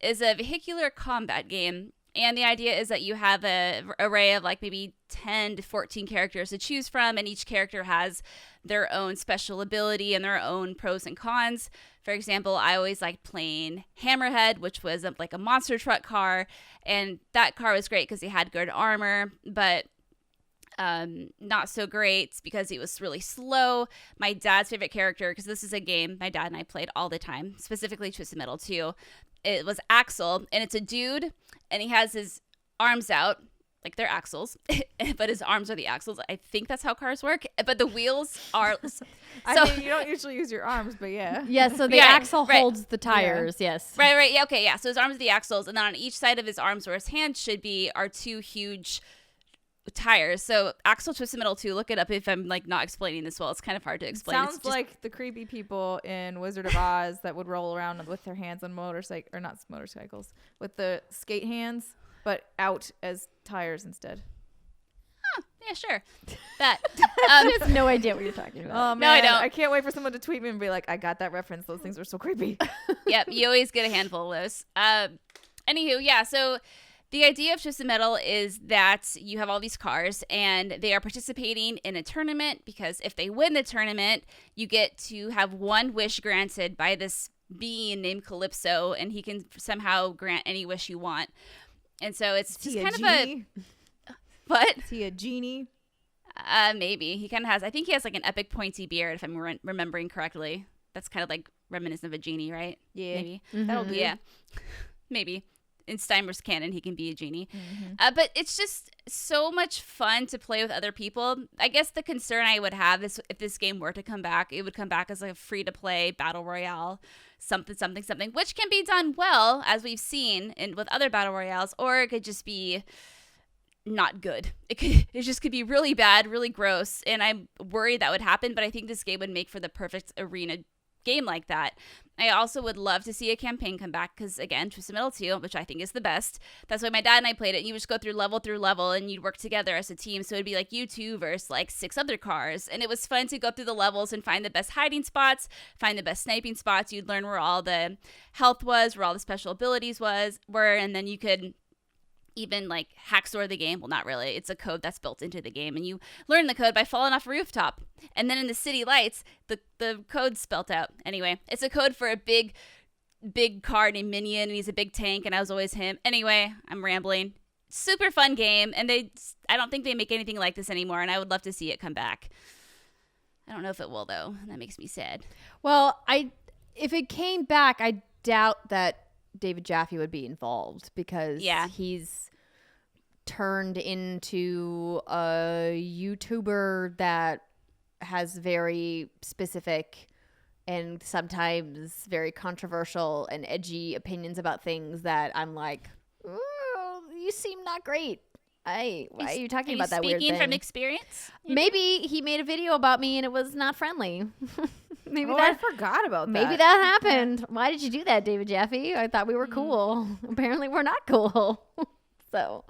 is a vehicular combat game. And the idea is that you have an array of like maybe 10 to 14 characters to choose from. And each character has their own special ability and their own pros and cons. For example, I always liked playing Hammerhead, which was like a monster truck car. And that car was great because he had good armor, but not so great because he was really slow. My dad's favorite character, because this is a game my dad and I played all the time, specifically Twisted Metal 2, it was Axel, and it's a dude, and he has his arms out like they're axles, but his arms are the axles. I think that's how cars work, but the wheels are I mean, you don't usually use your arms, but yeah, so the axle holds the tires. Yes, right, yeah, okay, yeah, so his arms are the axles, and then on each side of his arms where his hands should be are two huge tires. So Axel Twisted Metal 2, look it up if I'm like not explaining this well. It's kind of hard to explain. Sounds like the creepy people in Wizard of Oz that would roll around with their hands on motorcycles, or not motorcycles, with the skate hands, but out as tires instead. Huh, yeah, sure. That I have no idea what you're talking about. Oh man, no, I don't. I can't wait for someone to tweet me and be like, I got that reference. Those things were so creepy. Yep, you always get a handful of those. Anywho, yeah, so the idea of Twisted Metal is that you have all these cars and they are participating in a tournament because if they win the tournament, you get to have one wish granted by this being named Calypso, and he can somehow grant any wish you want. And so it's just kind of a what? Is he a genie? Maybe he kind of has. I think he has like an epic pointy beard, if I'm remembering correctly. That's kind of like reminiscent of a genie, right? Yeah, maybe that'll do. Yeah, maybe. In Steimer's canon, he can be a genie. But it's just so much fun to play with other people. I guess the concern I would have is if this game were to come back, it would come back as a free-to-play battle royale, something, which can be done well, as we've seen with other battle royales, or it could just be not good. It just could be really bad, really gross, and I'm worried that would happen, but I think this game would make for the perfect arena game like that. I also would love to see a campaign come back because, again, Twisted Metal 2, which I think is the best. That's why my dad and I played it. And you just go through level and you'd work together as a team. So it'd be like you two versus like 6 other cars. And it was fun to go through the levels and find the best hiding spots, find the best sniping spots. You'd learn where all the health was, where all the special abilities were, and then you could even like hacksaw the game. Well, not really. It's a code that's built into the game, and you learn the code by falling off a rooftop. And then in the city lights, the code's spelt out. Anyway, it's a code for a big car named Minion, and he's a big tank, and I was always him. Anyway, I'm rambling. Super fun game, and I don't think they make anything like this anymore, and I would love to see it come back. I don't know if it will, though. That makes me sad. Well, if it came back, I doubt that David Jaffe would be involved because he's turned into a YouTuber that has very specific and sometimes very controversial and edgy opinions about things that I'm like, ooh, you seem not great. Why are you talking about that weird thing? Speaking from experience? Maybe he made a video about me and it was not friendly. I forgot about that. Maybe that happened. Why did you do that, David Jaffe? I thought we were cool. Apparently we're not cool. So,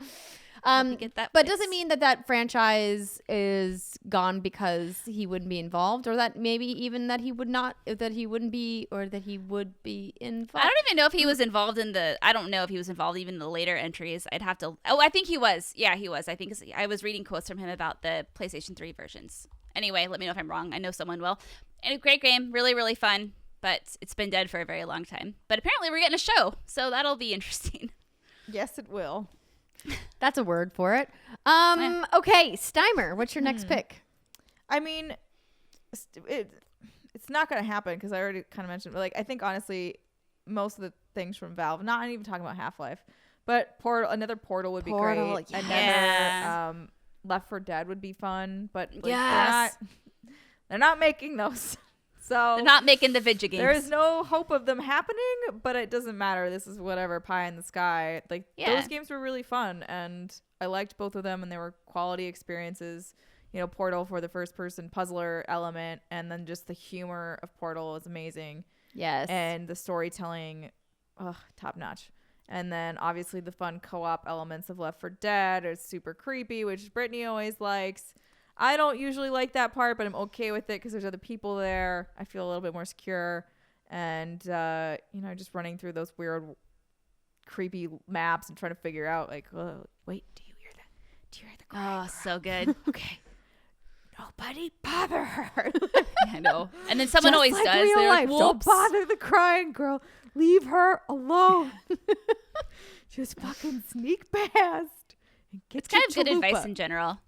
but doesn't mean that franchise is gone because he wouldn't be involved, or that maybe even that he would not, that he wouldn't be, or that he would be involved. I don't even know if he was involved I don't know if he was involved even in the later entries. I'd have to, I think he was. Yeah, he was. I think I was reading quotes from him about the PlayStation 3 versions. Anyway, let me know if I'm wrong. I know someone will. And a great game, really, really fun, but it's been dead for a very long time. But apparently we're getting a show, so that'll be interesting. Yes, it will. That's a word for it. Okay, Steimer, what's your next pick? I mean, it's not going to happen because I already kind of mentioned, but like, I think honestly, most of the things from Valve, not even talking about Half-Life, but another Portal would be great. Yeah. Another Left 4 Dead would be fun, but like, they're not making those. So they're not making the video games. There is no hope of them happening, but it doesn't matter. This is whatever, pie in the sky. Like those games were really fun, and I liked both of them, and they were quality experiences. You know, Portal for the first-person puzzler element, and then just the humor of Portal is amazing. Yes, and the storytelling, top notch. And then obviously the fun co-op elements of Left 4 Dead are super creepy, which Brittany always likes. I don't usually like that part, but I'm okay with it because there's other people there. I feel a little bit more secure. And, just running through those weird, creepy maps and trying to figure out, like, oh, wait, do you hear that? Do you hear the cry? Oh, so good. Okay. Nobody bother her. I know. And then someone always does. They're like, don't bother the crying girl. Leave her alone. Just fucking sneak past. And get it's kind of good advice in general.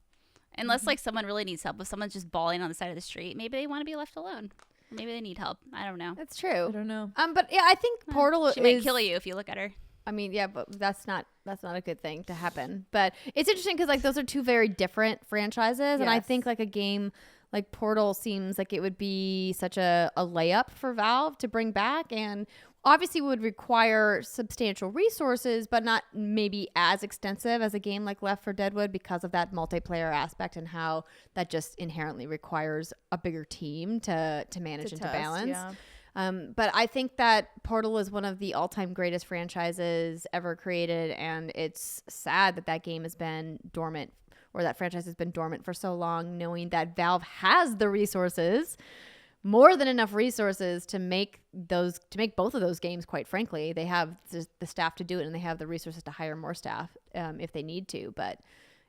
Unless like someone really needs help. If someone's just bawling on the side of the street, maybe they want to be left alone. Or maybe they need help. I don't know. That's true. I don't know. But yeah, I think Portal she might kill you if you look at her. I mean, yeah, but that's not a good thing to happen. But it's interesting because like those are two very different franchises, and I think like a game like Portal seems like it would be such a layup for Valve to bring back, and obviously would require substantial resources, but not maybe as extensive as a game like Left 4 Dead would because of that multiplayer aspect and how that just inherently requires a bigger team to manage and to balance. Yeah. But I think that Portal is one of the all-time greatest franchises ever created, and it's sad that game has been dormant, or that franchise has been dormant for so long, knowing that Valve has the resources, more than enough resources to make both of those games. Quite frankly, they have the staff to do it, and they have the resources to hire more staff if they need to. But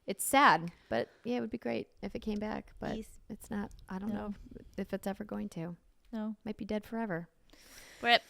it's sad. But yeah, it would be great if it came back. But it's not. I don't know if it's ever going to. No, might be dead forever. Rip.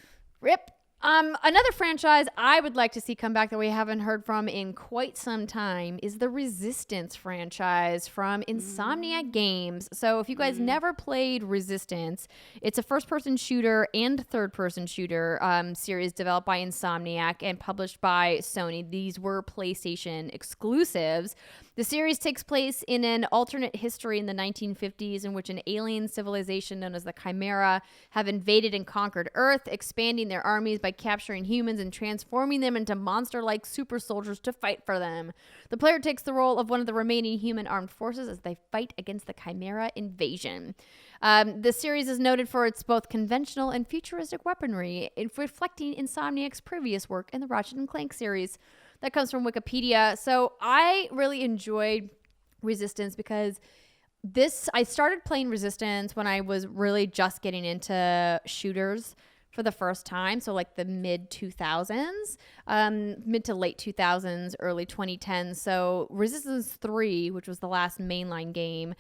Rip. Another franchise I would like to see come back that we haven't heard from in quite some time is the Resistance franchise from Insomniac Games. So if you guys never played Resistance, it's a first-person shooter and third-person shooter series developed by Insomniac and published by Sony. These were PlayStation exclusives. The series takes place in an alternate history in the 1950s in which an alien civilization known as the Chimera have invaded and conquered Earth, expanding their armies by capturing humans and transforming them into monster-like super soldiers to fight for them. The player takes the role of one of the remaining human armed forces as they fight against the Chimera invasion. The series is noted for its both conventional and futuristic weaponry, reflecting Insomniac's previous work in the Ratchet & Clank series. That comes from Wikipedia. So I really enjoyed Resistance because I started playing Resistance when I was really just getting into shooters for the first time. So like the mid 2000s, mid to late 2000s, early 2010s. So Resistance 3, which was the last mainline game,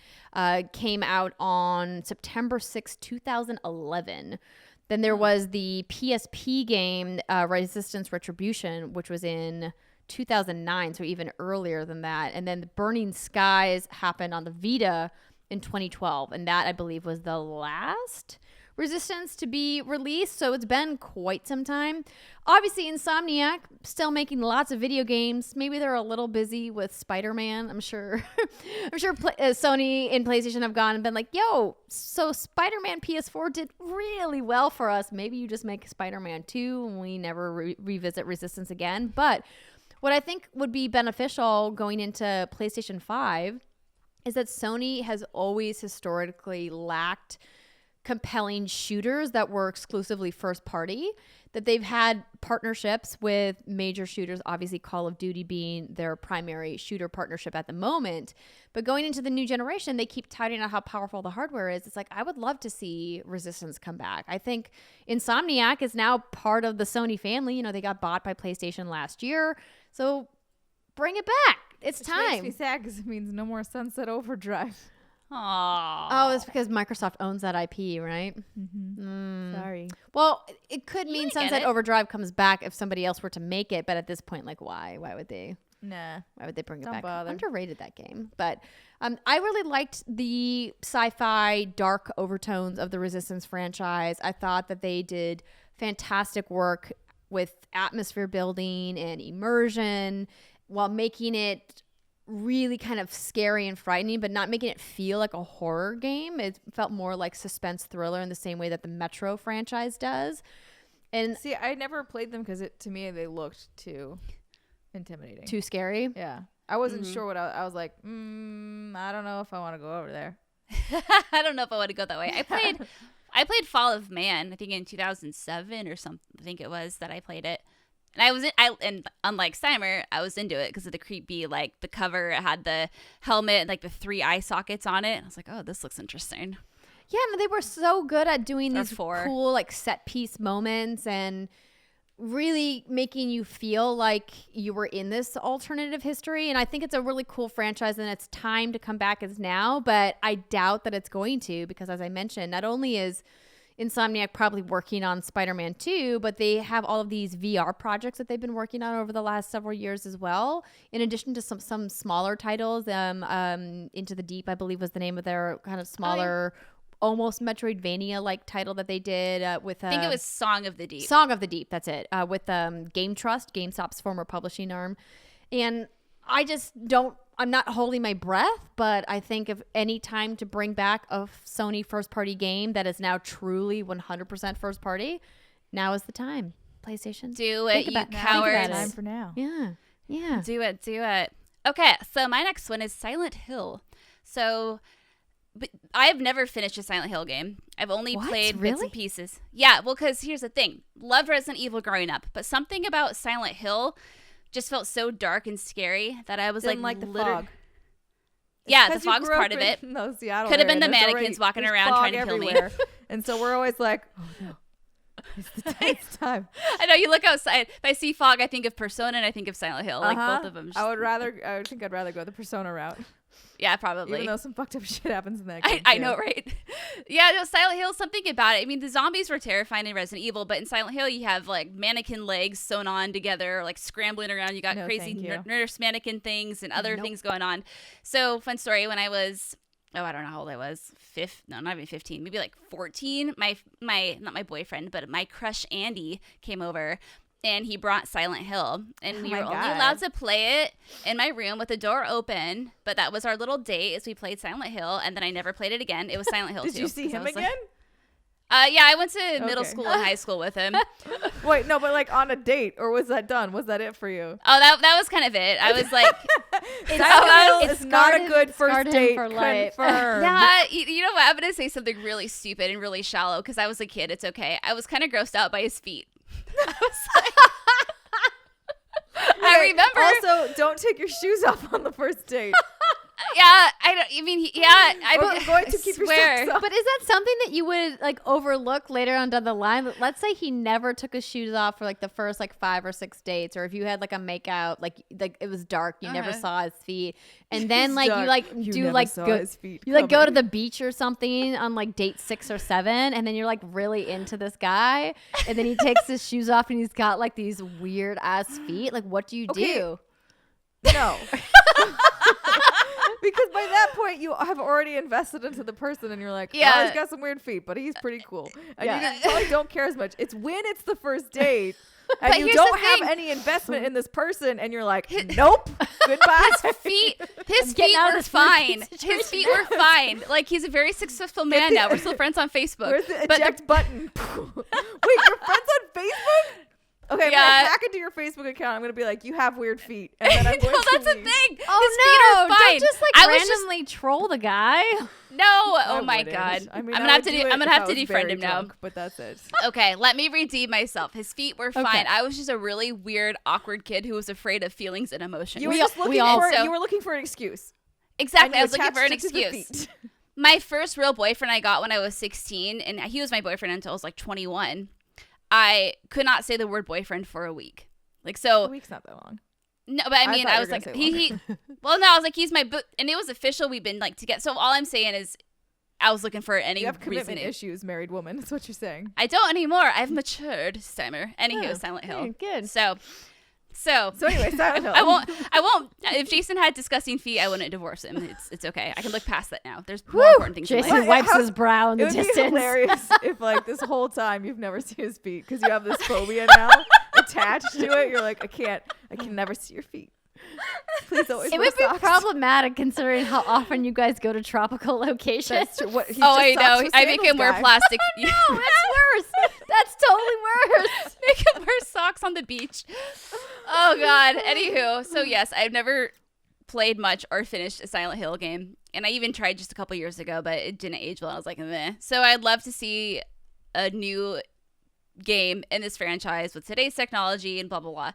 came out on September 6, 2011. Then there was the PSP game, Resistance Retribution, which was in 2009, so even earlier than that. And then the Burning Skies happened on the Vita in 2012. And that, I believe, was the last Resistance to be released. So it's been quite some time. Obviously, Insomniac still making lots of video games. Maybe they're a little busy with Spider-Man. I'm sure Sony and PlayStation have gone and been like, yo, so Spider-Man PS4 did really well for us. Maybe you just make Spider-Man 2 and we never revisit Resistance again. But what I think would be beneficial going into PlayStation 5 is that Sony has always historically lacked compelling shooters that were exclusively first party, that they've had partnerships with major shooters, obviously Call of Duty being their primary shooter partnership at the moment. But going into the new generation, they keep touting on how powerful the hardware is. It's like, I would love to see Resistance come back. I think Insomniac is now part of the Sony family. You know, they got bought by PlayStation last year. So bring it back. It's time. Makes me sad because it means no more Sunset Overdrive. Aww. Oh, it's because Microsoft owns that IP, right? Sorry. Well, it could mean get Sunset it. Overdrive comes back if somebody else were to make it, but at this point, like, why? Why would they? Nah. Why would they bring it Don't back? bother. Underrated, that game. But I really liked the sci-fi dark overtones of the Resistance franchise. I thought that they did fantastic work with atmosphere building and immersion while making it really kind of scary and frightening, but not making it feel like a horror game. It felt more like suspense thriller in the same way that the Metro franchise does. And See, I never played them because to me they looked too intimidating. too scary. Yeah. I wasn't sure what I was like, I don't know if I want to go over there. I don't know if I want to go that way. I played Fall of Man, I think in 2007 or something. I think it was that I played it. And and unlike Steimer, I was into it because of the creepy, like the cover. It had the helmet and like the 3 eye sockets on it. And I was like, oh, this looks interesting. Yeah, no, they were so good at doing Or these 4. cool like set piece moments and really making you feel like you were in this alternative history. And I think it's a really cool franchise and its time to come back is now, but I doubt that it's going to because, as I mentioned, not only is Insomniac probably working on Spider-Man 2, but they have all of these VR projects that they've been working on over the last several years as well, in addition to some smaller titles. Into the Deep, I believe, was the name of their kind of smaller, almost Metroidvania-like title that they did with... I think it was Song of the Deep. Song of the Deep, that's it. With Game Trust, GameStop's former publishing arm. And I'm not holding my breath, but I think if any time to bring back a Sony first-party game that is now truly 100% first-party, now is the time. PlayStation. Do it, you cowards. Time for now. Yeah. Do it. Okay, so my next one is Silent Hill. So... But I've never finished a Silent Hill game. I've only played bits and pieces. Yeah, well, because here's the thing. Loved Resident Evil growing up, but something about Silent Hill just felt so dark and scary that I was like the fog. Yeah, the fog's part of it. Could have been the mannequins walking around trying to kill me. And so we're always like, oh no. It's time. I know, you look outside. If I see fog, I think of Persona and I think of Silent Hill. Like both of them. I think I'd rather go the Persona route. Yeah, probably. Even though some fucked up shit happens in that game. I know, right? Yeah, no, Silent Hill, something about it. I mean, the zombies were terrifying in Resident Evil, but in Silent Hill, you have like mannequin legs sewn on together, like scrambling around. You got crazy nurse mannequin things and other things going on. So, fun story. When I was, I don't know how old I was. No, not even 15. Maybe like 14. My not my boyfriend, but my crush Andy came over. And he brought Silent Hill, and we were only allowed to play it in my room with the door open. But that was our little date, as we played Silent Hill, and then I never played it again. It was Silent Hill 2. Did you see him again? Yeah, I went to middle school and high school with him. Wait, no, but like on a date, or was that done? Was that it for you? Oh, that was kind of it. I was like, it's not a good first date. For life. Yeah, you know what? I'm gonna say something really stupid and really shallow because I was a kid. It's okay. I was kind of grossed out by his feet. I was like, I remember. Also, don't take your shoes off on the first date. Yeah, I'm going to keep your socks off. But is that something that you would like overlook later on down the line? Let's say he never took his shoes off for like the first like 5 or 6 dates, or if you had like a makeout, like it was dark, you never saw his feet, and then like you go to the beach or something on like date 6 or 7, and then you're like really into this guy, and then he takes his shoes off and he's got like these weird ass feet. Like, what do you do? No. Because by that point, you have already invested into the person, and you're like, oh, he's got some weird feet, but he's pretty cool. And you probably don't care as much. It's when it's the first date, and you don't have any investment in this person, and you're like, nope, goodbye. His feet were fine. His feet were fine. Like, he's a very successful man now. We're still friends on Facebook. Where's the eject button? Wait, you're friends on Facebook? Okay, I'm gonna hack into your Facebook account. I'm gonna be like, you have weird feet. And then I'm going no, that's the thing. Oh, his feet are fine. Don't just like randomly troll the guy. No, oh my God. I mean, I'm gonna have to defriend him now. But that's it. Okay, let me redeem myself. His feet were fine. I was just a really weird, awkward kid who was afraid of feelings and emotions. You were just looking for an excuse. Exactly, I was looking for an excuse. My first real boyfriend I got when I was 16, and he was my boyfriend until I was like 21. I could not say the word boyfriend for a week. Like, so. A week's not that long. No, but I mean, I was like, well, no, I was like, he's my, and it was official. We've been like together. So all I'm saying is I was looking for any reason. You have commitment issues, married woman. That's what you're saying. I don't anymore. I've matured, Steimer. Anywho, Silent Hill. Good. So anyway, Silent Hill. I won't. If Jason had disgusting feet, I wouldn't divorce him. It's okay. I can look past that now. There's more important things. Jason wipes his brow in the distance. It would be hilarious if like this whole time you've never seen his feet because you have this phobia now attached to it. You're like, I can never see your feet. Please always. It would be problematic considering how often you guys go to tropical locations. That's true. I know. I make him wear plastic. Oh, no, that's worse. That's totally worse. Make him wear socks on the beach. Oh God. Anywho, so yes, I've never played much or finished a Silent Hill game, and I even tried just a couple years ago, but it didn't age well. I was like, meh. So I'd love to see a new game in this franchise with today's technology and blah blah blah.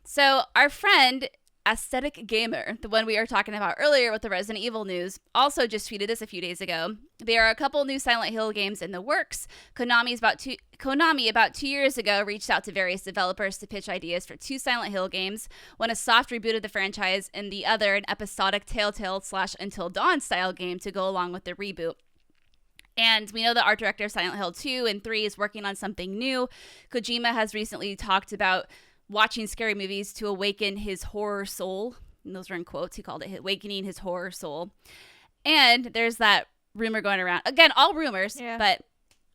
So our friend Aesthetic Gamer, the one we were talking about earlier with the Resident Evil news, also just tweeted this a few days ago. There are a couple new Silent Hill games in the works. Konami about 2 years ago reached out to various developers to pitch ideas for 2 Silent Hill games, one a soft reboot of the franchise and the other an episodic Telltale/Until Dawn style game to go along with the reboot. And we know the art director of Silent Hill 2 and 3 is working on something new. Kojima has recently talked about watching scary movies to awaken his horror soul. And those were in quotes. He called it awakening his horror soul. And there's that rumor going around. Again, all rumors, but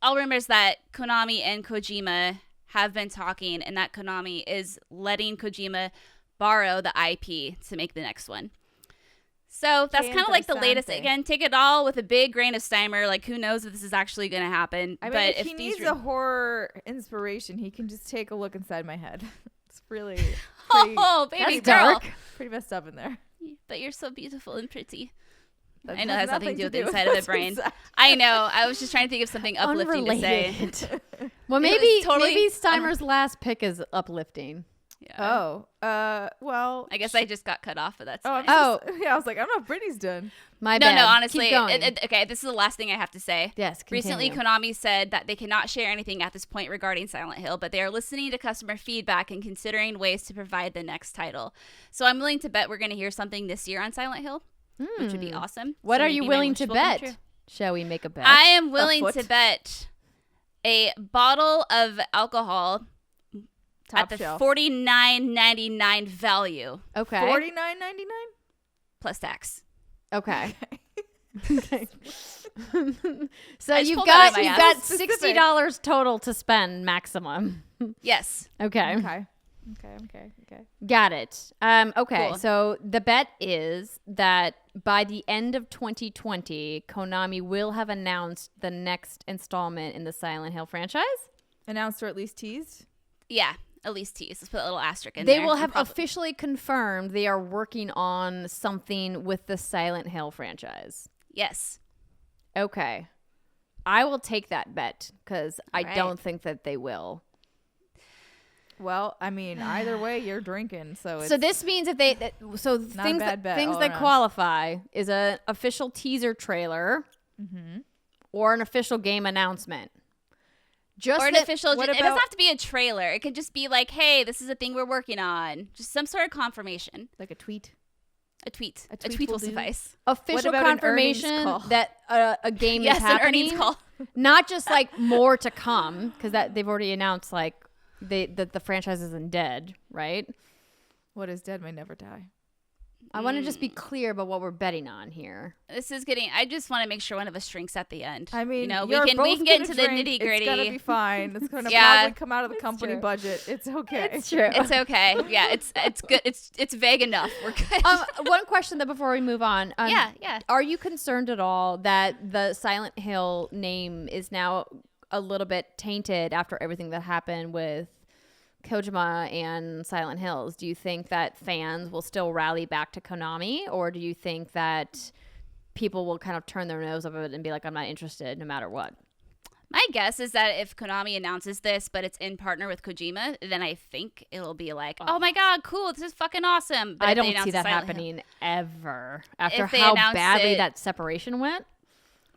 all rumors that Konami and Kojima have been talking and that Konami is letting Kojima borrow the IP to make the next one. So that's kind of like the latest. Again, take it all with a big grain of Steimer. Like, who knows if this is actually going to happen. I mean, if he needs a horror inspiration, he can just take a look inside my head. It's really pretty, baby girl. Dark. Pretty messed up in there. But you're so beautiful and pretty. That I know it has nothing to do with the with inside of the brain. inside. I know. I was just trying to think of something uplifting to say. Well, maybe Steimer's last pick is uplifting. Yeah. Well, I guess I just got cut off, but that's fine. I was like, I don't know if Brittany's done. My bad. No, honestly. Keep going. Okay, this is the last thing I have to say. Yes, continue. Recently, Konami said that they cannot share anything at this point regarding Silent Hill, but they are listening to customer feedback and considering ways to provide the next title. So I'm willing to bet we're going to hear something this year on Silent Hill. which would be awesome. What So are maybe you my willing wish to will come bet? true. Shall we make a bet? I am willing foot? to bet a bottle of alcohol Top at the shelf. $49.99 value Okay. $49.99. plus tax. Okay. Okay. So I just you've pulled that out of my got ass. $60 total to spend maximum. Yes. Okay. Okay. Got it. Okay. Cool. So the bet is that by the end of 2020, Konami will have announced the next installment in the Silent Hill franchise. Announced or at least teased. Yeah. At least tease. Let's put a little asterisk in They there. will have Probably- officially confirmed they are working on something with the Silent Hill franchise. Yes. Okay. I will take that bet because I All right. don't think that they will. Well, I mean, either way, you're drinking, so it's So this means if they so things bad bet things all that around. qualify is an official teaser trailer or an official game announcement. Just Or an that- official. what It doesn't about- have to be a trailer. It could just be like, "Hey, this is a thing we're working on." Just some sort of confirmation. like a tweet. A tweet. A A tweet tweet will will do. suffice. official about an earnings confirmation call? that a game Yes, is an happening. earnings call. Not just like more to come because that they've already announced like that the franchise isn't dead, right? What is dead may never die. I want to just be clear about what we're betting on here. This is getting. I just want to make sure one of us drinks at the end. I mean, you know, you're we can both get gonna into the drink. nitty gritty. It's gonna be fine. It's gonna Yeah. probably come out of the company true. budget. It's okay. It's true. It's okay. Yeah, it's good. It's vague enough. We're good. One question though before we move on. Yeah. Are you concerned at all that the Silent Hill name is now a little bit tainted after everything that happened with Kojima and Silent Hills? Do you think that fans will still rally back to Konami, or do you think that people will kind of turn their nose up at it and be like, I'm not interested no matter what? My guess is that if Konami announces this, but it's in partner with Kojima, then I think it'll be like, oh my god, cool, this is fucking awesome. But I if they don't announce see that Silent Hill- happening ever after If they how announce badly it- that separation went.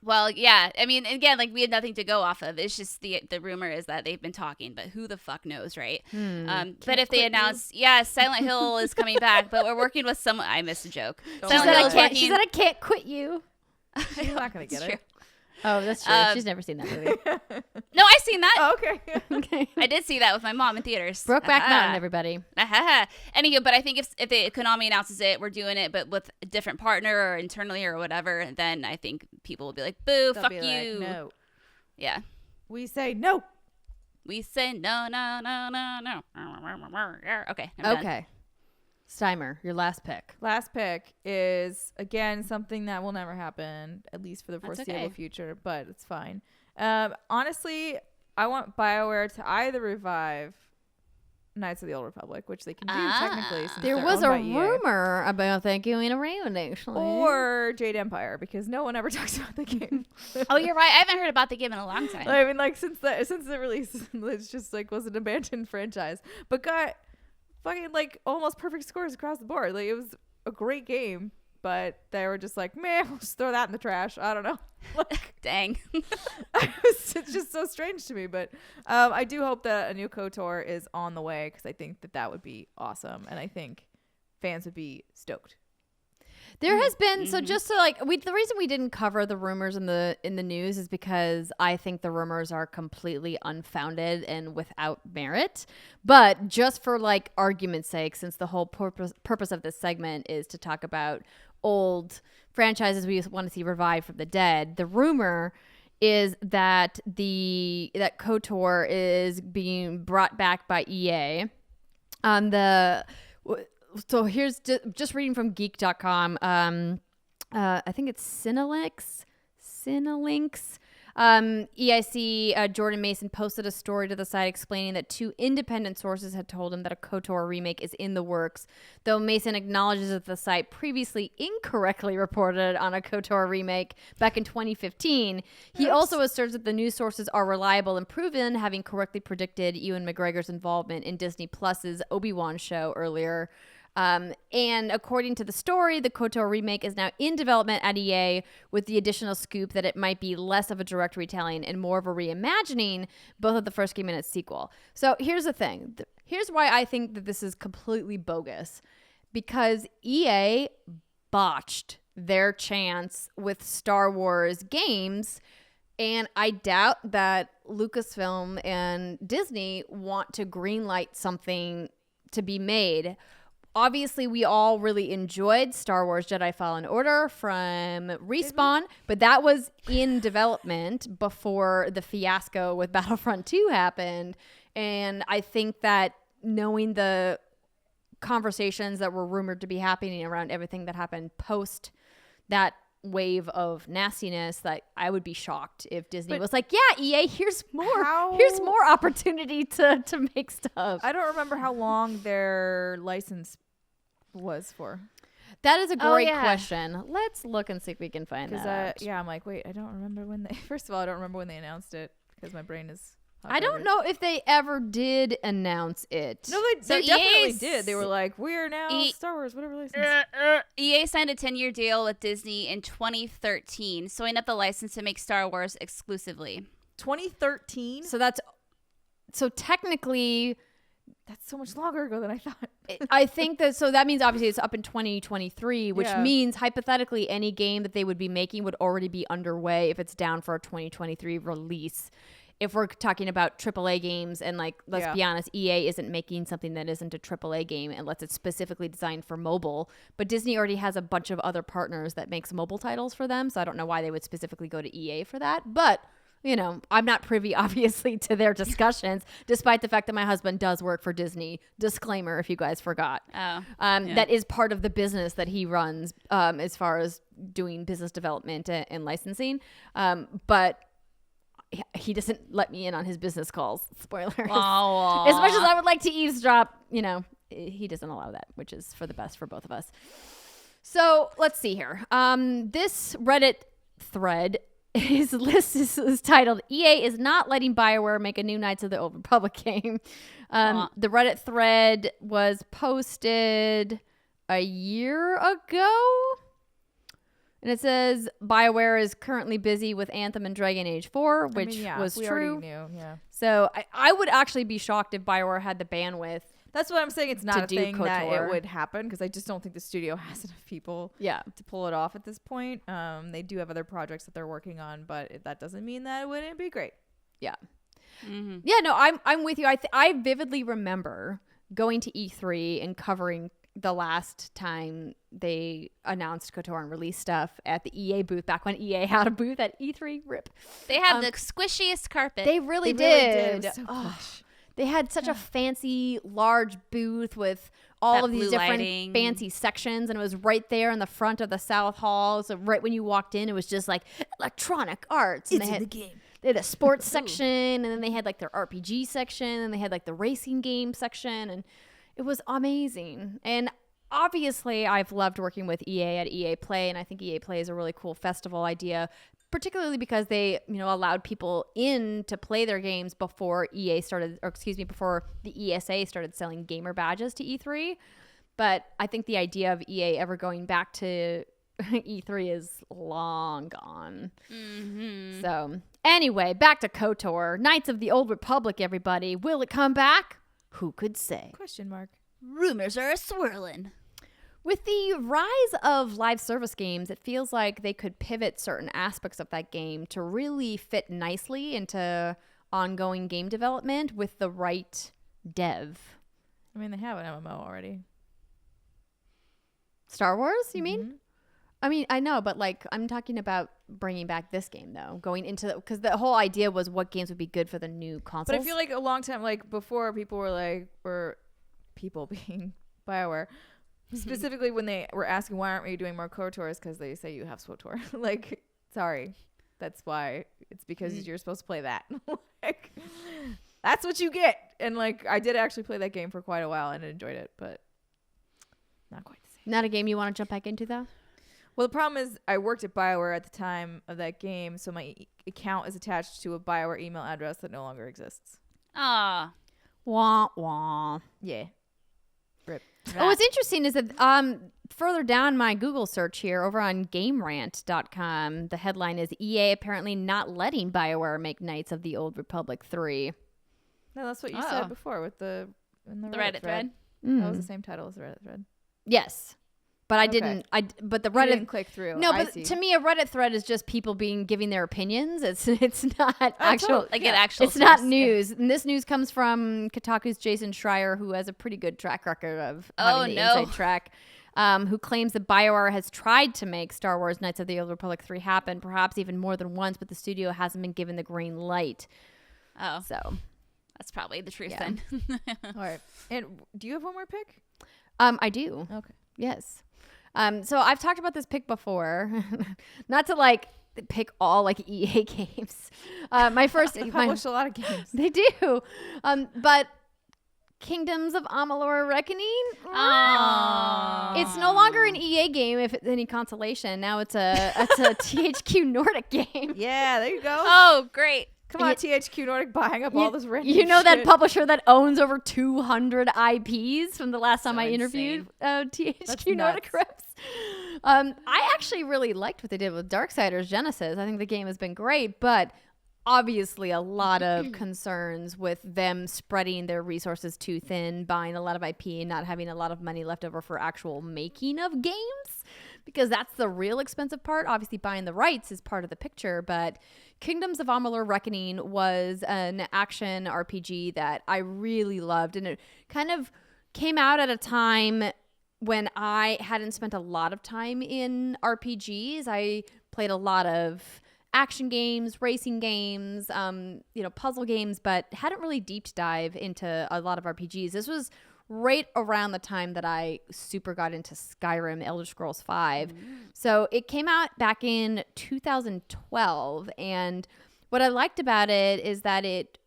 Well, yeah. I mean, again, like we had nothing to go off of. It's just the rumor is that they've been talking, but who the fuck knows, right? But if they announce, yeah, Silent Hill is coming back, but we're working with someone. I missed a joke. She Silent said I Hill's can't- She said I can't quit you. You're not gonna It's get true. it. Oh, that's true. She's never seen that movie. No, I seen that. Oh, okay. Okay. I did see that with my mom in theaters. Brokeback Aha. Mountain, everybody. Aha. Anywho, but I think if Konami announces it, we're doing it, but with a different partner or internally or whatever, then I think people will be like, "Boo, They'll fuck be you." like, no. Yeah. We say no. We say no. Okay. I'm done. Okay. Steimer, your last pick. Last pick is again something that will never happen, at least for the That's foreseeable okay. future, but it's fine. Honestly, I want BioWare to either revive Knights of the Old Republic, which they can do technically. Since There they're was owned a by EA, rumor about that going around, actually. or Jade Empire, because no one ever talks about the game. Oh, you're right. I haven't heard about the game in a long time. I mean, like since the release, it's just like was an abandoned franchise, but got fucking like almost perfect scores across the board. Like it was a great game, but they were just like, man, we'll just throw that in the trash. I don't know. Like Dang. it's just so strange to me, but I do hope that a new KOTOR is on the way because I think that would be awesome, and I think fans would be stoked. There has been so just to like the reason we didn't cover the rumors in the news is because I think the rumors are completely unfounded and without merit. But just for like argument's sake, since the whole purpose of this segment is to talk about old franchises we want to see revived from the dead, the rumor is that that KOTOR is being brought back by EA. So here's just reading from geek.com. I think it's Cinelinx. EIC Jordan Mason posted a story to the site explaining that 2 independent sources had told him that a KOTOR remake is in the works, though Mason acknowledges that the site previously incorrectly reported on a KOTOR remake back in 2015. He also asserts that the news sources are reliable and proven, having correctly predicted Ewan McGregor's involvement in Disney Plus's Obi-Wan show earlier. And according to the story, the KOTOR remake is now in development at EA with the additional scoop that it might be less of a direct retelling and more of a reimagining both of the first game and its sequel. So here's the thing. Here's why I think that this is completely bogus. Because EA botched their chance with Star Wars games. And I doubt that Lucasfilm and Disney want to greenlight something to be made. Obviously, we all really enjoyed Star Wars Jedi Fallen Order from Respawn, but that was in development before the fiasco with Battlefront 2 happened. And I think that knowing the conversations that were rumored to be happening around everything that happened post that wave of nastiness, that I would be shocked if Disney was like, yeah, EA, here's more opportunity to make stuff. I don't remember how long their license was for. That is a great question. Let's look and see if we can find that out. Yeah, I'm like, wait, I don't remember when they first of all, I don't remember when they announced it because my brain is I don't know if they ever did announce it. No, they definitely did. They were like, we're now Star Wars, whatever license. EA signed a 10-year deal with Disney in 2013, sewing up the license to make Star Wars exclusively. 2013? So technically, that's so much longer ago than I thought. I think that means obviously it's up in 2023, which means hypothetically any game that they would be making would already be underway if it's down for a 2023 release. If we're talking about AAA games, and like, let's be honest, EA isn't making something that isn't a AAA game unless it's specifically designed for mobile. But Disney already has a bunch of other partners that makes mobile titles for them. So I don't know why they would specifically go to EA for that. But, you know, I'm not privy, obviously, to their discussions, despite the fact that my husband does work for Disney. Disclaimer, if you guys forgot. That is part of the business that he runs as far as doing business development and licensing. But he doesn't let me in on his business calls. Spoilers. Oh, as much as I would like to eavesdrop, you know, he doesn't allow that, which is for the best for both of us. So let's see here. This Reddit thread, his list is titled, EA is not letting BioWare make a new Knights of the Old Republic game. The Reddit thread was posted a year ago. And it says BioWare is currently busy with Anthem and Dragon Age 4, which was we true. Already knew, So I would actually be shocked if BioWare had the bandwidth. That's what I'm saying. It's not a thing KOTOR. that it would happen because I just don't think the studio has enough people to pull it off at this point. They do have other projects that they're working on, but that doesn't mean that it wouldn't be great. Yeah. Mm-hmm. Yeah, no, I'm with you. I vividly remember going to E3 and covering the last time they announced KOTOR and released stuff at the EA booth, back when EA had a booth at E3. RIP. They had the squishiest carpet. They really did. It was so plush. They had such a fancy, large booth with all of these different fancy sections, and it was right there in the front of the South Hall. So right when you walked in, it was just like electronic arts. And it's in the game. They had a sports section, and then they had like their RPG section, and they had like the racing game section, and it was amazing. And obviously, I've loved working with EA at EA Play, and I think EA Play is a really cool festival idea, particularly because they, allowed people in to play their games before before the ESA started selling gamer badges to E3. But I think the idea of EA ever going back to E3 is long gone. Mm-hmm. So anyway, back to KOTOR. Knights of the Old Republic, everybody. Will it come back? Who could say? Question mark. Rumors are swirling. With the rise of live service games, it feels like they could pivot certain aspects of that game to really fit nicely into ongoing game development with the right dev. I mean, they have an MMO already. Star Wars, you mean? I mean, I know, but like, I'm talking about bringing back this game though, going into because the whole idea was what games would be good for the new consoles. But I feel like a long time, like before, people were people being BioWare. Specifically when they were asking why aren't we doing more KOTORs, because they say you have SWTOR. Like, sorry, that's why. It's because you're supposed to play that. Like, that's what you get. And like, I did actually play that game for quite a while and enjoyed it, but not quite the same. Not a game you want to jump back into though? Well, the problem is I worked at BioWare at the time of that game, so my account is attached to a BioWare email address that no longer exists. Ah, wah wah. Yeah. Rip. What's interesting is that further down my Google search here over on GameRant.com, the headline is EA apparently not letting BioWare make Knights of the Old Republic 3. No, that's what you said before with the Reddit thread. That was the same title as the Reddit thread. Yes. but I Okay. didn't. But the You didn't Reddit. click through. No, I but see. to me, a Reddit thread is just people giving their opinions. It's not actual. totally. Like Yeah. an actual It's not source. news. And this news comes from Kotaku's Jason Schreier, who has a pretty good track record of Oh, having the no. inside track, who claims that BioWare has tried to make Star Wars Knights of the Old Republic 3 happen, perhaps even more than once, but the studio hasn't been given the green light. Oh, So, that's probably the truth Yeah. then. All right. And do you have one more pick? I do. Okay. Yes. So I've talked about this pick before, not to like pick all like EA games. My first, They my, published a lot of games. they do, but Kingdoms of Amalur Reckoning. Aww. It's no longer an EA game, if it's any consolation. Now it's a THQ Nordic game. Yeah, there you go. Oh, great. Come on, THQ Nordic buying up all this random You know that shit. publisher that owns over 200 IPs from the last time So I interviewed THQ That's Nordic nuts. reps. I actually really liked what they did with Darksiders Genesis. I think the game has been great, but obviously a lot of concerns with them spreading their resources too thin, buying a lot of IP and not having a lot of money left over for actual making of games, because that's the real expensive part. Obviously buying the rights is part of the picture, but Kingdoms of Amalur Reckoning was an action RPG that I really loved, and it kind of came out at a time when I hadn't spent a lot of time in RPGs. I played a lot of action games, racing games, puzzle games, but hadn't really deep dive into a lot of RPGs. This was right around the time that I super got into Skyrim, Elder Scrolls V. So it came out back in 2012, and what I liked about it is that it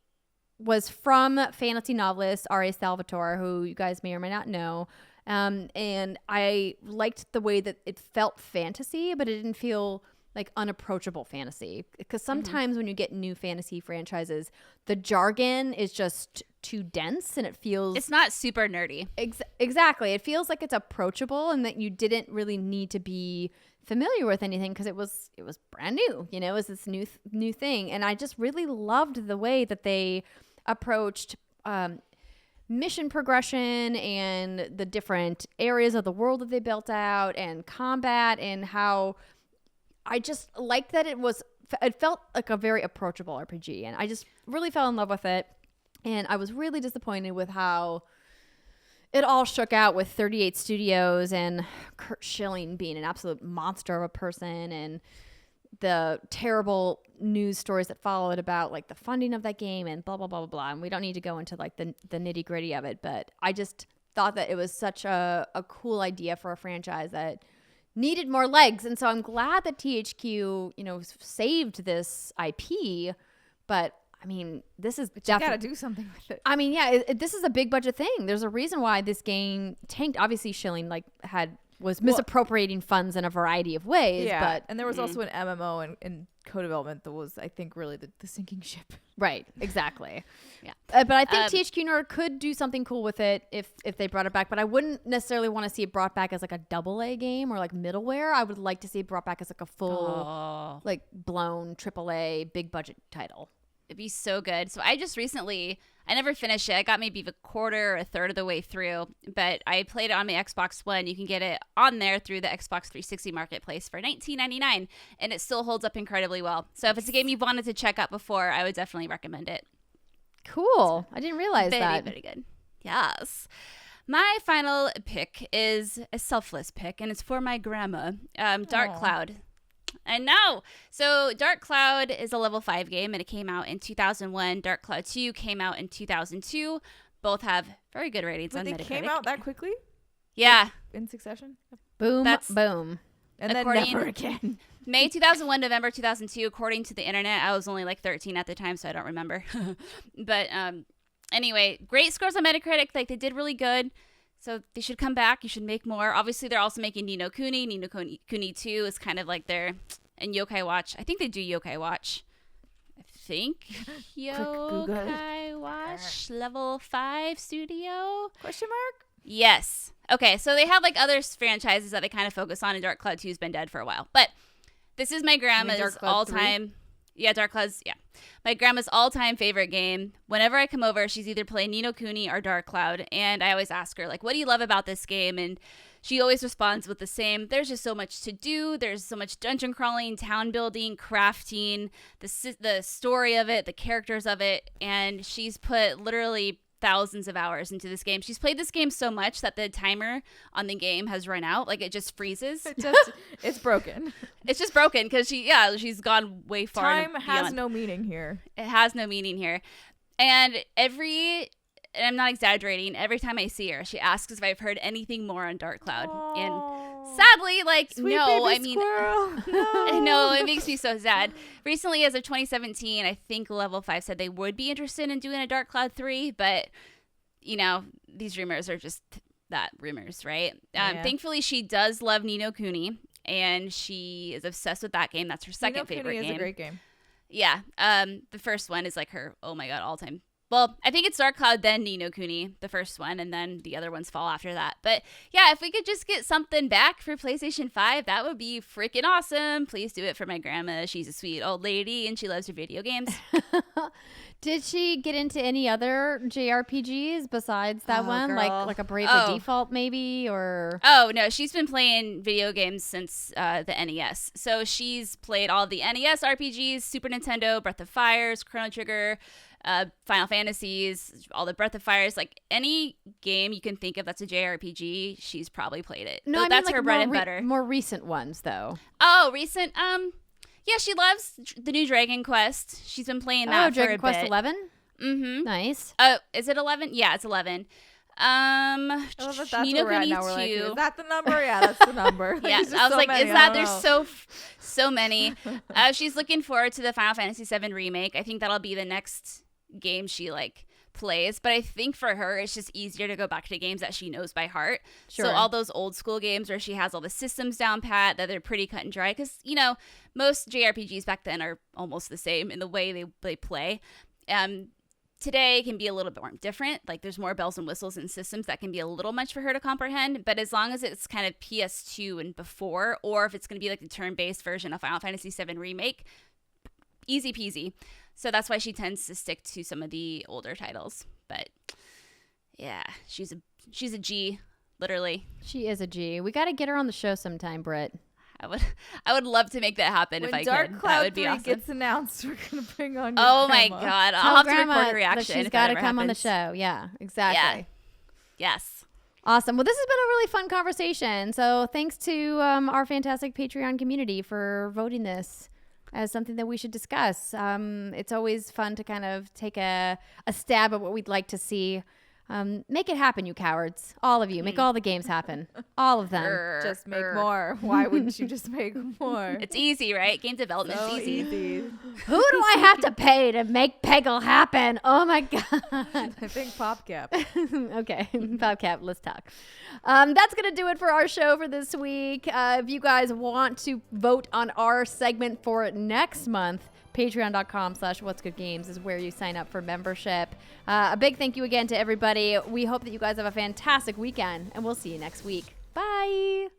was from fantasy novelist R.A. Salvatore, who you guys may or may not know. And I liked the way that it felt fantasy, but it didn't feel like unapproachable fantasy, because sometimes when you get new fantasy franchises, the jargon is just too dense and it feels It's not super nerdy. exactly. It feels like it's approachable and that you didn't really need to be familiar with anything, because it was brand new. It was this new thing, and I just really loved the way that they approached mission progression and the different areas of the world that they built out and combat, and how I just liked that it felt like a very approachable RPG, and I just really fell in love with it. And I was really disappointed with how it all shook out with 38 Studios and Kurt Schilling being an absolute monster of a person, and the terrible news stories that followed about like the funding of that game and blah, blah, blah, blah, blah. And we don't need to go into like the nitty gritty of it, but I just thought that it was such a cool idea for a franchise that needed more legs. And so I'm glad that THQ, saved this IP, but I mean, this is You gotta do something with it. I mean, yeah, this is a big budget thing. There's a reason why this game tanked. Obviously, Schilling was misappropriating funds in a variety of ways. Yeah, But and there was also an MMO and co-development that was, I think, really the sinking ship. right, exactly. Yeah. But I think THQ Nordic could do something cool with it if they brought it back. But I wouldn't necessarily want to see it brought back as like a AA game or like middleware. I would like to see it brought back as like a full, like blown AAA big budget title. It'd be so good. So I never finished it. I got maybe a quarter or a third of the way through, but I played it on my Xbox One. You can get it on there through the Xbox 360 marketplace for $19.99, and it still holds up incredibly well. So if it's a game you've wanted to check out before, I would definitely recommend it. Cool. I didn't realize Very, that. very good. Yes. My final pick is a selfless pick, and it's for my grandma, Dark Cloud. And no. So Dark Cloud is a level 5 game, and it came out in 2001. Dark Cloud 2 came out in 2002. Both have very good ratings on They Metacritic. came out that quickly Yeah. in succession, Boom, That's- boom. and then According- never again. May 2001, November 2002, according to the internet. I was only like 13 at the time, so I don't remember. But anyway, great scores on Metacritic. Like, they did really good. So they should come back. You should make more. Obviously, they're also making Ni no Kuni. Ni no Kuni 2 is kind of like their... And Yokai Watch. I think they do Yokai Watch. I think. Yokai Watch. Level 5 studio. Question mark? Yes. Okay, so they have like other franchises that they kind of focus on, and Dark Cloud 2 has been dead for a while. But this is my grandma's Dark Cloud all-time... Yeah, Dark Cloud's, yeah. My grandma's all-time favorite game. Whenever I come over, she's either playing Ni no Kuni or Dark Cloud, and I always ask her, like, what do you love about this game? And she always responds with the same, there's just so much to do. There's so much dungeon crawling, town building, crafting, the story of it, the characters of it, and she's put literally thousands of hours into this game. She's played this game so much that the timer on the game has run out. Like, it just freezes. It's broken. It's just broken because she's gone way far. Time has no meaning here. It has no meaning here. And I'm not exaggerating, every time I see her, she asks if I've heard anything more on Dark Cloud. Aww. And sadly, like, Sweet no, baby I mean, squirrel. no, it makes me so sad. Recently, as of 2017, I think Level 5 said they would be interested in doing a Dark Cloud 3, but, you know, these rumors are just that, rumors, right? Yeah. Thankfully, she does love Ni no Kuni, and she is obsessed with that game. That's her second favorite game. Ni no Kuni is a great game. Yeah, the first one is like her, oh my god, all-time. Well, I think it's Dark Cloud, then Ni no Kuni, the first one, and then the other ones fall after that. But yeah, if we could just get something back for PlayStation 5, that would be freaking awesome. Please do it for my grandma. She's a sweet old lady, and she loves her video games. Did she get into any other JRPGs besides that one? Girl. Like a Bravely Default maybe, or? Oh, no, she's been playing video games since the NES. So she's played all the NES RPGs, Super Nintendo, Breath of Fires, Chrono Trigger, Final Fantasies, all the Breath of Fires, like any game you can think of that's a JRPG, she's probably played it. No, I mean, that's like her bread and butter. More recent ones though. Oh, recent. Yeah, she loves the new Dragon Quest. She's been playing that for Dragon a Quest bit. 11. Mm-hmm. Nice. Oh, is it 11? Yeah, it's 11. I love that that's Ni no where we're at Kuni now. We're like, 2. is that the number? Yeah, that's the number. Yeah, There's just I was so like, many. is that I there's don't know. so many. She's looking forward to the Final Fantasy VII remake. I think that'll be the next game she like plays, but I think for her it's just easier to go back to games that she knows by heart. Sure. So all those old school games where she has all the systems down pat, that they're pretty cut and dry, because you know most JRPGs back then are almost the same in the way they play. Today can be a little bit more different. Like there's more bells and whistles and systems that can be a little much for her to comprehend. But as long as it's kind of PS2 and before, or if it's going to be like the turn-based version of Final Fantasy VII Remake, easy peasy. So that's why she tends to stick to some of the older titles. But yeah, she's a G, literally. She is a G. We got to get her on the show sometime, Britt. I would love to make that happen if I Dark could. Cloud That would be 3 awesome. gets announced, we're gonna bring on your Oh my grandma. god, Tell I'll have Grandma to record a that reaction. she's if got that to ever come on the happens. show. Yeah, exactly. Yes. Awesome. Well, this has been a really fun conversation. So thanks to our fantastic Patreon community for voting this as something that we should discuss. It's always fun to kind of take a stab at what we'd like to see. Make it happen, you cowards. All of you. Make all the games happen. All of them. Just make more. Why wouldn't you just make more? It's easy, right? Game development so is easy. Who do I have to pay to make Peggle happen? Oh my God. I think PopCap. Okay, PopCap, let's talk. That's going to do it for our show for this week. If you guys want to vote on our segment for next month, patreon.com/whatsgoodgames is where you sign up for membership. A big thank you again to everybody. We hope that you guys have a fantastic weekend, and we'll see you next week. Bye.